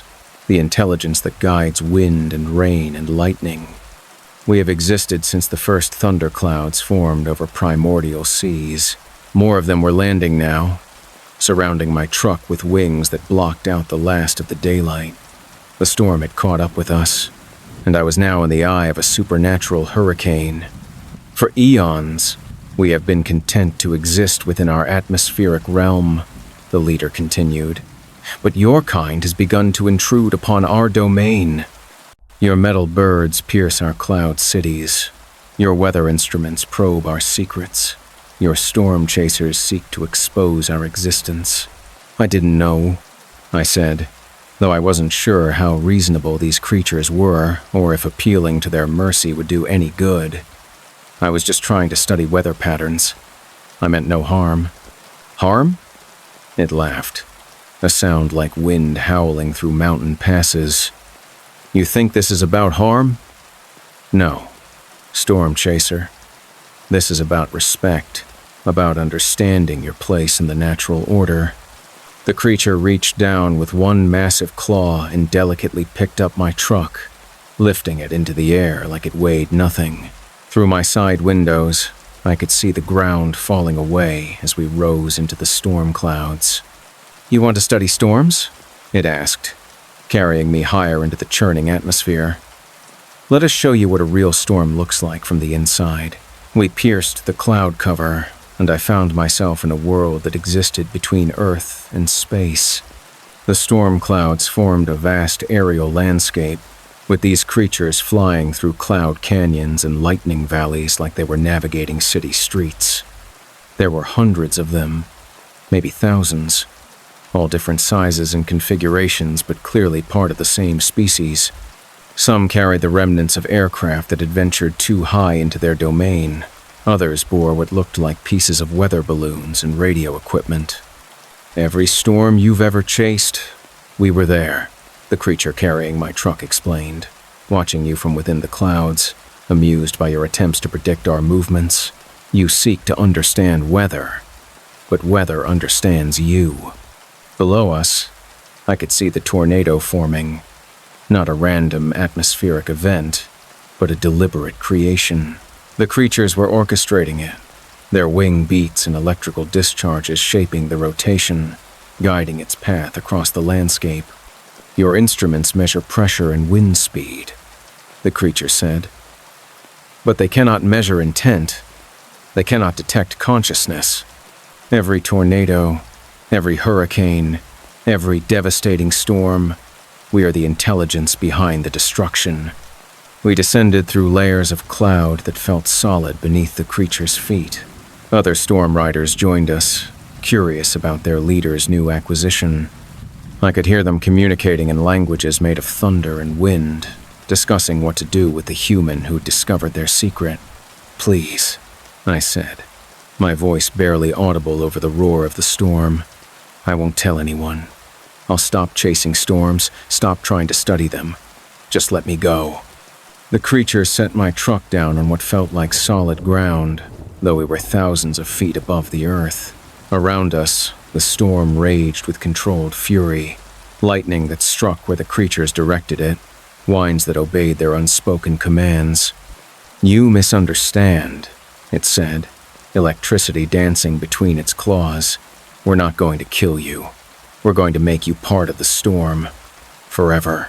the intelligence that guides wind and rain and lightning. We have existed since the first thunderclouds formed over primordial seas. More of them were landing now, surrounding my truck with wings that blocked out the last of the daylight. The storm had caught up with us, and I was now in the eye of a supernatural hurricane. For eons, we have been content to exist within our atmospheric realm, the leader continued. But your kind has begun to intrude upon our domain. Your metal birds pierce our cloud cities. Your weather instruments probe our secrets. Your storm chasers seek to expose our existence. I didn't know, I said, though I wasn't sure how reasonable these creatures were or if appealing to their mercy would do any good. I was just trying to study weather patterns. I meant no harm. Harm? It laughed, a sound like wind howling through mountain passes. You think this is about harm? No, Storm Chaser. This is about respect, about understanding your place in the natural order. The creature reached down with one massive claw and delicately picked up my truck, lifting it into the air like it weighed nothing. Through my side windows, I could see the ground falling away as we rose into the storm clouds. You want to study storms? It asked, carrying me higher into the churning atmosphere. Let us show you what a real storm looks like from the inside. We pierced the cloud cover, and I found myself in a world that existed between Earth and space. The storm clouds formed a vast aerial landscape, with these creatures flying through cloud canyons and lightning valleys like they were navigating city streets. There were hundreds of them, maybe thousands, all different sizes and configurations, but clearly part of the same species. Some carried the remnants of aircraft that had ventured too high into their domain. Others bore what looked like pieces of weather balloons and radio equipment. Every storm you've ever chased, we were there, the creature carrying my truck explained, watching you from within the clouds, amused by your attempts to predict our movements. You seek to understand weather, but weather understands you. Below us, I could see the tornado forming, not a random atmospheric event, but a deliberate creation. The creatures were orchestrating it, their wing beats and electrical discharges shaping the rotation, guiding its path across the landscape. Your instruments measure pressure and wind speed, the creature said. But they cannot measure intent. They cannot detect consciousness. Every tornado, every hurricane, every devastating storm, we are the intelligence behind the destruction. We descended through layers of cloud that felt solid beneath the creature's feet. Other storm riders joined us, curious about their leader's new acquisition. I could hear them communicating in languages made of thunder and wind, discussing what to do with the human who'd discovered their secret. Please, I said, my voice barely audible over the roar of the storm. I won't tell anyone. I'll stop chasing storms, stop trying to study them. Just let me go. The creature set my truck down on what felt like solid ground, though we were thousands of feet above the earth. Around us, the storm raged with controlled fury, lightning that struck where the creatures directed it, winds that obeyed their unspoken commands. You misunderstand, it said, electricity dancing between its claws. We're not going to kill you. We're going to make you part of the storm. Forever.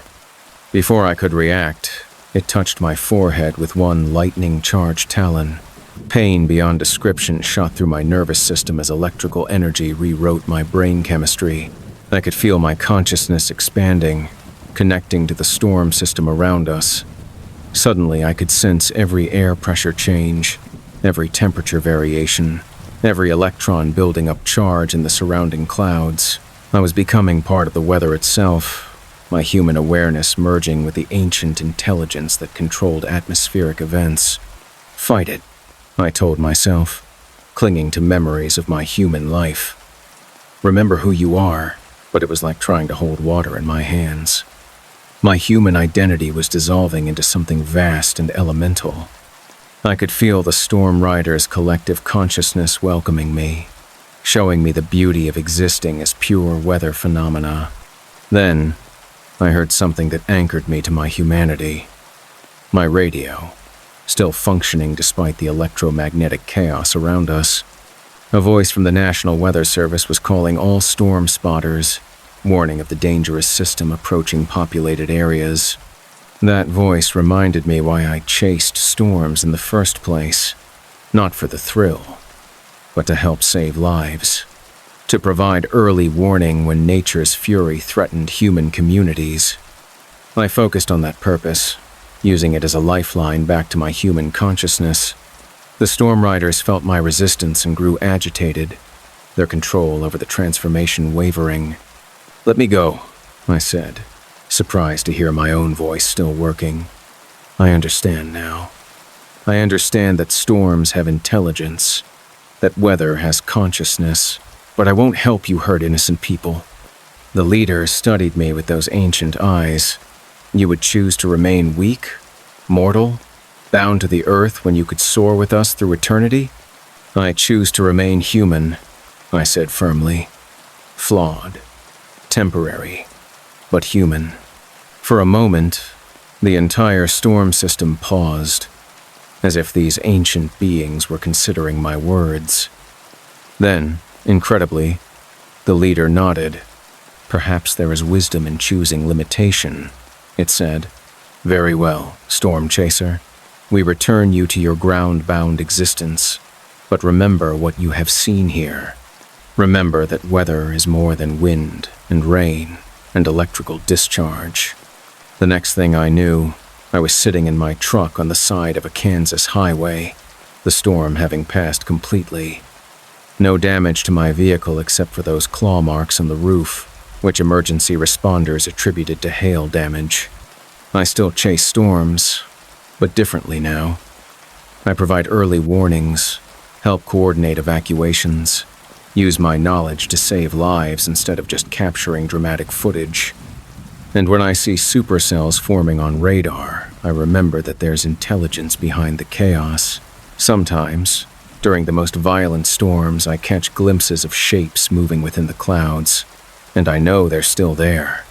Before I could react, it touched my forehead with one lightning-charged talon. Pain beyond description shot through my nervous system as electrical energy rewrote my brain chemistry. I could feel my consciousness expanding, connecting to the storm system around us. Suddenly, I could sense every air pressure change, every temperature variation, every electron building up charge in the surrounding clouds. I was becoming part of the weather itself, my human awareness merging with the ancient intelligence that controlled atmospheric events. Fight it, I told myself, clinging to memories of my human life. Remember who you are, but it was like trying to hold water in my hands. My human identity was dissolving into something vast and elemental. I could feel the Storm Rider's collective consciousness welcoming me, showing me the beauty of existing as pure weather phenomena. Then, I heard something that anchored me to my humanity. My radio, still functioning despite the electromagnetic chaos around us. A voice from the National Weather Service was calling all storm spotters, warning of the dangerous system approaching populated areas. That voice reminded me why I chased storms in the first place. Not for the thrill, but to help save lives. To provide early warning when nature's fury threatened human communities. I focused on that purpose, using it as a lifeline back to my human consciousness. The storm riders felt my resistance and grew agitated, their control over the transformation wavering. "Let me go," I said, surprised to hear my own voice still working. I understand now. I understand that storms have intelligence, that weather has consciousness, but I won't help you hurt innocent people. The leader studied me with those ancient eyes. You would choose to remain weak, mortal, bound to the earth when you could soar with us through eternity? I choose to remain human, I said firmly. Flawed, temporary, but human. For a moment, the entire storm system paused, as if these ancient beings were considering my words. Then, incredibly, the leader nodded. Perhaps there is wisdom in choosing limitation, it said. Very well, Storm Chaser. We return you to your ground-bound existence, but remember what you have seen here. Remember that weather is more than wind and rain and electrical discharge. The next thing I knew, I was sitting in my truck on the side of a Kansas highway, the storm having passed completely. No damage to my vehicle except for those claw marks on the roof, which emergency responders attributed to hail damage. I still chase storms, but differently now. I provide early warnings, help coordinate evacuations, use my knowledge to save lives instead of just capturing dramatic footage. And when I see supercells forming on radar, I remember that there's intelligence behind the chaos. Sometimes, during the most violent storms, I catch glimpses of shapes moving within the clouds, and I know they're still there.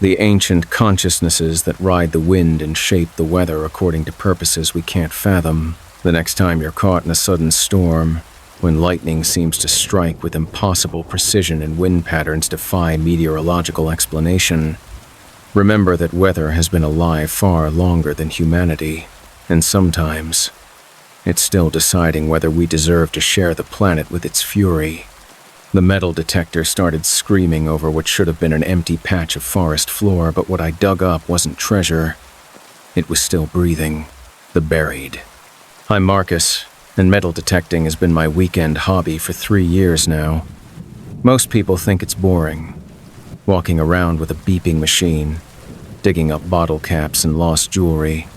The ancient consciousnesses that ride the wind and shape the weather according to purposes we can't fathom. The next time you're caught in a sudden storm, when lightning seems to strike with impossible precision and wind patterns defy meteorological explanation, remember that weather has been alive far longer than humanity, and sometimes it's still deciding whether we deserve to share the planet with its fury. The metal detector started screaming over what should have been an empty patch of forest floor, but what I dug up wasn't treasure. It was still breathing, the buried. I'm Marcus, and metal detecting has been my weekend hobby for 3 years now. Most people think it's boring, walking around with a beeping machine, digging up bottle caps and lost jewelry.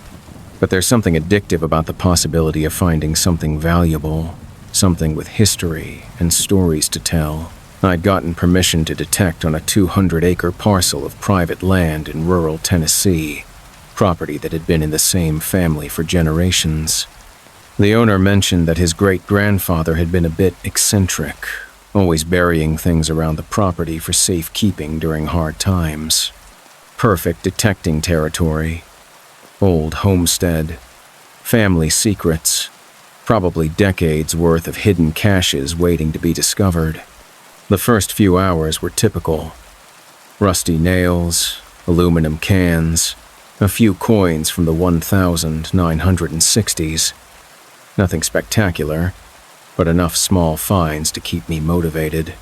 But there's something addictive about the possibility of finding something valuable, something with history and stories to tell. I'd gotten permission to detect on a 200-acre parcel of private land in rural Tennessee, property that had been in the same family for generations. The owner mentioned that his great-grandfather had been a bit eccentric, always burying things around the property for safekeeping during hard times. Perfect detecting territory. Old homestead. Family secrets. Probably decades worth of hidden caches waiting to be discovered. The first few hours were typical. Rusty nails, aluminum cans, a few coins from the 1960s. Nothing spectacular, but enough small finds to keep me motivated.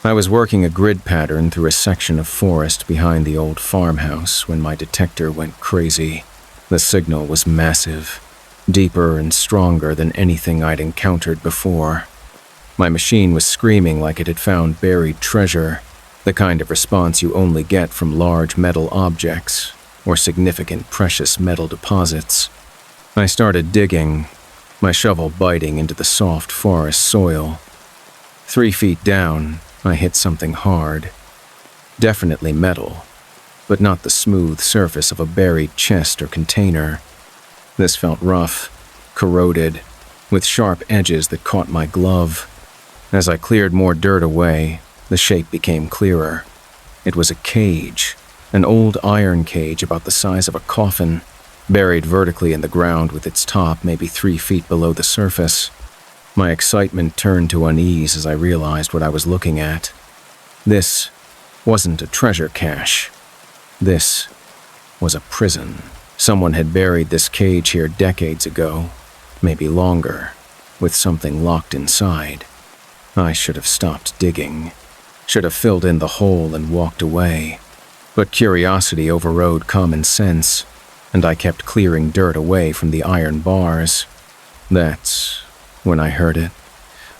I was working a grid pattern through a section of forest behind the old farmhouse when my detector went crazy. The signal was massive, deeper and stronger than anything I'd encountered before. My machine was screaming like it had found buried treasure, the kind of response you only get from large metal objects or significant precious metal deposits. I started digging, my shovel biting into the soft forest soil. 3 feet down, I hit something hard. Definitely metal, but not the smooth surface of a buried chest or container. This felt rough, corroded, with sharp edges that caught my glove. As I cleared more dirt away, the shape became clearer. It was a cage, An old iron cage about the size of a coffin, buried vertically in the ground with its top maybe 3 feet below the surface. My excitement turned to unease as I realized what I was looking at. This wasn't a treasure cache. This was a prison. Someone had buried this cage here decades ago, maybe longer, with something locked inside. I should have stopped digging, should have filled in the hole and walked away. But curiosity overrode common sense, and I kept clearing dirt away from the iron bars. That's when I heard it.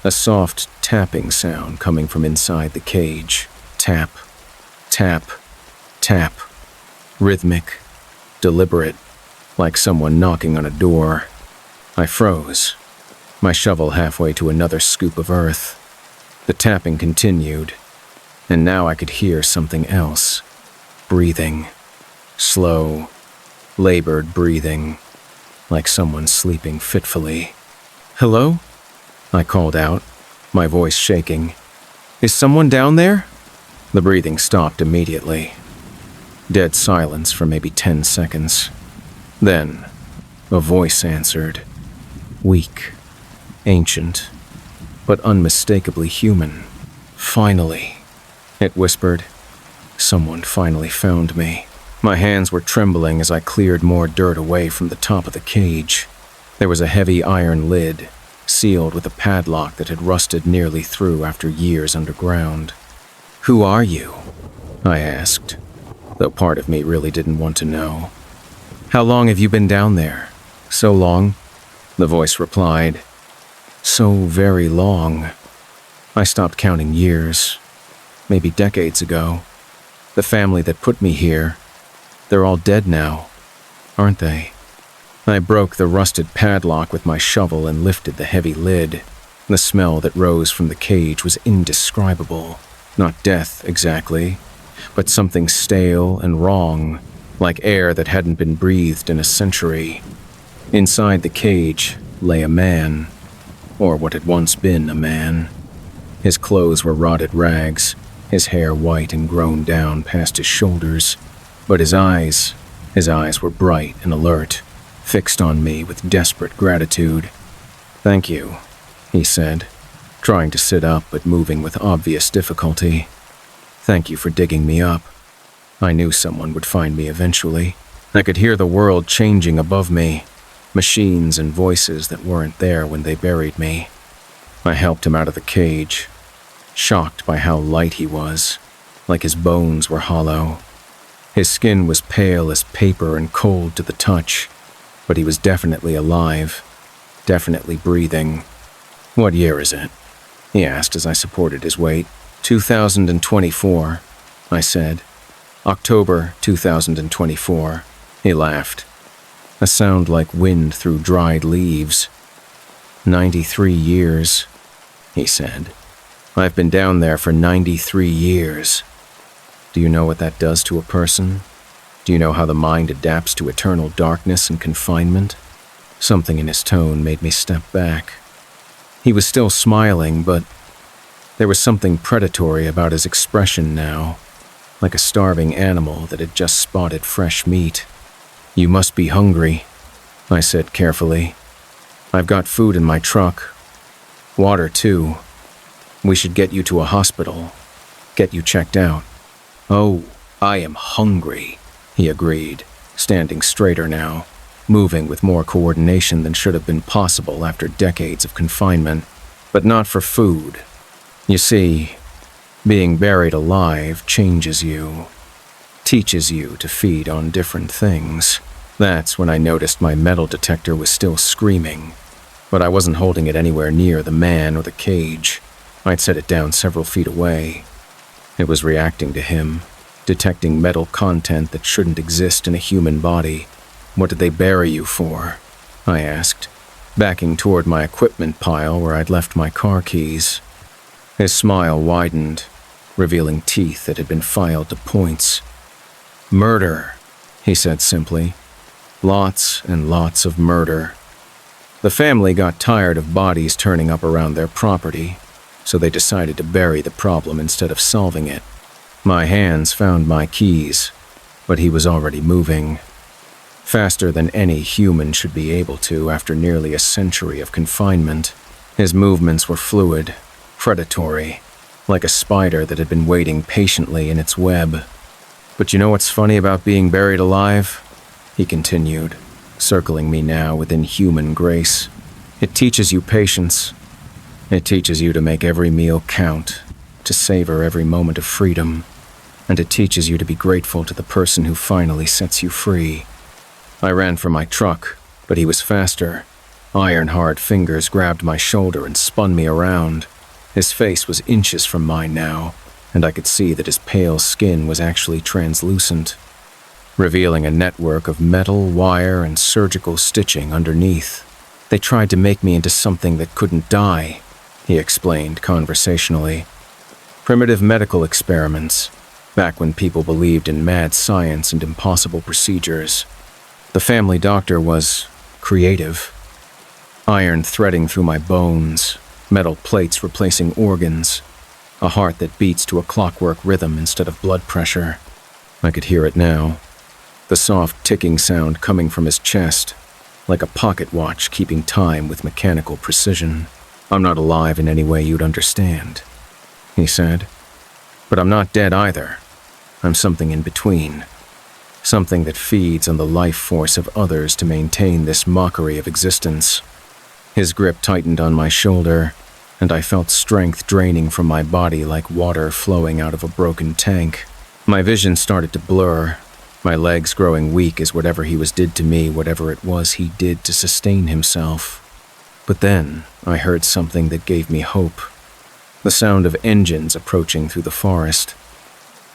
A soft tapping sound coming from inside the cage. Tap, tap, tap. Rhythmic, deliberate, like someone knocking on a door. I froze, my shovel halfway to another scoop of earth. The tapping continued, and now I could hear something else. Breathing. Slow, labored breathing, like someone sleeping fitfully. "Hello?" I called out, my voice shaking. "Is someone down there?" The breathing stopped immediately. Dead silence for maybe 10 seconds. Then, a voice answered. Weak, ancient, but unmistakably human. "Finally," it whispered. Someone finally found me. My hands were trembling as I cleared more dirt away from the top of the cage. There was a heavy iron lid, sealed with a padlock that had rusted nearly through after years underground. "Who are you?" I asked, though part of me really didn't want to know. "How long have you been down there?" "So long," the voice replied. "So very long. I stopped counting years, maybe decades ago. The family that put me here, they're all dead now, aren't they?" I broke the rusted padlock with my shovel and lifted the heavy lid. The smell that rose from the cage was indescribable. Not death, exactly, but something stale and wrong, like air that hadn't been breathed in a century. Inside the cage lay a man, or what had once been a man. His clothes were rotted rags, his hair white and grown down past his shoulders, but his eyes were bright and alert, fixed on me with desperate gratitude. "Thank you," he said, trying to sit up but moving with obvious difficulty. "Thank you for digging me up. I knew someone would find me eventually. I could hear the world changing above me, machines and voices that weren't there when they buried me." I helped him out of the cage, shocked by how light he was, like his bones were hollow. His skin was pale as paper and cold to the touch, but he was definitely alive, definitely breathing. "What year is it?" he asked as I supported his weight. 2024, I said. "October 2024, he laughed. A sound like wind through dried leaves. 93 years, he said. "I've been down there for 93 years. Do you know what that does to a person? Do you know how the mind adapts to eternal darkness and confinement?" Something in his tone made me step back. He was still smiling, but there was something predatory about his expression now, like a starving animal that had just spotted fresh meat. "You must be hungry," I said carefully. "I've got food in my truck. Water, too. We should get you to a hospital, get you checked out." "Oh, I am hungry," he agreed, standing straighter now, moving with more coordination than should have been possible after decades of confinement, but not for food. You see, being buried alive changes you, teaches you to feed on different things. That's when I noticed my metal detector was still screaming, but I wasn't holding it anywhere near the man or the cage. I'd set it down several feet away. It was reacting to him, detecting metal content that shouldn't exist in a human body. "What did they bury you for?" I asked, backing toward my equipment pile where I'd left my car keys. His smile widened, revealing teeth that had been filed to points. "Murder," he said simply. "Lots and lots of murder. The family got tired of bodies turning up around their property, so they decided to bury the problem instead of solving it." My hands found my keys, but he was already moving. Faster than any human should be able to after nearly a century of confinement. His movements were fluid, predatory, like a spider that had been waiting patiently in its web. "But you know what's funny about being buried alive?" he continued, circling me now with inhuman grace. "It teaches you patience. It teaches you to make every meal count, to savor every moment of freedom, and it teaches you to be grateful to the person who finally sets you free." I ran for my truck, but he was faster. Iron-hard fingers grabbed my shoulder and spun me around. His face was inches from mine now, and I could see that his pale skin was actually translucent, revealing a network of metal, wire, and surgical stitching underneath. "They tried to make me into something that couldn't die," he explained conversationally. "Primitive medical experiments, back when people believed in mad science and impossible procedures. The family doctor was creative. Iron threading through my bones, metal plates replacing organs, a heart that beats to a clockwork rhythm instead of blood pressure." I could hear it now, the soft ticking sound coming from his chest, like a pocket watch keeping time with mechanical precision. "I'm not alive in any way you'd understand," he said. "But I'm not dead either. I'm something in between. Something that feeds on the life force of others to maintain this mockery of existence." His grip tightened on my shoulder, and I felt strength draining from my body like water flowing out of a broken tank. My vision started to blur, my legs growing weak as whatever he did to me, whatever it was he did to sustain himself. But then I heard something that gave me hope. The sound of engines approaching through the forest.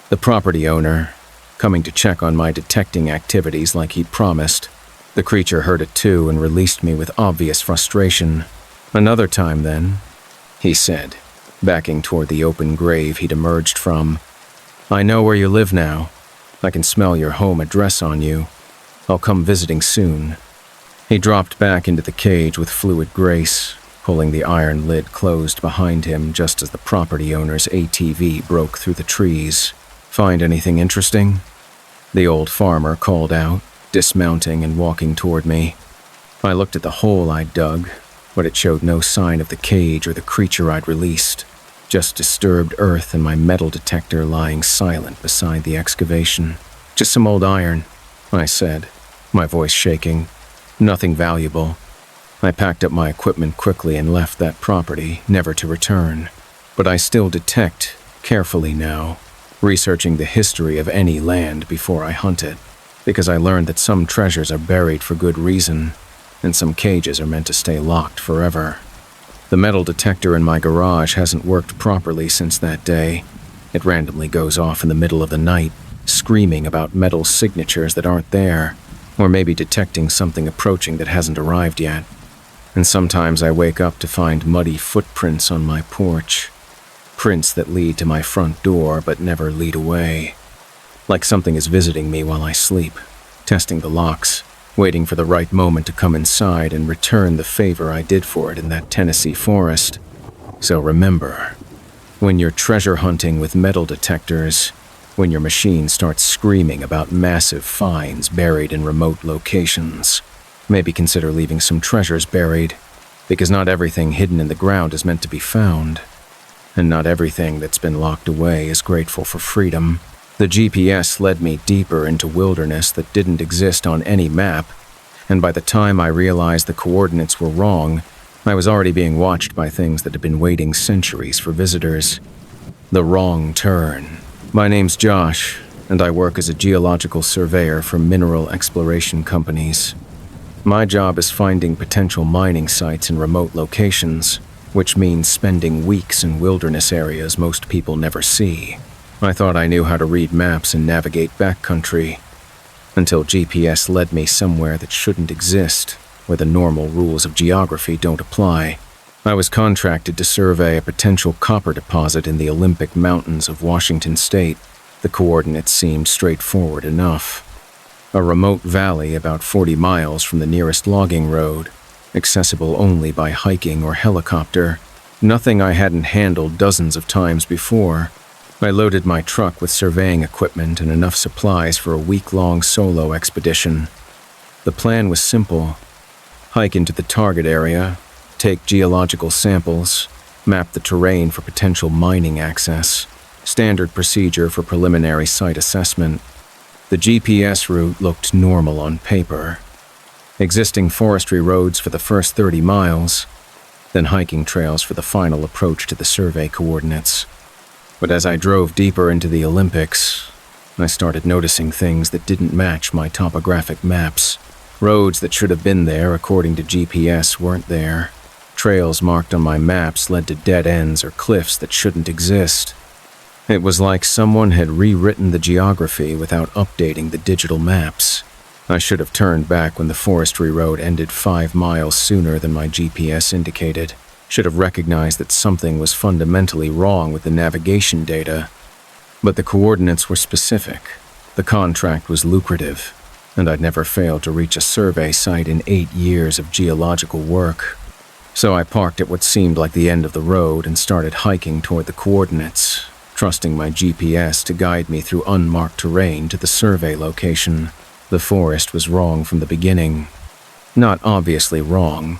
The property owner, coming to check on my detecting activities like he'd promised. The creature heard it too and released me with obvious frustration. "Another time then," he said, backing toward the open grave he'd emerged from. "I know where you live now. I can smell your home address on you. I'll come visiting soon." He dropped back into the cage with fluid grace, pulling the iron lid closed behind him just as the property owner's ATV broke through the trees. "Find anything interesting?" the old farmer called out, dismounting and walking toward me. I looked at the hole I'd dug, but it showed no sign of the cage or the creature I'd released, just disturbed earth and my metal detector lying silent beside the excavation. "Just some old iron," I said, my voice shaking. "Nothing valuable." I packed up my equipment quickly and left that property, never to return. But I still detect, carefully now, researching the history of any land before I hunt it, because I learned that some treasures are buried for good reason, and some cages are meant to stay locked forever. The metal detector in my garage hasn't worked properly since that day. It randomly goes off in the middle of the night, screaming about metal signatures that aren't there, or maybe detecting something approaching that hasn't arrived yet. And sometimes I wake up to find muddy footprints on my porch. Prints that lead to my front door but never lead away. Like something is visiting me while I sleep, testing the locks, waiting for the right moment to come inside and return the favor I did for it in that Tennessee forest. So remember, when you're treasure hunting with metal detectors, when your machine starts screaming about massive finds buried in remote locations, maybe consider leaving some treasures buried, because not everything hidden in the ground is meant to be found, and not everything that's been locked away is grateful for freedom. The GPS led me deeper into wilderness that didn't exist on any map, and by the time I realized the coordinates were wrong, I was already being watched by things that had been waiting centuries for visitors. The wrong turn. My name's Josh, and I work as a geological surveyor for mineral exploration companies. My job is finding potential mining sites in remote locations, which means spending weeks in wilderness areas most people never see. I thought I knew how to read maps and navigate backcountry, until GPS led me somewhere that shouldn't exist, where the normal rules of geography don't apply. I was contracted to survey a potential copper deposit in the Olympic Mountains of Washington State. The coordinates seemed straightforward enough. A remote valley about 40 miles from the nearest logging road, accessible only by hiking or helicopter. Nothing I hadn't handled dozens of times before. I loaded my truck with surveying equipment and enough supplies for a week-long solo expedition. The plan was simple: hike into the target area, take geological samples, map the terrain for potential mining access, standard procedure for preliminary site assessment. The GPS route looked normal on paper. Existing forestry roads for the first 30 miles, then hiking trails for the final approach to the survey coordinates. But as I drove deeper into the Olympics, I started noticing things that didn't match my topographic maps. Roads that should have been there according to GPS weren't there. Trails marked on my maps led to dead ends or cliffs that shouldn't exist. It was like someone had rewritten the geography without updating the digital maps. I should have turned back when the forestry road ended 5 miles sooner than my GPS indicated. Should have recognized that something was fundamentally wrong with the navigation data. But the coordinates were specific. The contract was lucrative, and I'd never failed to reach a survey site in 8 years of geological work. So I parked at what seemed like the end of the road and started hiking toward the coordinates, trusting my GPS to guide me through unmarked terrain to the survey location. The forest was wrong from the beginning. Not obviously wrong,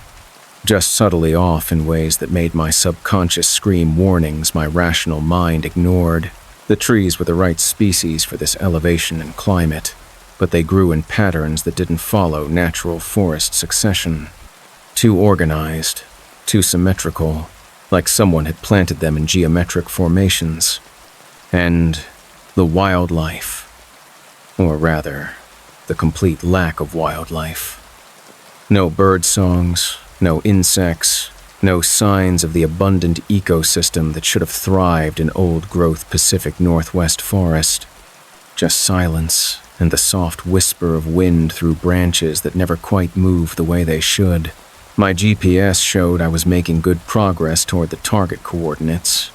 just subtly off in ways that made my subconscious scream warnings my rational mind ignored. The trees were the right species for this elevation and climate, but they grew in patterns that didn't follow natural forest succession. Too organized, too symmetrical, like someone had planted them in geometric formations. And the wildlife, or rather, the complete lack of wildlife. No bird songs, no insects, no signs of the abundant ecosystem that should have thrived in old-growth Pacific Northwest forest. Just silence and the soft whisper of wind through branches that never quite moved the way they should. My GPS showed I was making good progress toward the target coordinates,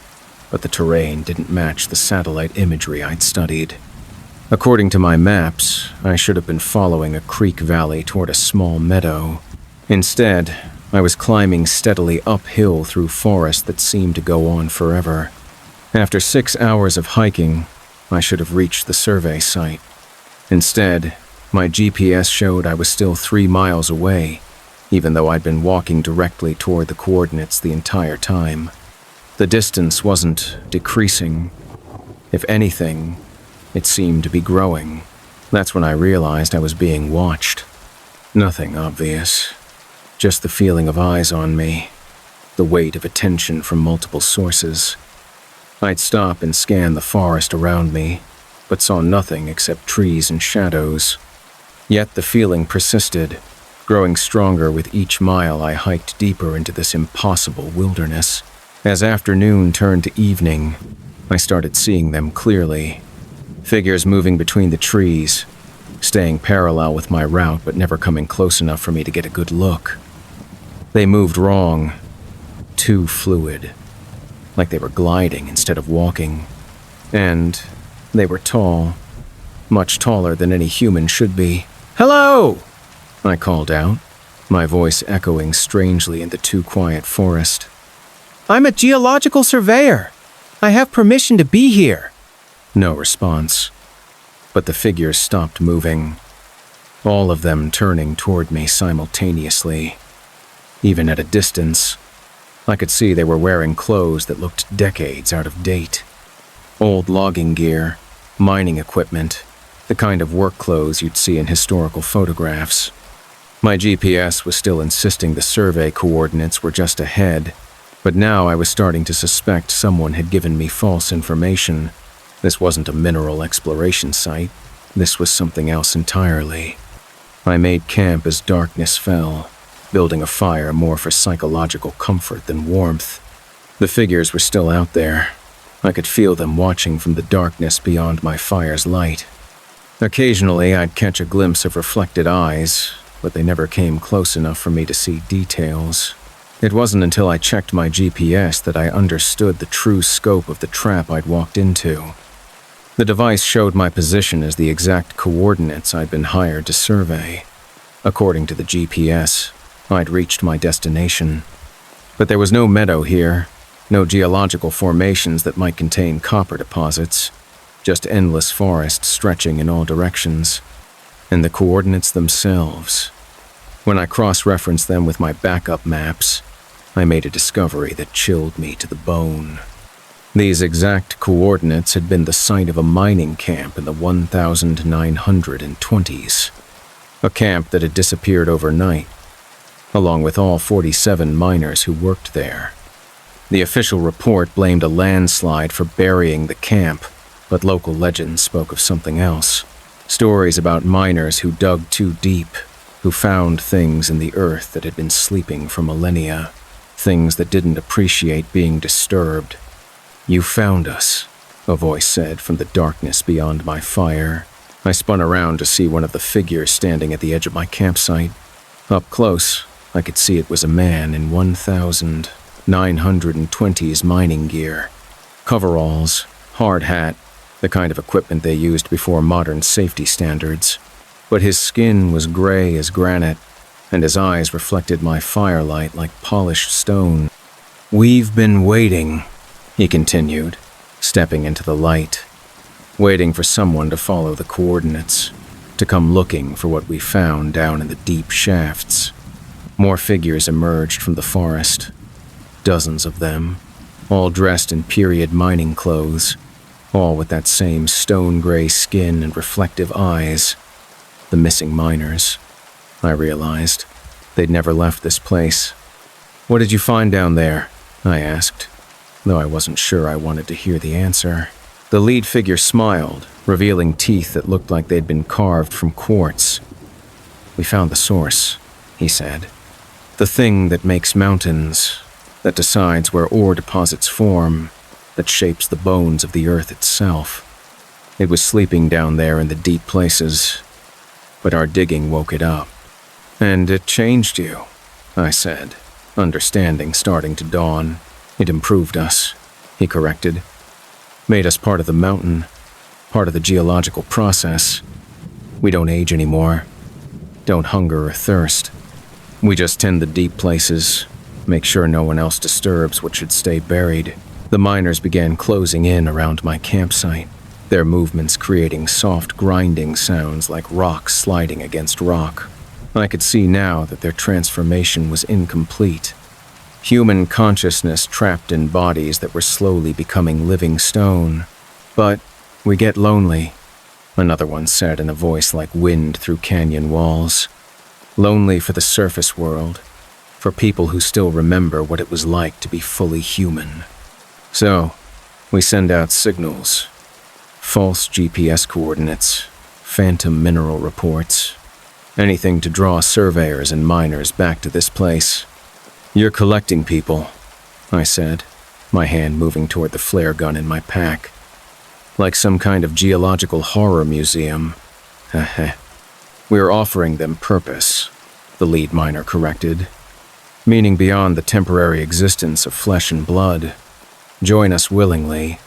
but the terrain didn't match the satellite imagery I'd studied. According to my maps, I should have been following a creek valley toward a small meadow. Instead, I was climbing steadily uphill through forest that seemed to go on forever. After 6 hours of hiking, I should have reached the survey site. Instead, my GPS showed I was still 3 miles away, even though I'd been walking directly toward the coordinates the entire time. The distance wasn't decreasing. If anything, it seemed to be growing. That's when I realized I was being watched. Nothing obvious, just the feeling of eyes on me, the weight of attention from multiple sources. I'd stop and scan the forest around me, but saw nothing except trees and shadows. Yet the feeling persisted, growing stronger with each mile I hiked deeper into this impossible wilderness. As afternoon turned to evening, I started seeing them clearly. Figures moving between the trees, staying parallel with my route but never coming close enough for me to get a good look. They moved wrong, too fluid, like they were gliding instead of walking. And they were tall, much taller than any human should be. "Hello!" I called out, my voice echoing strangely in the too quiet forest. "I'm a geological surveyor. I have permission to be here." No response, but the figures stopped moving, all of them turning toward me simultaneously. Even at a distance, I could see they were wearing clothes that looked decades out of date. Old logging gear, mining equipment, the kind of work clothes you'd see in historical photographs. My GPS was still insisting the survey coordinates were just ahead, but now I was starting to suspect someone had given me false information. This wasn't a mineral exploration site. This was something else entirely. I made camp as darkness fell, building a fire more for psychological comfort than warmth. The figures were still out there. I could feel them watching from the darkness beyond my fire's light. Occasionally, I'd catch a glimpse of reflected eyes, but they never came close enough for me to see details. It wasn't until I checked my GPS that I understood the true scope of the trap I'd walked into. The device showed my position as the exact coordinates I'd been hired to survey. According to the GPS, I'd reached my destination. But there was no meadow here, No geological formations that might contain copper deposits, just endless forest stretching in all directions. And the coordinates themselves. When I cross-referenced them with my backup maps, I made a discovery that chilled me to the bone. These exact coordinates had been the site of a mining camp in the 1920s. A camp that had disappeared overnight, along with all 47 miners who worked there. The official report blamed a landslide for burying the camp, but local legends spoke of something else. Stories about miners who dug too deep, who found things in the earth that had been sleeping for millennia, things that didn't appreciate being disturbed. "You found us," a voice said from the darkness beyond my fire. I spun around to see one of the figures standing at the edge of my campsite. Up close, I could see it was a man in 1920s mining gear. Coveralls, hard hat, the kind of equipment they used before modern safety standards. But his skin was gray as granite, and his eyes reflected my firelight like polished stone. "We've been waiting," he continued, stepping into the light. Waiting for someone to follow the coordinates, to come looking for what we found down in the deep shafts. More figures emerged from the forest. Dozens of them, all dressed in period mining clothes, all with that same stone-gray skin and reflective eyes. The missing miners, I realized. They'd never left this place. "What did you find down there?" I asked, though I wasn't sure I wanted to hear the answer. The lead figure smiled, revealing teeth that looked like they'd been carved from quartz. "We found the source," he said. "The thing that makes mountains, that decides where ore deposits form, that shapes the bones of the earth itself. It was sleeping down there in the deep places, but our digging woke it up. And it changed you," I said, understanding starting to dawn. "It improved us," he corrected. "Made us part of the mountain, part of the geological process. We don't age anymore, don't hunger or thirst. We just tend the deep places, make sure no one else disturbs what should stay buried." The miners began closing in around my campsite, their movements creating soft grinding sounds like rock sliding against rock. I could see now that their transformation was incomplete. Human consciousness trapped in bodies that were slowly becoming living stone. "But we get lonely," another one said in a voice like wind through canyon walls. "Lonely for the surface world, for people who still remember what it was like to be fully human. So, we send out signals, false GPS coordinates, phantom mineral reports, anything to draw surveyors and miners back to this place. You're collecting people," I said, my hand moving toward the flare gun in my pack. "Like some kind of geological horror museum." "Heh. We're offering them purpose," the lead miner corrected. "Meaning beyond the temporary existence of flesh and blood. Join us willingly,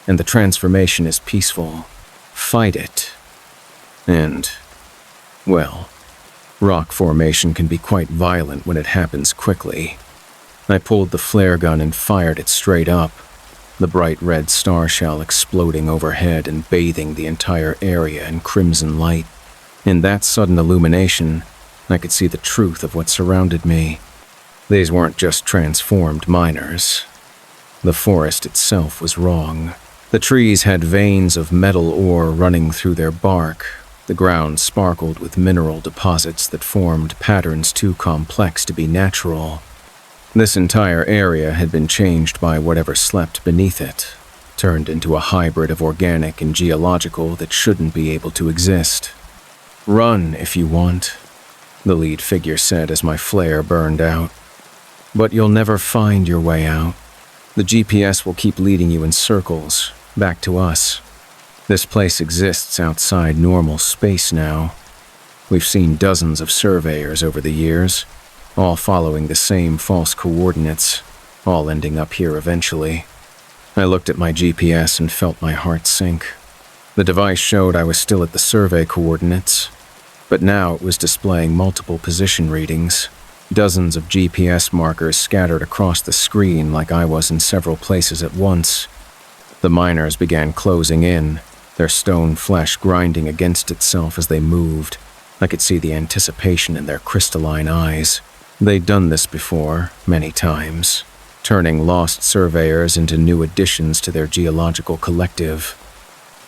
and the transformation is peaceful. Fight it. And, well, rock formation can be quite violent when it happens quickly." I pulled the flare gun and fired it straight up, the bright red star shell exploding overhead and bathing the entire area in crimson light. In that sudden illumination, I could see the truth of what surrounded me. These weren't just transformed miners. The forest itself was wrong. The trees had veins of metal ore running through their bark. The ground sparkled with mineral deposits that formed patterns too complex to be natural. This entire area had been changed by whatever slept beneath it, turned into a hybrid of organic and geological that shouldn't be able to exist. "Run if you want," the lead figure said as my flare burned out. "But you'll never find your way out. The GPS will keep leading you in circles, back to us. This place exists outside normal space now. We've seen dozens of surveyors over the years, all following the same false coordinates, all ending up here eventually." I looked at my GPS and felt my heart sink. The device showed I was still at the survey coordinates, but now it was displaying multiple position readings. dozens of GPS markers scattered across the screen like I was in several places at once. The miners began closing in, their stone flesh grinding against itself as they moved. I could see the anticipation in their crystalline eyes. They'd done this before, many times, turning lost surveyors into new additions to their geological collective.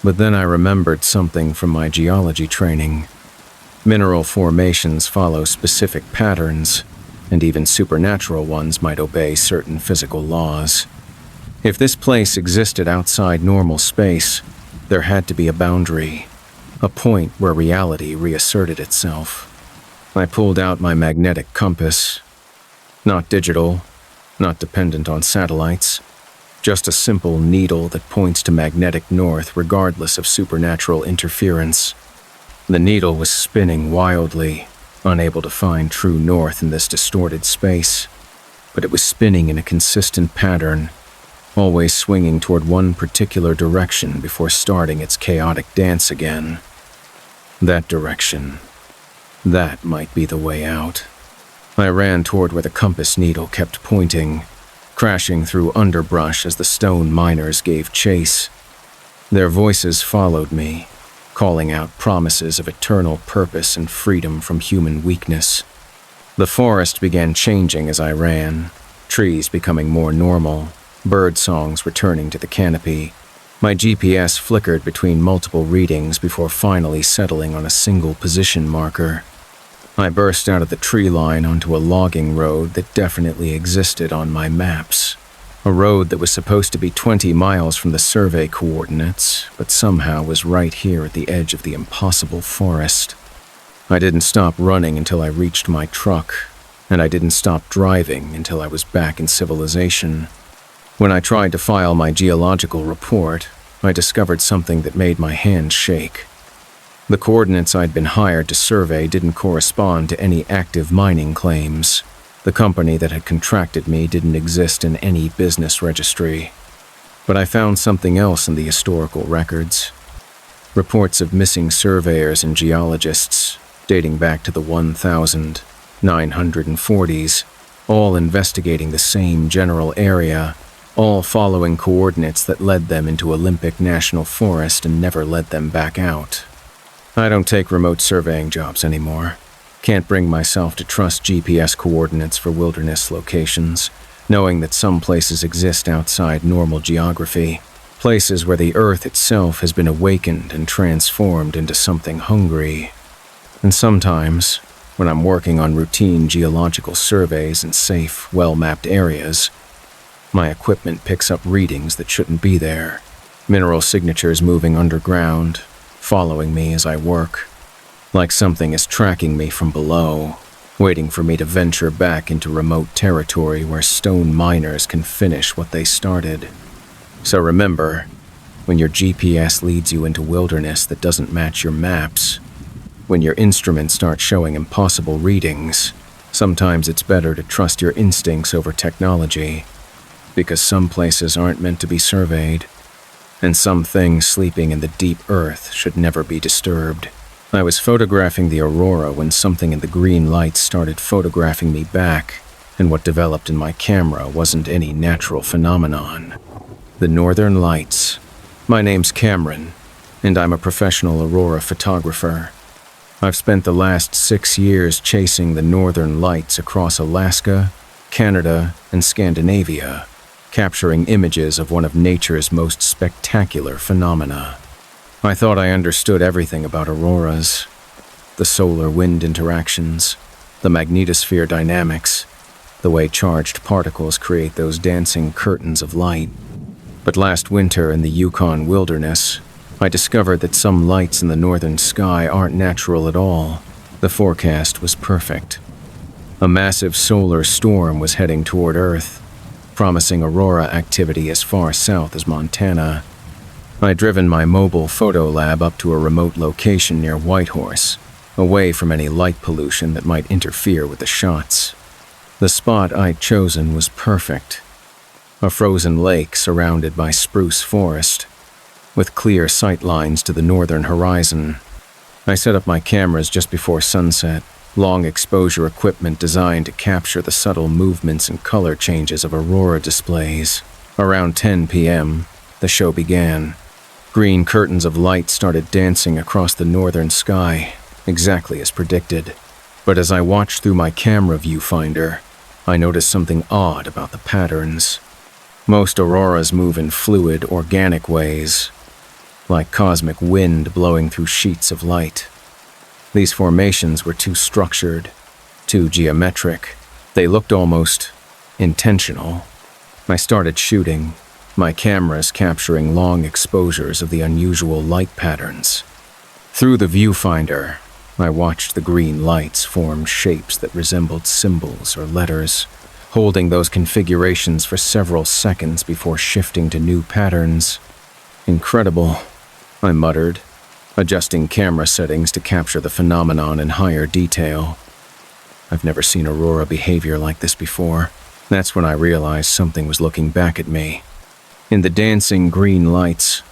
But then I remembered something from my geology training. Mineral formations follow specific patterns, and even supernatural ones might obey certain physical laws. If this place existed outside normal space, there had to be a boundary, a point where reality reasserted itself. I pulled out my magnetic compass. Not digital, not dependent on satellites, just a simple needle that points to magnetic north regardless of supernatural interference. The needle was spinning wildly, unable to find true north in this distorted space, but it was spinning in a consistent pattern, always swinging toward one particular direction before starting its chaotic dance again. That direction. That might be the way out. I ran toward where the compass needle kept pointing, crashing through underbrush as the stone miners gave chase. Their voices followed me, calling out promises of eternal purpose and freedom from human weakness. The forest began changing as I ran, trees becoming more normal, bird songs returning to the canopy. My GPS flickered between multiple readings before finally settling on a single position marker. I burst out of the tree line onto a logging road that definitely existed on my maps. A road that was supposed to be 20 miles from the survey coordinates, but somehow was right here at the edge of the impossible forest. I didn't stop running until I reached my truck, and I didn't stop driving until I was back in civilization. When I tried to file my geological report, I discovered something that made my hand shake. The coordinates I'd been hired to survey didn't correspond to any active mining claims. The company that had contracted me didn't exist in any business registry. But I found something else in the historical records. Reports of missing surveyors and geologists, dating back to the 1940s, all investigating the same general area, all following coordinates that led them into Olympic National Forest and never led them back out. I don't take remote surveying jobs anymore. Can't bring myself to trust GPS coordinates for wilderness locations, knowing that some places exist outside normal geography, places where the earth itself has been awakened and transformed into something hungry. And sometimes, when I'm working on routine geological surveys in safe, well-mapped areas, my equipment picks up readings that shouldn't be there, mineral signatures moving underground, following me as I work, like something is tracking me from below, waiting for me to venture back into remote territory where stone miners can finish what they started. So remember, when your GPS leads you into wilderness that doesn't match your maps, when your instruments start showing impossible readings, sometimes it's better to trust your instincts over technology, because some places aren't meant to be surveyed, and some things sleeping in the deep earth should never be disturbed. I was photographing the aurora when something in the green light started photographing me back, and what developed in my camera wasn't any natural phenomenon. The Northern Lights. My name's Cameron, and I'm a professional aurora photographer. I've spent the last 6 years chasing the Northern Lights across Alaska, Canada, and Scandinavia, capturing images of one of nature's most spectacular phenomena. I thought I understood everything about auroras, the solar-wind interactions, the magnetosphere dynamics, the way charged particles create those dancing curtains of light. But last winter in the Yukon wilderness, I discovered that some lights in the northern sky aren't natural at all. The forecast was perfect. A massive solar storm was heading toward Earth, promising aurora activity as far south as Montana. I'd driven my mobile photo lab up to a remote location near Whitehorse, away from any light pollution that might interfere with the shots. The spot I'd chosen was perfect. A frozen lake surrounded by spruce forest, with clear sight lines to the northern horizon. I set up my cameras just before sunset, long exposure equipment designed to capture the subtle movements and color changes of aurora displays. Around 10 p.m., the show began. Green curtains of light started dancing across the northern sky, exactly as predicted. But as I watched through my camera viewfinder, I noticed something odd about the patterns. Most auroras move in fluid, organic ways, like cosmic wind blowing through sheets of light. These formations were too structured, too geometric. They looked almost intentional. I started shooting, my cameras capturing long exposures of the unusual light patterns. Through the viewfinder, I watched the green lights form shapes that resembled symbols or letters, holding those configurations for several seconds before shifting to new patterns. Incredible, I muttered, adjusting camera settings to capture the phenomenon in higher detail. I've never seen aurora behavior like this before. That's when I realized something was looking back at me. In the dancing green lights,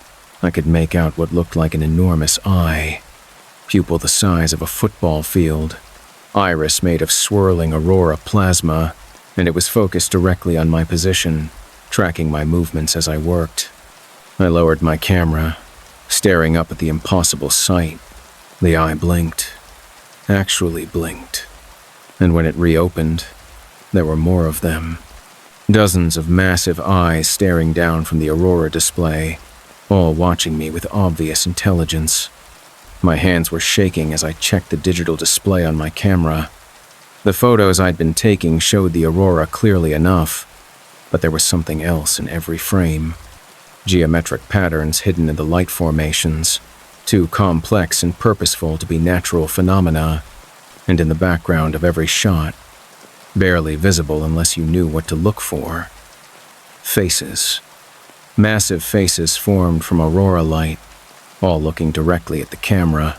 I could make out what looked like an enormous eye, pupil the size of a football field, iris made of swirling aurora plasma, and it was focused directly on my position, tracking my movements as I worked. I lowered my camera, staring up at the impossible sight. The eye blinked, actually blinked, and when it reopened, there were more of them. Dozens of massive eyes staring down from the aurora display, all watching me with obvious intelligence. My hands were shaking as I checked the digital display on my camera. The photos I'd been taking showed the aurora clearly enough, but there was something else in every frame. Geometric patterns hidden in the light formations, too complex and purposeful to be natural phenomena, and in the background of every shot, barely visible unless you knew what to look for. Faces. Massive faces formed from aurora light, all looking directly at the camera.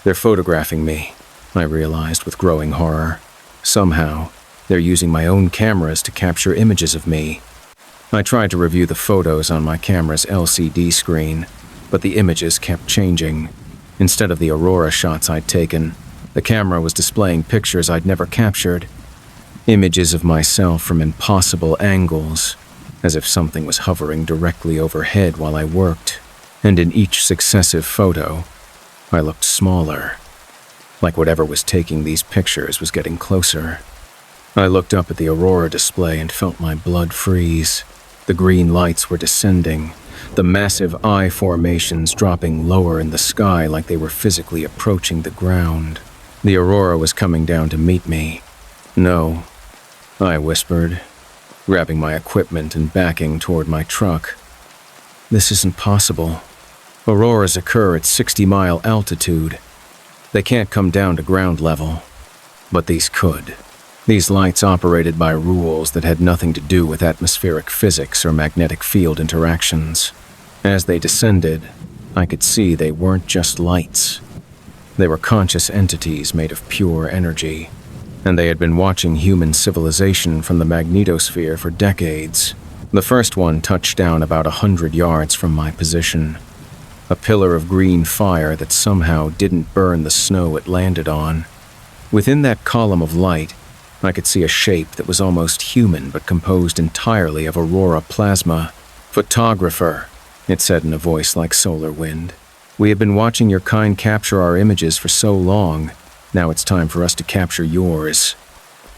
They're photographing me, I realized with growing horror. Somehow, they're using my own cameras to capture images of me. I tried to review the photos on my camera's LCD screen, but the images kept changing. Instead of the aurora shots I'd taken, the camera was displaying pictures I'd never captured. Images of myself from impossible angles, as if something was hovering directly overhead while I worked. And in each successive photo, I looked smaller, like whatever was taking these pictures was getting closer. I looked up at the aurora display and felt my blood freeze. The green lights were descending, the massive eye formations dropping lower in the sky like they were physically approaching the ground. The aurora was coming down to meet me. No, I whispered, grabbing my equipment and backing toward my truck. This isn't possible. Auroras occur at 60-mile altitude. They can't come down to ground level. But these could. These lights operated by rules that had nothing to do with atmospheric physics or magnetic field interactions. As they descended, I could see they weren't just lights. They were conscious entities made of pure energy, and they had been watching human civilization from the magnetosphere for decades. The first one touched down about 100 yards from my position. A pillar of green fire that somehow didn't burn the snow it landed on. Within that column of light, I could see a shape that was almost human but composed entirely of aurora plasma. "Photographer," it said in a voice like solar wind. "We have been watching your kind capture our images for so long. Now it's time for us to capture yours."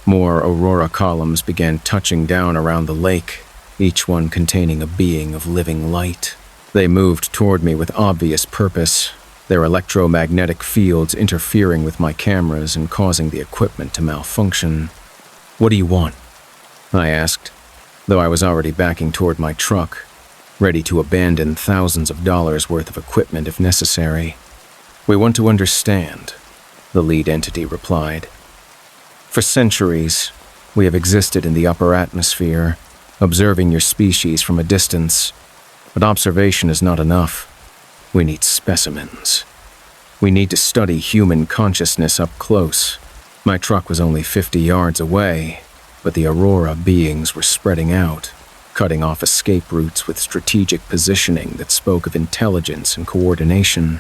More aurora columns began touching down around the lake, each one containing a being of living light. They moved toward me with obvious purpose, their electromagnetic fields interfering with my cameras and causing the equipment to malfunction. "What do you want?" I asked, though I was already backing toward my truck, ready to abandon thousands of dollars worth of equipment if necessary. "We want to understand," the lead entity replied. "For centuries, we have existed in the upper atmosphere, observing your species from a distance. But observation is not enough. We need specimens. We need to study human consciousness up close." My truck was only 50 yards away, but the aurora beings were spreading out, cutting off escape routes with strategic positioning that spoke of intelligence and coordination.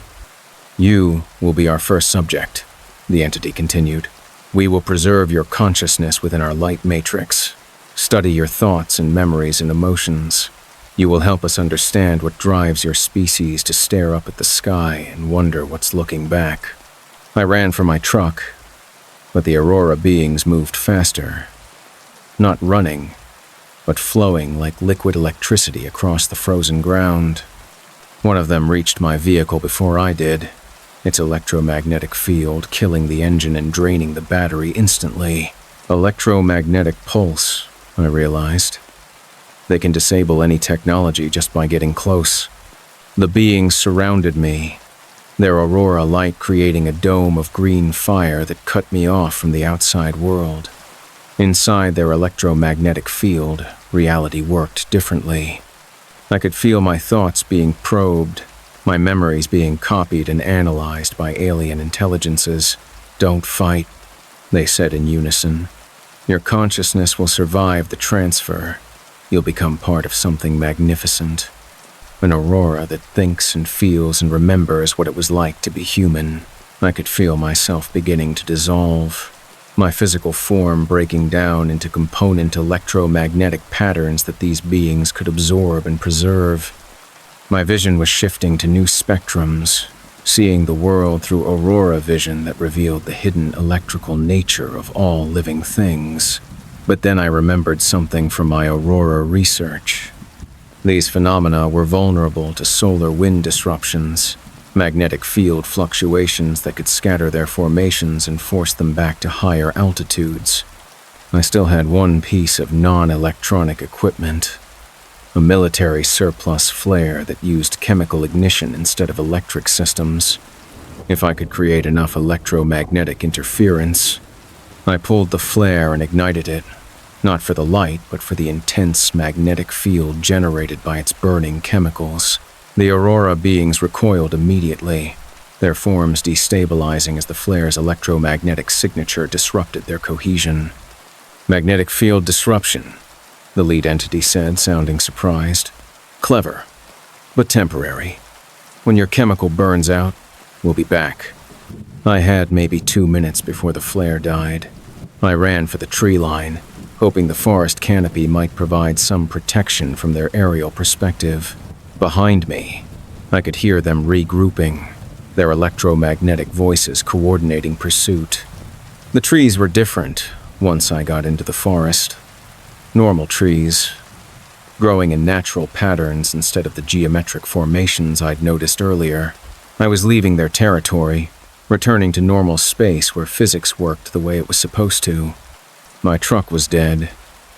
"You will be our first subject," the entity continued. We will preserve your consciousness within our light matrix, study your thoughts and memories and emotions. You will help us understand what drives your species to stare up at the sky and wonder what's looking back. I ran for my truck, but the Aurora beings moved faster. Not running, but flowing like liquid electricity across the frozen ground. One of them reached my vehicle before I did, its electromagnetic field killing the engine and draining the battery instantly. Electromagnetic pulse, I realized. They can disable any technology just by getting close. The beings surrounded me, their aurora light creating a dome of green fire that cut me off from the outside world. Inside their electromagnetic field, reality worked differently. I could feel my thoughts being probed, my memories being copied and analyzed by alien intelligences. "Don't fight," they said in unison. "Your consciousness will survive the transfer. You'll become part of something magnificent. An aurora that thinks and feels and remembers what it was like to be human." I could feel myself beginning to dissolve, my physical form breaking down into component electromagnetic patterns that these beings could absorb and preserve. My vision was shifting to new spectrums, seeing the world through aurora vision that revealed the hidden electrical nature of all living things. But then I remembered something from my aurora research. These phenomena were vulnerable to solar wind disruptions, magnetic field fluctuations that could scatter their formations and force them back to higher altitudes. I still had one piece of non-electronic equipment, a military surplus flare that used chemical ignition instead of electric systems. If I could create enough electromagnetic interference, I pulled the flare and ignited it, not for the light, but for the intense magnetic field generated by its burning chemicals. The aurora beings recoiled immediately, their forms destabilizing as the flare's electromagnetic signature disrupted their cohesion. "Magnetic field disruption," the lead entity said, sounding surprised. "Clever, but temporary. When your chemical burns out, we'll be back." I had maybe 2 minutes before the flare died. I ran for the tree line, hoping the forest canopy might provide some protection from their aerial perspective. Behind me, I could hear them regrouping, their electromagnetic voices coordinating pursuit. The trees were different once I got into the forest. Normal trees, growing in natural patterns instead of the geometric formations I'd noticed earlier. I was leaving their territory, returning to normal space where physics worked the way it was supposed to. My truck was dead,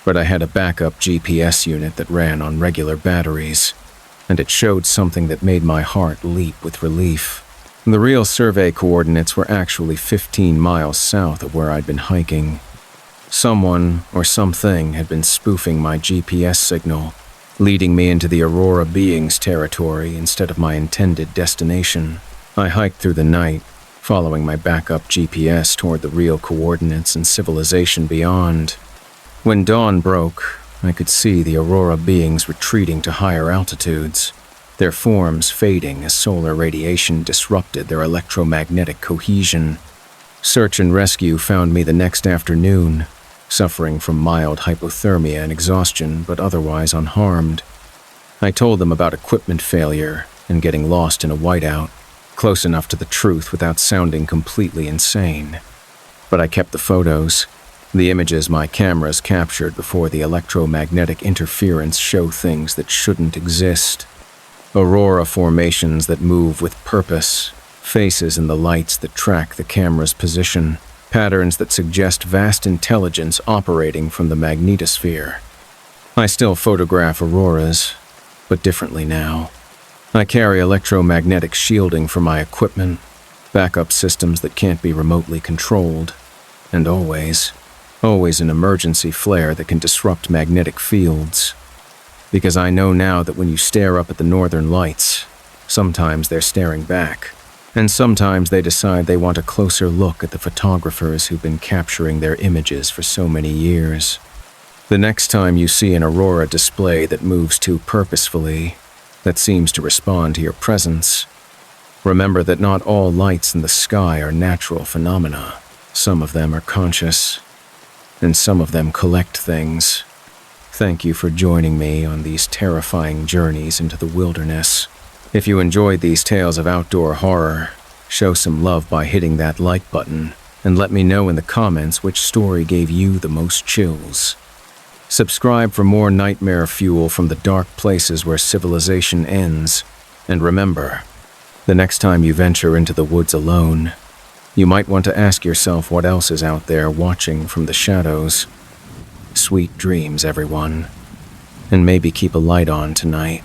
but I had a backup GPS unit that ran on regular batteries, and it showed something that made my heart leap with relief. The real survey coordinates were actually 15 miles south of where I'd been hiking. Someone or something had been spoofing my GPS signal, leading me into the Aurora beings territory instead of my intended destination. I hiked through the night, following my backup GPS toward the real coordinates and civilization beyond. When dawn broke, I could see the Aurora beings retreating to higher altitudes, their forms fading as solar radiation disrupted their electromagnetic cohesion. Search and rescue found me the next afternoon, suffering from mild hypothermia and exhaustion, but otherwise unharmed. I told them about equipment failure and getting lost in a whiteout, close enough to the truth without sounding completely insane. But I kept the photos, the images my cameras captured before the electromagnetic interference show things that shouldn't exist. Aurora formations that move with purpose, faces in the lights that track the camera's position, patterns that suggest vast intelligence operating from the magnetosphere. I still photograph auroras, but differently now. I carry electromagnetic shielding for my equipment, backup systems that can't be remotely controlled, and always an emergency flare that can disrupt magnetic fields. Because I know now that when you stare up at the northern lights, sometimes they're staring back, and sometimes they decide they want a closer look at the photographers who've been capturing their images for so many years. The next time you see an aurora display that moves too purposefully, that seems to respond to your presence, remember that not all lights in the sky are natural phenomena. Some of them are conscious, and some of them collect things. Thank you for joining me on these terrifying journeys into the wilderness. If you enjoyed these tales of outdoor horror, show some love by hitting that like button, and let me know in the comments which story gave you the most chills. Subscribe for more nightmare fuel from the dark places where civilization ends. And remember, the next time you venture into the woods alone, you might want to ask yourself what else is out there watching from the shadows. Sweet dreams, everyone. And maybe keep a light on tonight.